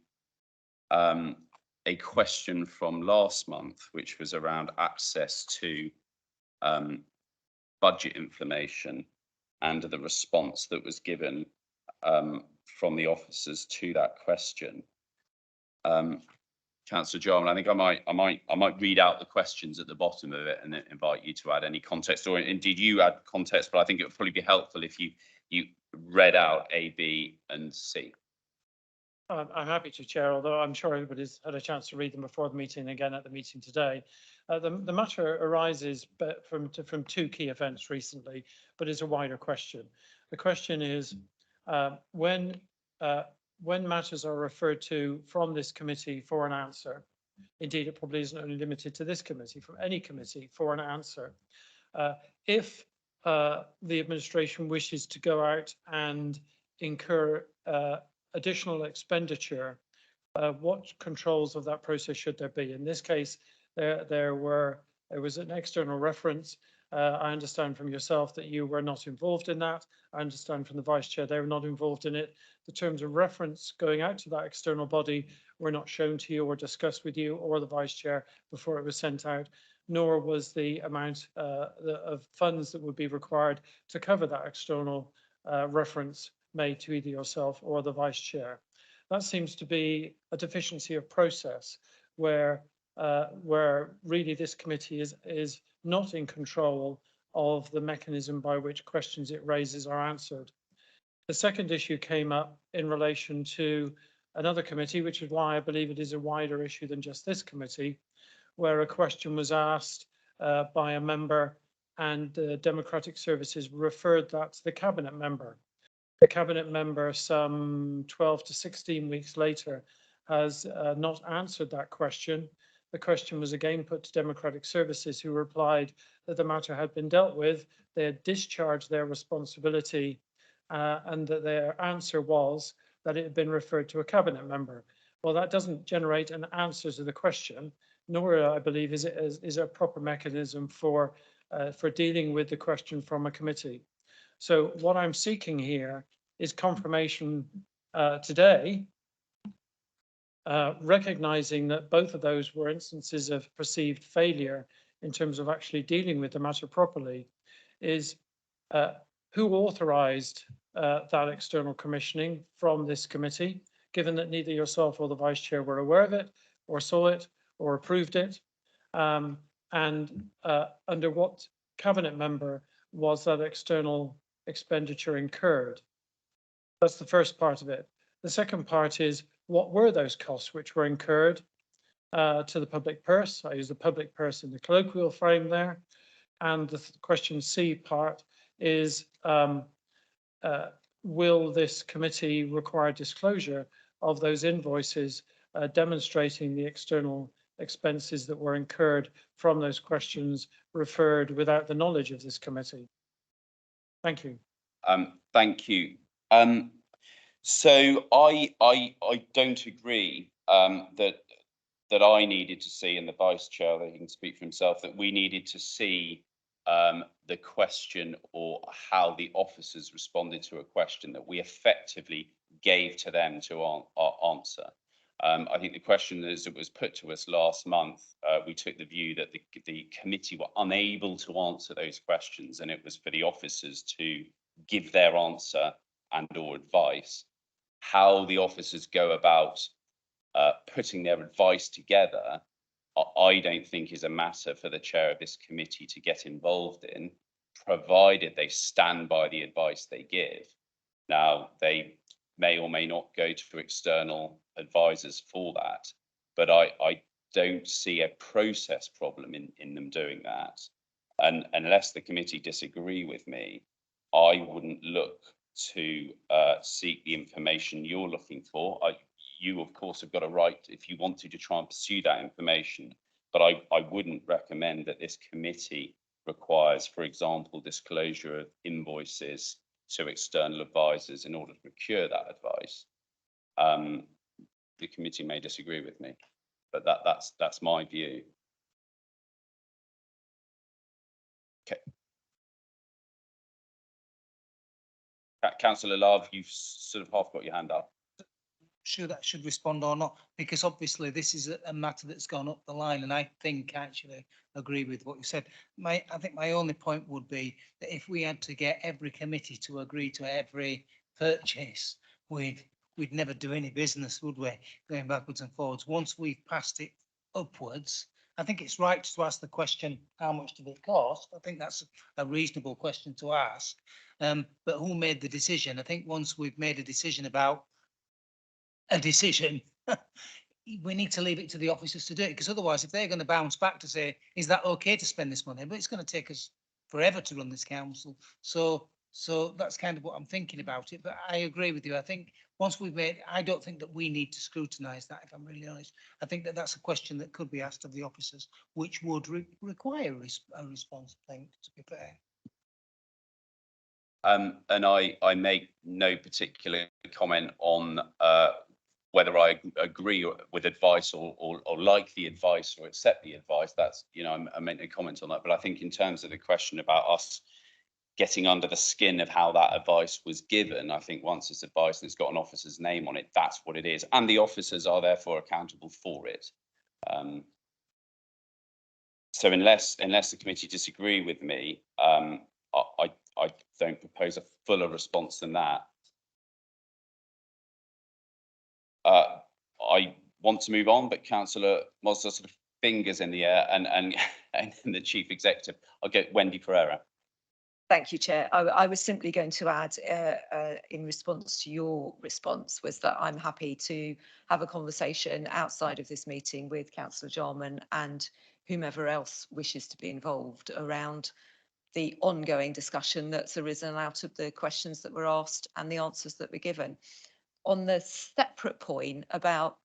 a question from last month, which was around access to budget information and the response that was given from the officers to that question. Councillor Jarman, I think I might read out the questions at the bottom of it and then invite you to add any context, or indeed you add context, but I think it would probably be helpful if you read out A, B and C. I'm happy to, Chair, although I'm sure everybody's had a chance to read them before the meeting and again at the meeting today. The matter arises from 2 key events recently, but is a wider question. The question is when matters are referred to from this committee for an answer, indeed it probably isn't only limited to this committee, from any committee for an answer, if the administration wishes to go out and incur additional expenditure, what controls of that process should there be? In this case, there was an external reference. I understand from yourself that you were not involved in that. I understand from the Vice Chair they were not involved in it. The terms of reference going out to that external body were not shown to you or discussed with you or the Vice Chair before it was sent out, nor was the amount of funds that would be required to cover that external reference made to either yourself or the Vice Chair. That seems to be a deficiency of process where really this committee is not in control of the mechanism by which questions it raises are answered. The second issue came up in relation to another committee, which is why I believe it is a wider issue than just this committee, where a question was asked by a member and the Democratic Services referred that to the Cabinet member. The Cabinet member, some 12 to 16 weeks later, has not answered that question. The question was again put to Democratic Services, who replied that the matter had been dealt with, they had discharged their responsibility, and that their answer was that it had been referred to a Cabinet member. Well, that doesn't generate an answer to the question, nor I believe is a proper mechanism for dealing with the question from a committee. So what I'm seeking here is confirmation today, recognising that both of those were instances of perceived failure in terms of actually dealing with the matter properly, is who authorised that external commissioning from this committee, given that neither yourself or the Vice Chair were aware of it, or saw it, or approved it, and under what Cabinet member was that external expenditure incurred? That's the first part of it. The second part is, what were those costs which were incurred to the public purse? I use the public purse in the colloquial frame there. And the question C part is, will this committee require disclosure of those invoices demonstrating the external expenses that were incurred from those questions referred without the knowledge of this committee? Thank you. Thank you. So I don't agree that I needed to see, and the Vice Chair, that he can speak for himself, that we needed to see the question or how the officers responded to a question that we effectively gave to them to answer. I think the question as it was put to us last month, we took the view that the committee were unable to answer those questions, and it was for the officers to give their answer and or advice. How the officers go about putting their advice together, I don't think is a matter for the chair of this committee to get involved in, provided they stand by the advice they give. Now, they may or may not go to external advisors for that, but I don't see a process problem in them doing that. And unless the committee disagree with me, I wouldn't look to seek the information you're looking for. You, of course, have got a right if you wanted to try and pursue that information, but I wouldn't recommend that this committee requires, for example, disclosure of invoices to external advisors in order to procure that advice. The committee may disagree with me, but that's my view. Okay. Councillor Love, you've sort of half got your hand up. Sure, that should respond or not, because obviously this is a matter that's gone up the line, and I think actually agree with what you said. I think my only point would be that if we had to get every committee to agree to every purchase, we'd never do any business, would we? Going backwards and forwards. Once we've passed it upwards, I think it's right to ask the question, how much did it cost? I think that's a reasonable question to ask. But who made the decision? I think once we've made a decision about a decision, we need to leave it to the officers to do it, because otherwise, if they're going to bounce back to say, is that okay to spend this money? But it's going to take us forever to run this council. So that's kind of what I'm thinking about it. But I agree with you. I think once we've made, I don't think that we need to scrutinise that, if I'm really honest. I think that that's a question that could be asked of the officers, which would require a response, I think, to be fair. And I make no particular comment on whether I agree with advice or like the advice or accept the advice. That's, you know, I make no comment on that. But I think in terms of the question about us getting under the skin of how that advice was given, I think once it's advice and it's got an officer's name on it, that's what it is. And the officers are therefore accountable for it. So unless the committee disagree with me, I don't propose a fuller response than that. I want to move on, but Councillor Mosler sort of fingers in the air and the Chief Executive. I'll get Wendy Pereira. Thank you, Chair. I was simply going to add, in response to your response, was that I'm happy to have a conversation outside of this meeting with Councillor Jarman and whomever else wishes to be involved around the ongoing discussion that's arisen out of the questions that were asked and the answers that were given. On the separate point about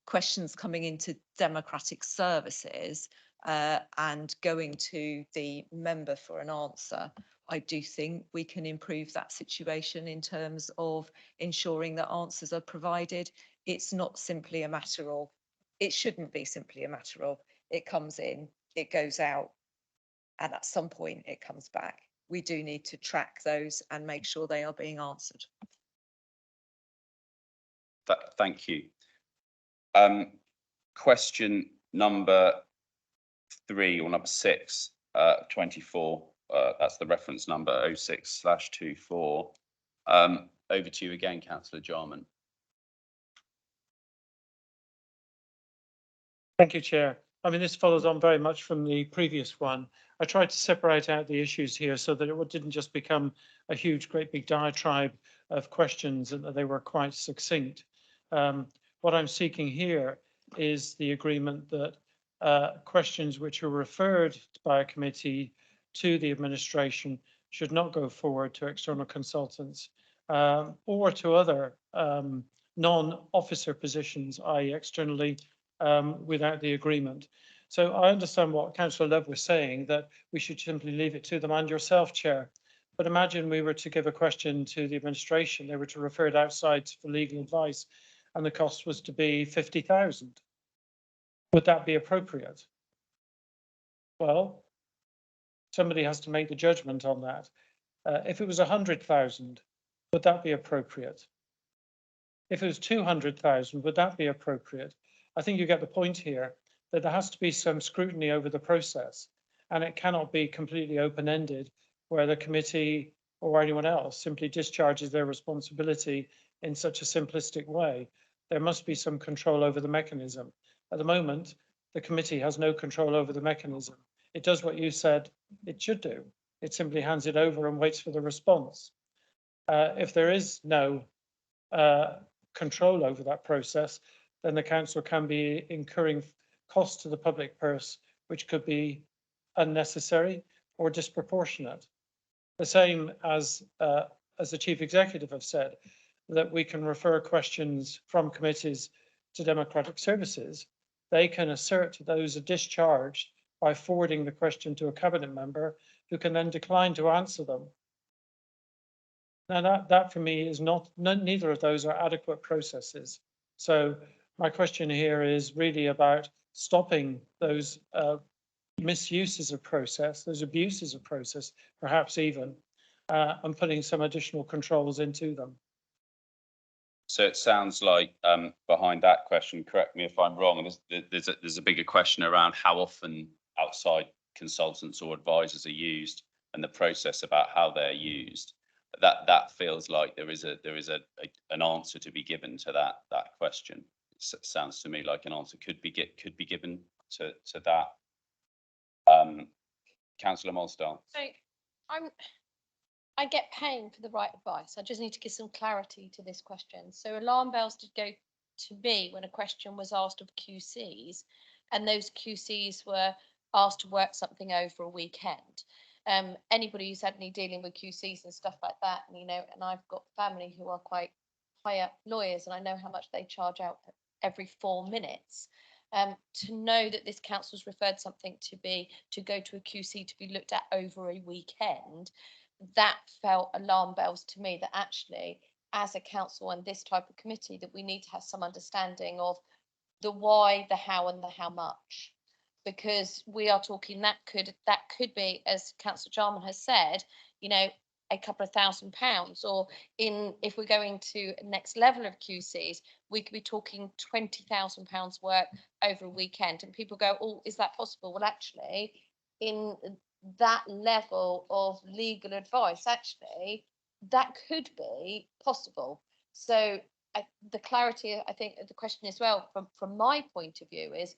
questions coming into democratic services and going to the member for an answer, I do think we can improve that situation in terms of ensuring that answers are provided. It's not simply a matter of, it shouldn't be simply a matter of, it comes in, it goes out, and at some point it comes back. We do need to track those and make sure they are being answered. Thank you. Question number 3 or number 6, 24. That's the reference number 06/24. Over to you again, Councillor Jarman. Thank you, Chair. I mean, this follows on very much from the previous one. I tried to separate out the issues here so that it didn't just become a huge, great big diatribe of questions and that they were quite succinct. What I'm seeking here is the agreement that questions which are referred by a committee to the administration should not go forward to external consultants or to other non-officer positions, i.e. externally, without the agreement. So I understand what Councillor Love was saying, that we should simply leave it to them and yourself, Chair. But imagine we were to give a question to the administration, they were to refer it outside for legal advice, and the cost was to be 50,000. Would that be appropriate? Well, somebody has to make the judgment on that. If it was 100,000, would that be appropriate? If it was 200,000, would that be appropriate? I think you get the point here that there has to be some scrutiny over the process, and it cannot be completely open-ended where the committee or anyone else simply discharges their responsibility in such a simplistic way. There must be some control over the mechanism. At the moment, the committee has no control over the mechanism. It does what you said it should do. It simply hands it over and waits for the response. If there is no control over that process, then the council can be incurring costs to the public purse, which could be unnecessary or disproportionate. The same as as the Chief Executive have said, that we can refer questions from committees to Democratic Services, they can assert those are discharged by forwarding the question to a cabinet member who can then decline to answer them. Now that for me is neither of those are adequate processes. So my question here is really about stopping those misuses of process, those abuses of process, perhaps even, and putting some additional controls into them. So it sounds like behind that question, correct me if I'm wrong, there's a bigger question around how often outside consultants or advisors are used and the process about how they're used. That feels like there is an answer to be given to that question. It sounds to me like an answer could be given to that. Councillor Molstar. So I get paying for the right advice. I just need to give some clarity to this question. So alarm bells did go to me when a question was asked of QCs, and those QCs were asked to work something over a weekend. Anybody who's had any dealing with QCs and stuff like that, and and I've got family who are quite high up lawyers, and I know how much they charge out every 4 minutes. To know that this council's referred something to go to a QC to be looked at over a weekend, that felt alarm bells to me, that actually as a council and this type of committee that we need to have some understanding of the why, the how and the how much, because we are talking that could be, as Councillor Jarman has said, a couple of £1,000, or if we're going to next level of QCs, we could be talking £20,000 work over a weekend. And people go, oh, is that possible? Well, actually, in that level of legal advice, actually, that could be possible. So the clarity, I think, of the question as well, from my point of view, is,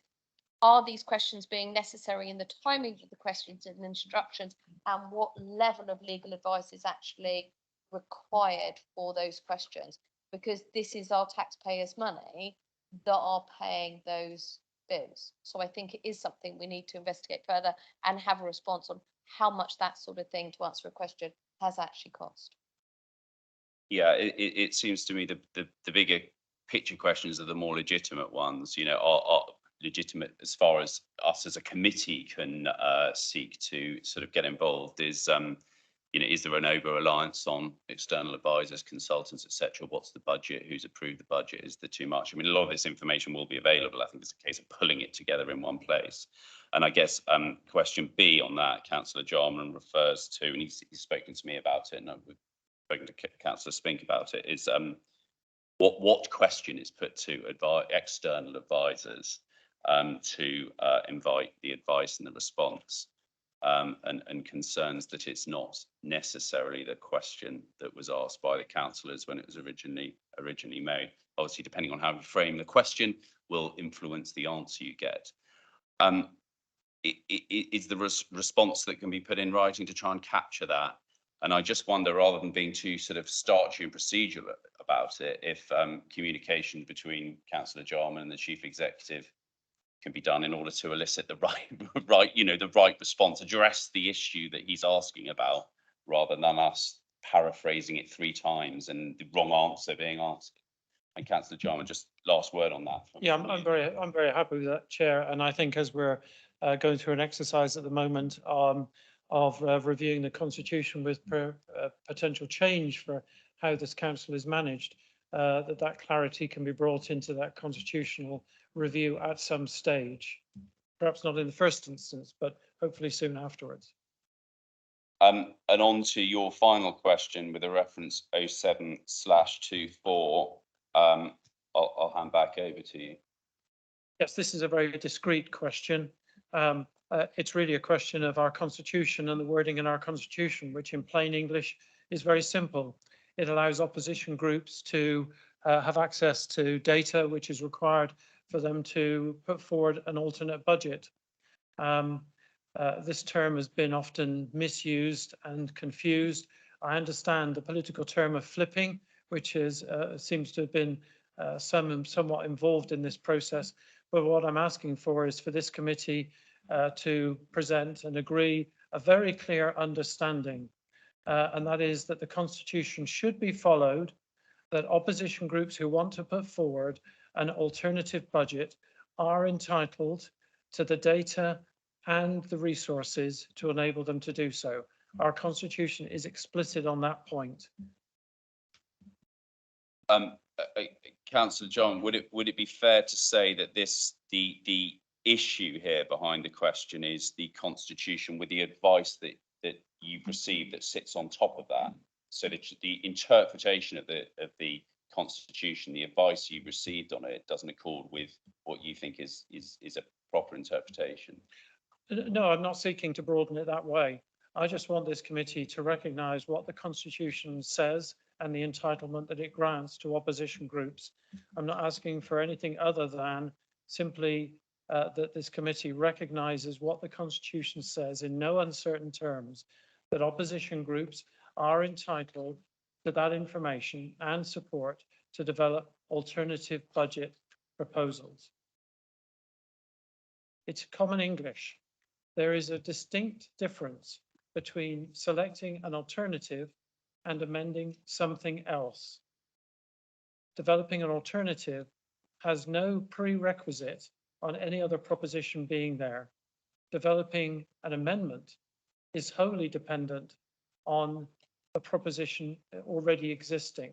are these questions being necessary in the timing of the questions and instructions, and what level of legal advice is actually required for those questions? Because this is our taxpayers' money that are paying those bills. So I think it is something we need to investigate further and have a response on how much that sort of thing, to answer a question, has actually cost. Yeah, it seems to me the bigger picture questions are the more legitimate ones, are legitimate as far as us as a committee can seek to sort of get involved. Is there an over-reliance on external advisors, consultants, etc.? What's the budget? Who's approved the budget? Is there too much? I mean, a lot of this information will be available. I think it's a case of pulling it together in one place. And I guess question B on that, Councillor Jarman refers to, and he's spoken to me about it, and we've spoken to Councillor Spink about it, is what question is put to external advisors to invite the advice and the response, and concerns that it's not necessarily the question that was asked by the councillors when it was originally made. Obviously, depending on how you frame the question, will influence the answer you get. Is the response that can be put in writing to try and capture that? And I just wonder, rather than being too sort of starchy and procedural about it, if communication between Councillor Jarman and the Chief Executive can be done in order to elicit the right response, address the issue that he's asking about, rather than us paraphrasing it 3 times and the wrong answer being asked. And Councillor Jarman, just last word on that. Yeah, I'm very happy with that, Chair. And I think as we're going through an exercise at the moment of reviewing the constitution with potential change for how this council is managed, that clarity can be brought into that constitutional review at some stage, perhaps not in the first instance, but hopefully soon afterwards. And on to your final question with a reference 07/24, I'll hand back over to you. Yes, this is a very discreet question. It's really a question of our constitution and the wording in our constitution, which in plain English is very simple. It allows opposition groups to have access to data, which is required for them to put forward an alternate budget. This term has been often misused and confused. I understand the political term of flipping, which is seems to have been somewhat involved in this process. But what I'm asking for is for this committee to present and agree a very clear understanding and that is that the Constitution should be followed, that opposition groups who want to put forward an alternative budget are entitled to the data and the resources to enable them to do so. Our Constitution is explicit on that point. Councillor John, would it be fair to say that the issue here behind the question is the Constitution with the advice that you've received that sits on top of that? So the interpretation of the Constitution, the advice you've received on it, doesn't accord with what you think is a proper interpretation? No, I'm not seeking to broaden it that way. I just want this committee to recognise what the Constitution says and the entitlement that it grants to opposition groups. I'm not asking for anything other than simply that this committee recognises what the Constitution says in no uncertain terms, that opposition groups are entitled to that information and support to develop alternative budget proposals. It's common English. There is a distinct difference between selecting an alternative and amending something else. Developing an alternative has no prerequisite on any other proposition being there. Developing an amendment is wholly dependent on a proposition already existing.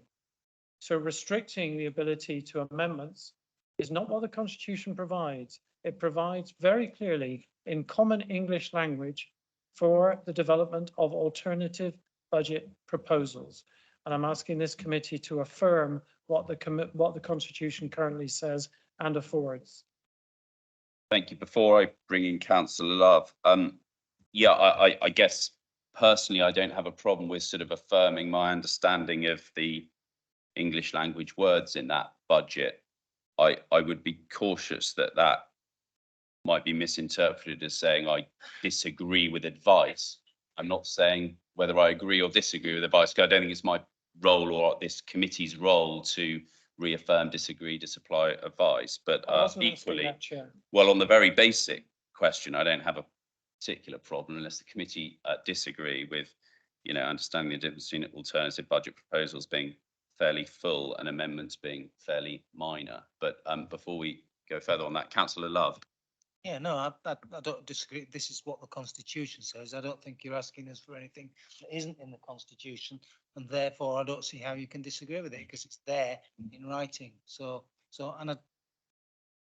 So restricting the ability to amendments is not what the Constitution provides. It provides very clearly in common English language for the development of alternative budget proposals. And I'm asking this committee to affirm what the Constitution currently says and affords. Thank you. Before I bring in Councillor Love, yeah, I guess personally I don't have a problem with sort of affirming my understanding of the English language words in that budget. I would be cautious that that might be misinterpreted as saying I disagree with advice. I'm not saying whether I agree or disagree with advice, because I don't think it's my role or this committee's role to reaffirm, disagree, to supply advice. But equally, well, on the very basic question, I don't have a particular problem unless the committee disagree with, understanding the difference between alternative budget proposals being fairly full and amendments being fairly minor. But before we go further on that, Councillor Love. Yeah, no, I don't disagree. This is what the Constitution says. I don't think you're asking us for anything that isn't in the Constitution, and therefore I don't see how you can disagree with it because it's there in writing.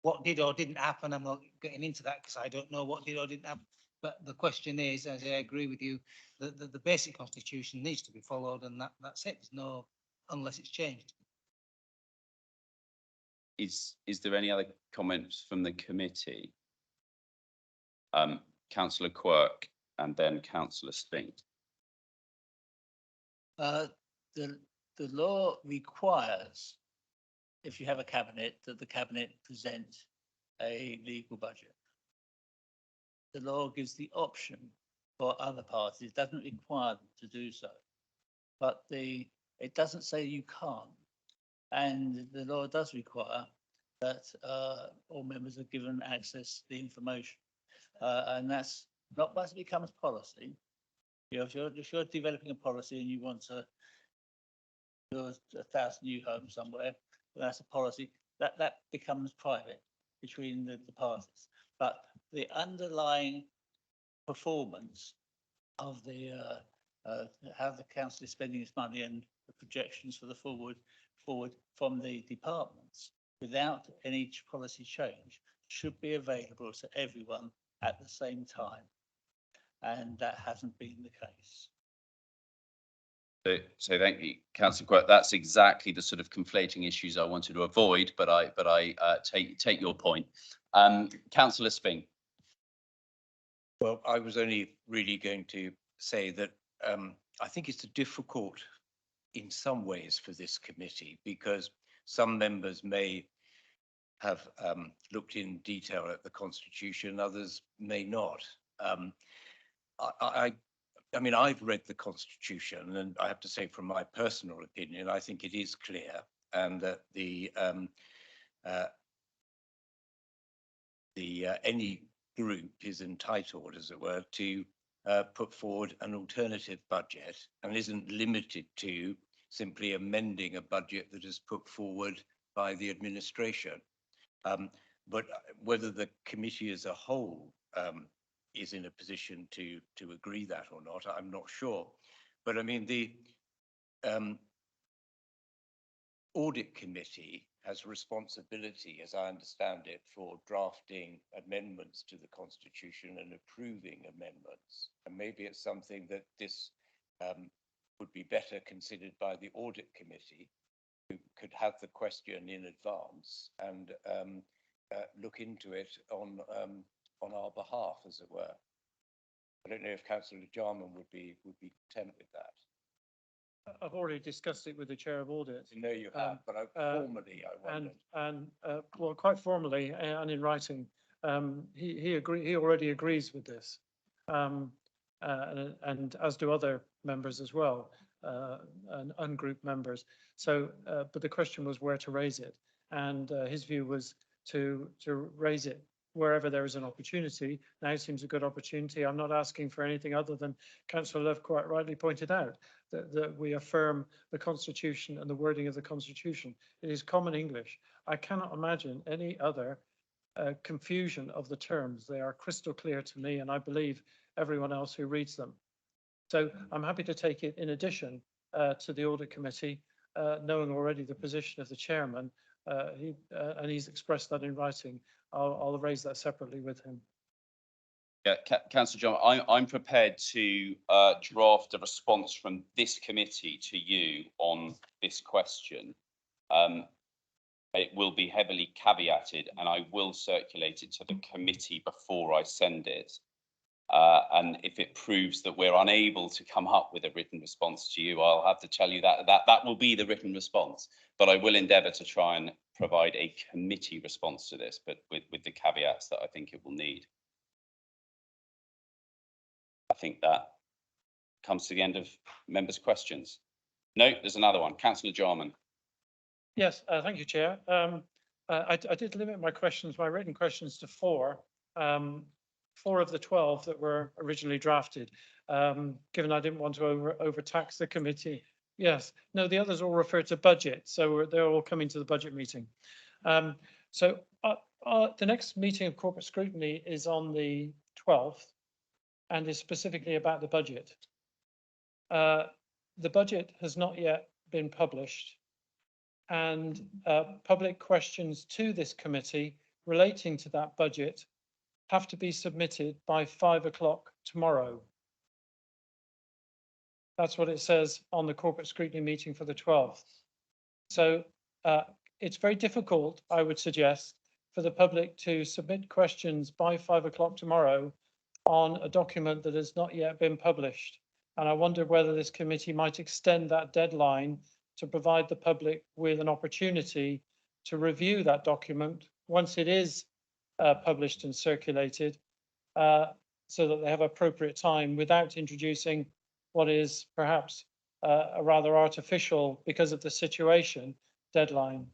What did or didn't happen, I'm not getting into that because I don't know what did or didn't happen. But the question is, as I agree with you, the basic Constitution needs to be followed, and that's it. There's no, unless it's changed. Is there any other comments from the committee? Councillor Quirk and then Councillor Spink. The law requires, if you have a cabinet, that the cabinet present a legal budget. The law gives the option for other parties, doesn't require them to do so. But it doesn't say you can't. And the law does require that all members are given access to the information. And that's not once it becomes policy. If you're developing a policy and you want to build 1,000 new homes somewhere, that's a policy that becomes private between the parties. But the underlying performance of the how the council is spending its money and the projections for the forward from the departments without any policy change should be available to everyone at the same time, and that hasn't been the case. So thank you, Councillor Quirk. That's exactly the sort of conflating issues I wanted to avoid, but I take your point. Councillor Spink. Well, I was only really going to say that I think it's difficult in some ways for this committee because some members may have looked in detail at the Constitution, others may not. I mean, I've read the Constitution, and I have to say, from my personal opinion, I think it is clear, and that any group is entitled, as it were, to put forward an alternative budget and isn't limited to simply amending a budget that is put forward by the administration. But whether the committee as a whole is in a position to agree that or not, I'm not sure. But I mean, the audit committee has responsibility, as I understand it, for drafting amendments to the constitution and approving amendments. And maybe it's something that this would be better considered by the audit committee, who could have the question in advance and look into it on our behalf, as it were. I don't know if Councillor Jarman would be content with that. I've already discussed it with the chair of audit. I know you have, but formally, I wondered. Well, quite formally and in writing, he already agrees with this, and as do other members as well, and ungroup members. So, but the question was where to raise it, and his view was to raise it wherever there is an opportunity. Now seems a good opportunity. I'm not asking for anything other than Councillor Love quite rightly pointed out that we affirm the Constitution and the wording of the Constitution. It is common English. I cannot imagine any other confusion of the terms. They are crystal clear to me, and I believe everyone else who reads them. So I'm happy to take it in addition to the Audit Committee, knowing already the position of the chairman, and he's expressed that in writing. I'll raise that separately with him. Yeah, Councillor John, I'm prepared to draft a response from this committee to you on this question. It will be heavily caveated, and I will circulate it to the committee before I send it. And if it proves that we're unable to come up with a written response to you, I'll have to tell you that will be the written response. But I will endeavour to try and provide a committee response to this, but with the caveats that I think it will need. I think that comes to the end of members' questions. No, there's another one. Councillor Jarman. Yes, thank you, Chair. I did limit my questions, my written questions, to 4. 4 of the 12 that were originally drafted, given I didn't want to overtax the committee. Yes, no, the others all refer to budget, so they're all coming to the budget meeting. So the next meeting of corporate scrutiny is on the 12th and is specifically about the budget. The budget has not yet been published, and public questions to this committee relating to that budget have to be submitted by 5 o'clock tomorrow. That's what it says on the corporate scrutiny meeting for the 12th. So it's very difficult, I would suggest, for the public to submit questions by 5 o'clock tomorrow on a document that has not yet been published. And I wonder whether this committee might extend that deadline to provide the public with an opportunity to review that document once it is published and circulated, so that they have appropriate time without introducing what is perhaps a rather artificial, because of the situation, deadline.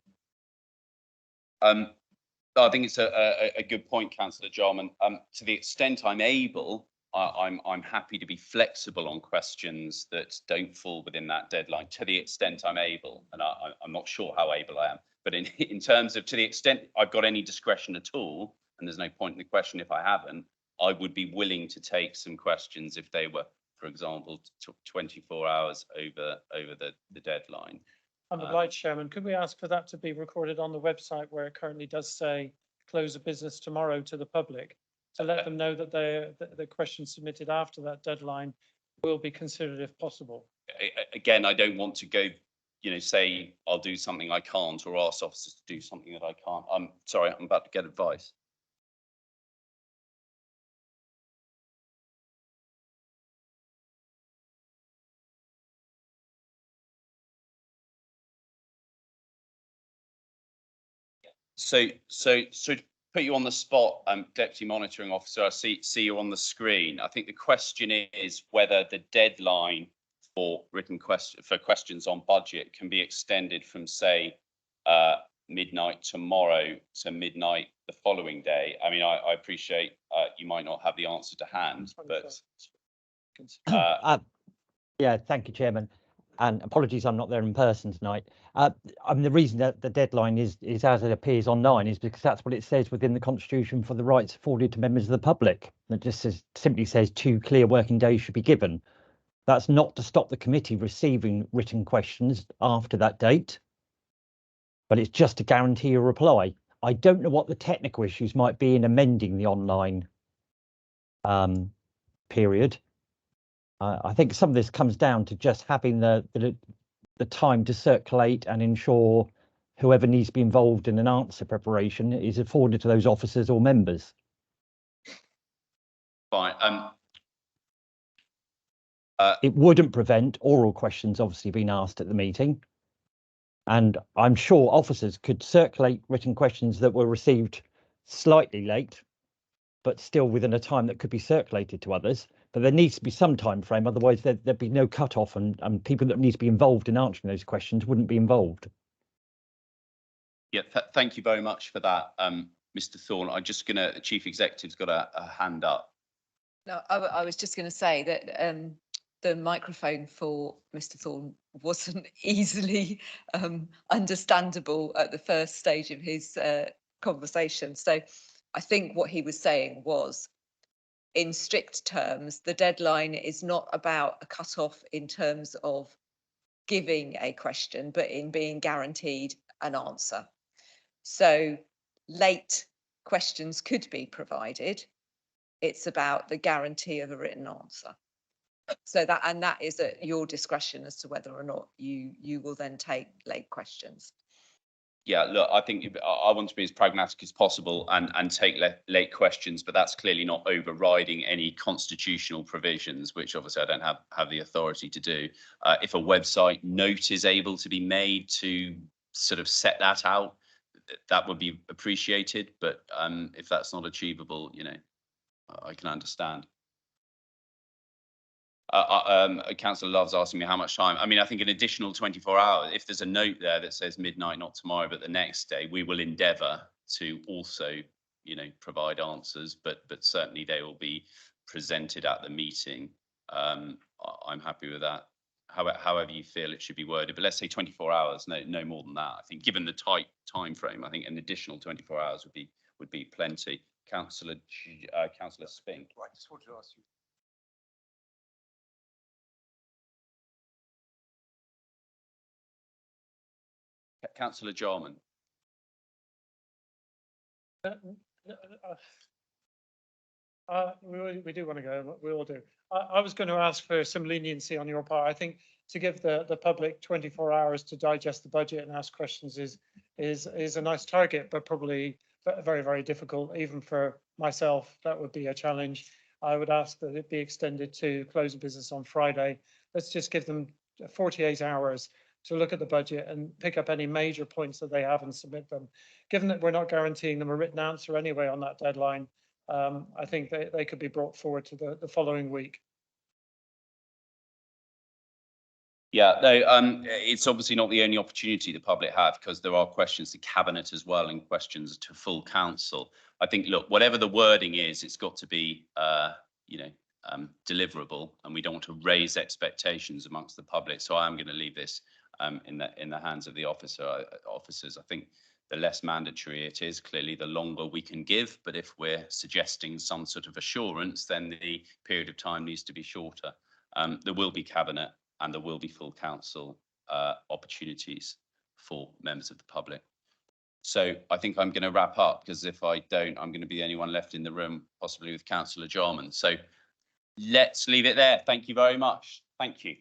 I think it's a good point, Councillor Jarman. To the extent I'm able, I'm happy to be flexible on questions that don't fall within that deadline, to the extent I'm able, and I'm not sure how able I am. But in terms of, to the extent I've got any discretion at all, and there's no point in the question if I haven't, I would be willing to take some questions if they were, for example, 24 hours over the deadline. I'm obliged, Chairman. Could we ask for that to be recorded on the website where it currently does say close of business tomorrow to the public, to let them know that the questions submitted after that deadline will be considered if possible? Again, I don't want to go, say I'll do something I can't, or ask officers to do something that I can't. I'm sorry, I'm about to get advice. So to put you on the spot, Deputy Monitoring Officer, I see you on the screen. I think the question is whether the deadline for questions on budget can be extended from, say, midnight tomorrow to midnight the following day. I mean, I appreciate you might not have the answer to hand, but Yeah, thank you, Chairman. And apologies, I'm not there in person tonight. The reason that the deadline is as it appears online is because that's what it says within the Constitution for the rights afforded to members of the public. It just simply says 2 clear working days should be given. That's not to stop the committee receiving written questions after that date, but it's just to guarantee a reply. I don't know what the technical issues might be in amending the online period. I think some of this comes down to just having the time to circulate and ensure whoever needs to be involved in an answer preparation is afforded to those officers or members. Fine. It wouldn't prevent oral questions obviously being asked at the meeting. And I'm sure officers could circulate written questions that were received slightly late, but still within a time that could be circulated to others. But there needs to be some time frame, otherwise there'd be no cut-off, and people that need to be involved in answering those questions wouldn't be involved. Yeah, thank you very much for that, Mr. Thorne. The Chief Executive's got a hand up. No, I was just going to say that the microphone for Mr. Thorne wasn't easily understandable at the first stage of his conversation. So I think what he was saying was, in strict terms, the deadline is not about a cut-off in terms of giving a question, but in being guaranteed an answer. So late questions could be provided. It's about the guarantee of a written answer. So that is at your discretion as to whether or not you will then take late questions. Yeah, look, I think I want to be as pragmatic as possible and take late questions, but that's clearly not overriding any constitutional provisions, which obviously I don't have the authority to do. If a website note is able to be made to sort of set that out, that would be appreciated. But if that's not achievable, I can understand. Councillor Love's asking me how much time. I mean, I think an additional 24 hours, if there's a note there that says midnight, not tomorrow, but the next day, we will endeavour to also, provide answers, but certainly they will be presented at the meeting. I'm happy with that. However you feel it should be worded, but let's say 24 hours, no more than that. I think given the tight time frame, I think an additional 24 hours would be plenty. Councillor Spink. I just wanted to ask you. Councillor Jarman. We do want to go, we all do. I was going to ask for some leniency on your part. I think to give the public 24 hours to digest the budget and ask questions is a nice target, but probably very, very difficult. Even for myself, that would be a challenge. I would ask that it be extended to close of business on Friday. Let's just give them 48 hours to look at the budget and pick up any major points that they have and submit them. Given that we're not guaranteeing them a written answer anyway on that deadline, I think they could be brought forward to the following week. Yeah, no, it's obviously not the only opportunity the public have, because there are questions to Cabinet as well and questions to full council. I think, look, whatever the wording is, it's got to be, deliverable, and we don't want to raise expectations amongst the public. So I am going to leave this in the hands of the officers. I think the less mandatory it is, clearly the longer we can give. But if we're suggesting some sort of assurance, then the period of time needs to be shorter. There will be Cabinet and there will be full council opportunities for members of the public. So I think I'm going to wrap up, because if I don't, I'm going to be the only one left in the room, possibly with Councillor Jarman. So let's leave it there. Thank you very much. Thank you.